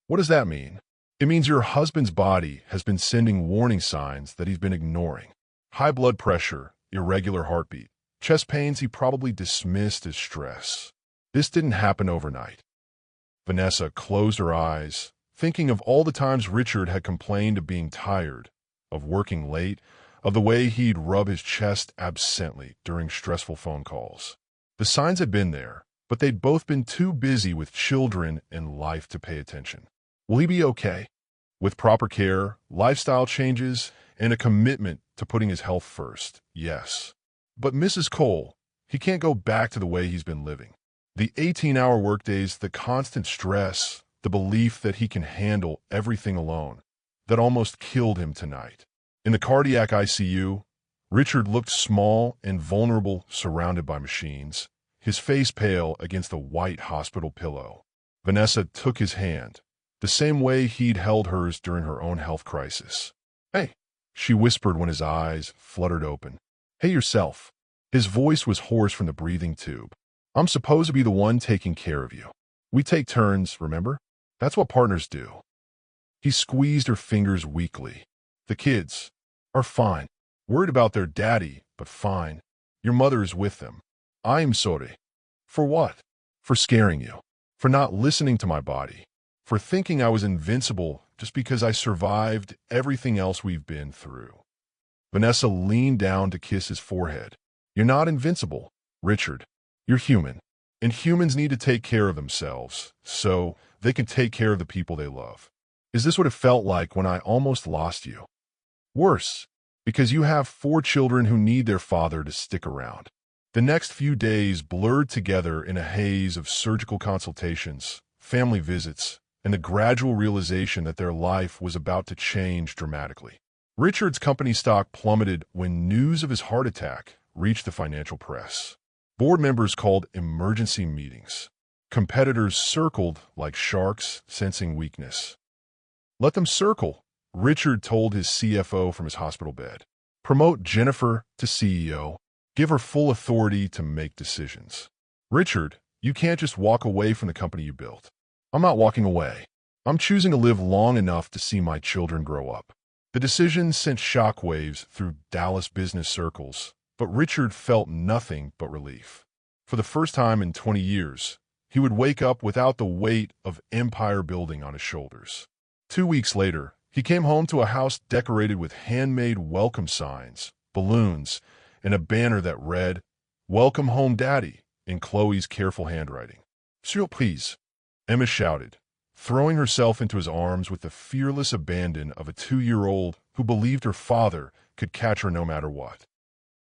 Speaker 1: "What does that mean?" "It means your husband's body has been sending warning signs that he's been ignoring. High blood pressure, irregular heartbeat, chest pains he probably dismissed as stress. This didn't happen overnight." Vanessa closed her eyes, thinking of all the times Richard had complained of being tired, of working late, of the way he'd rub his chest absently during stressful phone calls. The signs had been there, but they'd both been too busy with children and life to pay attention. Will he be okay? With proper care, lifestyle changes, and a commitment to putting his health first, yes. But Mrs. Cole, he can't go back to the way he's been living. The 18-hour workdays, the constant stress, the belief that he can handle everything alone, that almost killed him tonight. In the cardiac ICU, Richard looked small and vulnerable, surrounded by machines, his face pale against the white hospital pillow. Vanessa took his hand, the same way he'd held hers during her own health crisis. "Hey," she whispered when his eyes fluttered open. "Hey yourself." His voice was hoarse from the breathing tube. "I'm supposed to be the one taking care of you. We take turns, remember? That's what partners do." He squeezed her fingers weakly. "The kids are fine. Worried about their daddy, but fine. Your mother is with them. I'm sorry." "For what?" "For scaring you. For not listening to my body. For thinking I was invincible just because I survived everything else we've been through." Vanessa leaned down to kiss his forehead. "You're not invincible, Richard. You're human. And humans need to take care of themselves, so they can take care of the people they love. Is this what it felt like when I almost lost you? Worse, because you have 4 children who need their father to stick around." The next few days blurred together in a haze of surgical consultations, family visits, and the gradual realization that their life was about to change dramatically. Richard's company stock plummeted when news of his heart attack reached the financial press. Board members called emergency meetings. Competitors circled like sharks, sensing weakness. "Let them circle," Richard told his CFO from his hospital bed. "Promote Jennifer to CEO. Give her full authority to make decisions." "Richard, you can't just walk away from the company you built." "I'm not walking away. I'm choosing to live long enough to see my children grow up." The decision sent shockwaves through Dallas business circles, but Richard felt nothing but relief. For the first time in 20 years, he would wake up without the weight of empire building on his shoulders. 2 weeks later, he came home to a house decorated with handmade welcome signs, balloons, and a banner that read, "Welcome home, Daddy," in Chloe's careful handwriting. "Surprise!" Emma shouted, throwing herself into his arms with the fearless abandon of a 2-year-old who believed her father could catch her no matter what.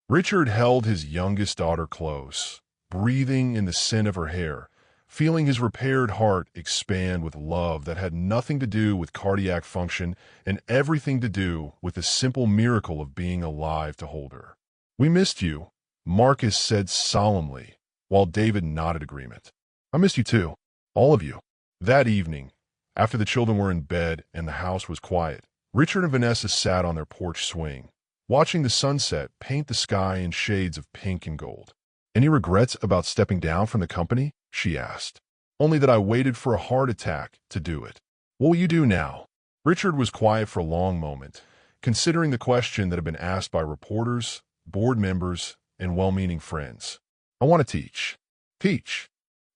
Speaker 1: Richard held his youngest daughter close, breathing in the scent of her hair, feeling his repaired heart expand with love that had nothing to do with cardiac function and everything to do with the simple miracle of being alive to hold her. "We missed you," Marcus said solemnly, while David nodded agreement. "I missed you too, all of you." That evening, after the children were in bed and the house was quiet, Richard and Vanessa sat on their porch swing, watching the sunset paint the sky in shades of pink and gold. "Any regrets about stepping down from the company?" she asked. "Only that I waited for a heart attack to do it." "What will you do now?" Richard was quiet for a long moment, considering the question that had been asked by reporters, board members, and well-meaning friends. "I want to teach. Teach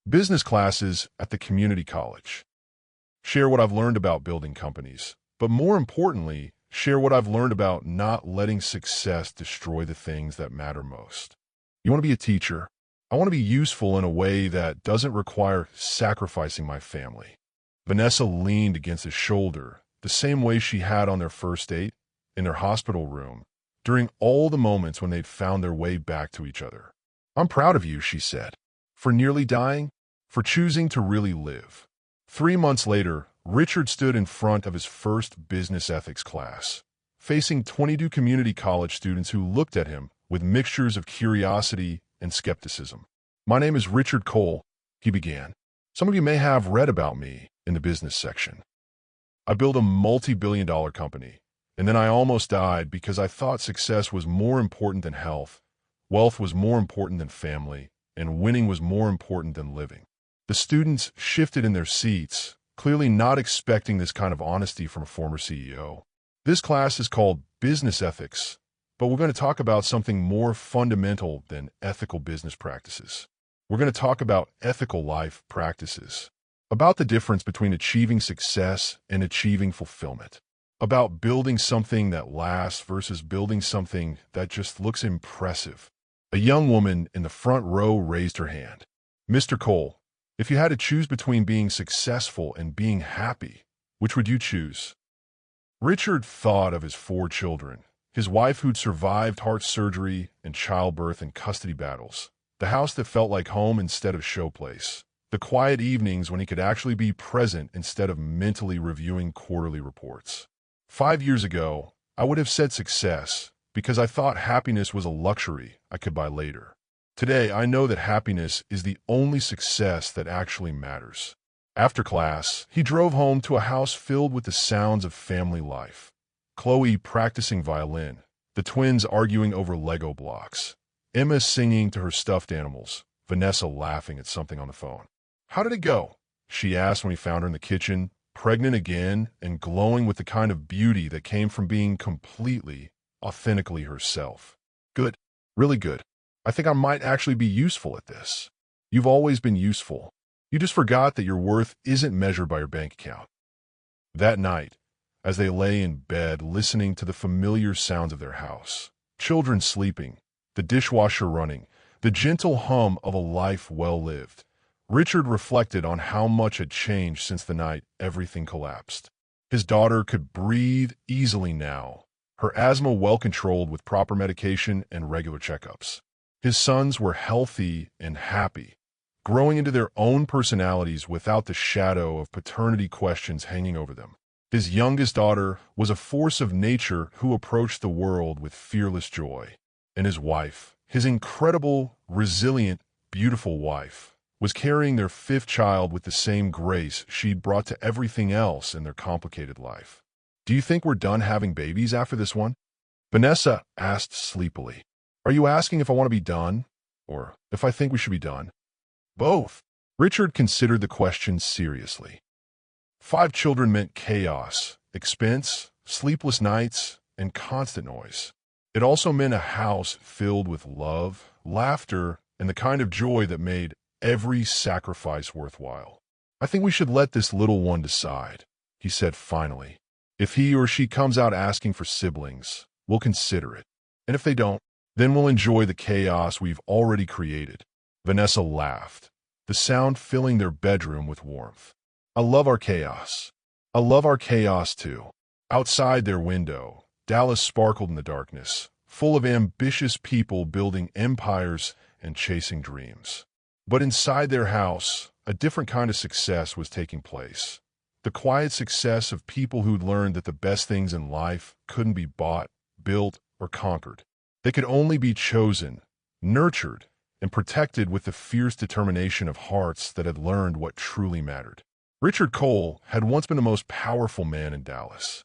Speaker 1: business classes at the community college. Share what I've learned about building companies, but more importantly, share what I've learned about not letting success destroy the things that matter most." "You want to be a teacher?" "I want to be useful in a way that doesn't require sacrificing my family." Vanessa leaned against his shoulder, the same way she had on their first date, in their hospital room, during all the moments when they'd found their way back to each other. "I'm proud of you," she said. "For nearly dying, for choosing to really live." 3 months later, Richard stood in front of his first business ethics class, facing 22 community college students who looked at him with mixtures of curiosity and skepticism. "My name is Richard Cole," he began. "Some of you may have read about me in the business section. I built a multi-billion-dollar company, and then I almost died because I thought success was more important than health, wealth was more important than family, and winning was more important than living." The students shifted in their seats, clearly not expecting this kind of honesty from a former CEO. "This class is called Business Ethics, but we're going to talk about something more fundamental than ethical business practices. We're going to talk about ethical life practices, about the difference between achieving success and achieving fulfillment, about building something that lasts versus building something that just looks impressive." A young woman in the front row raised her hand. "Mr. Cole, if you had to choose between being successful and being happy, which would you choose?" Richard thought of his 4 children, his wife who'd survived heart surgery and childbirth and custody battles, the house that felt like home instead of showplace, the quiet evenings when he could actually be present instead of mentally reviewing quarterly reports. 5 years ago, I would have said success because I thought happiness was a luxury I could buy later. Today, I know that happiness is the only success that actually matters. After class, he drove home to a house filled with the sounds of family life. Chloe practicing violin, the twins arguing over Lego blocks, Emma singing to her stuffed animals, Vanessa laughing at something on the phone. "How did it go?" she asked when he found her in the kitchen, pregnant again and glowing with the kind of beauty that came from being completely, authentically herself. "Good. Really good. I think I might actually be useful at this." "You've always been useful. You just forgot that your worth isn't measured by your bank account." That night, as they lay in bed listening to the familiar sounds of their house, children sleeping, the dishwasher running, the gentle hum of a life well lived, Richard reflected on how much had changed since the night everything collapsed. His daughter could breathe easily now, her asthma well controlled with proper medication and regular checkups. His sons were healthy and happy, growing into their own personalities without the shadow of paternity questions hanging over them. His youngest daughter was a force of nature who approached the world with fearless joy. And his wife, his incredible, resilient, beautiful wife, was carrying their 5th child with the same grace she'd brought to everything else in their complicated life. "Do you think we're done having babies after this one?" Vanessa asked sleepily. "Are you asking if I want to be done, or if I think we should be done?" "Both." Richard considered the question seriously. 5 children meant chaos, expense, sleepless nights, and constant noise. It also meant a house filled with love, laughter, and the kind of joy that made every sacrifice worthwhile. "I think we should let this little one decide," he said finally. "If he or she comes out asking for siblings, we'll consider it." And if they don't, then we'll enjoy the chaos we've already created. Vanessa laughed, the sound filling their bedroom with warmth. I love our chaos. I love our chaos too. Outside their window, Dallas sparkled in the darkness, full of ambitious people building empires and chasing dreams. But inside their house, a different kind of success was taking place. The quiet success of people who'd learned that the best things in life couldn't be bought, built, or conquered. They could only be chosen, nurtured, and protected with the fierce determination of hearts that had learned what truly mattered. Richard Cole had once been the most powerful man in Dallas.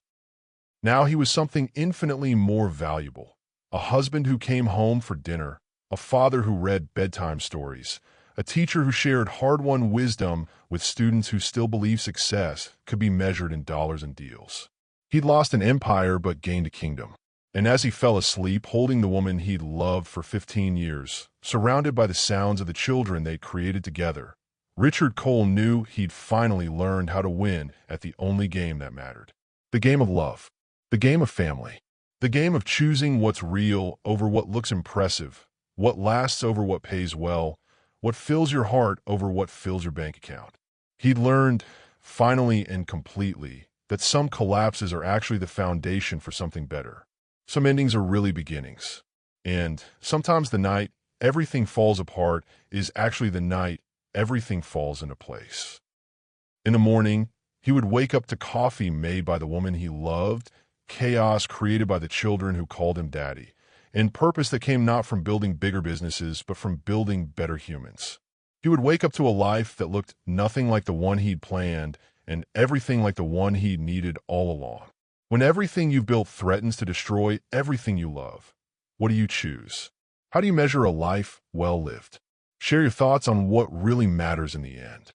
Speaker 1: Now he was something infinitely more valuable. A husband who came home for dinner, a father who read bedtime stories, a teacher who shared hard-won wisdom with students who still believed success could be measured in dollars and deals. He'd lost an empire but gained a kingdom. And as he fell asleep holding the woman he'd loved for 15 years, surrounded by the sounds of the children they'd created together, Richard Cole knew he'd finally learned how to win at the only game that mattered. The game of love. The game of family. The game of choosing what's real over what looks impressive, what lasts over what pays well, what fills your heart over what fills your bank account. He'd learned, finally and completely, that some collapses are actually the foundation for something better. Some endings are really beginnings. And sometimes the night everything falls apart is actually the night everything falls into place. In the morning, he would wake up to coffee made by the woman he loved, chaos created by the children who called him daddy, and purpose that came not from building bigger businesses, but from building better humans. He would wake up to a life that looked nothing like the one he'd planned and everything like the one he'd needed all along. When everything you've built threatens to destroy everything you love, what do you choose? How do you measure a life well lived? Share your thoughts on what really matters in the end.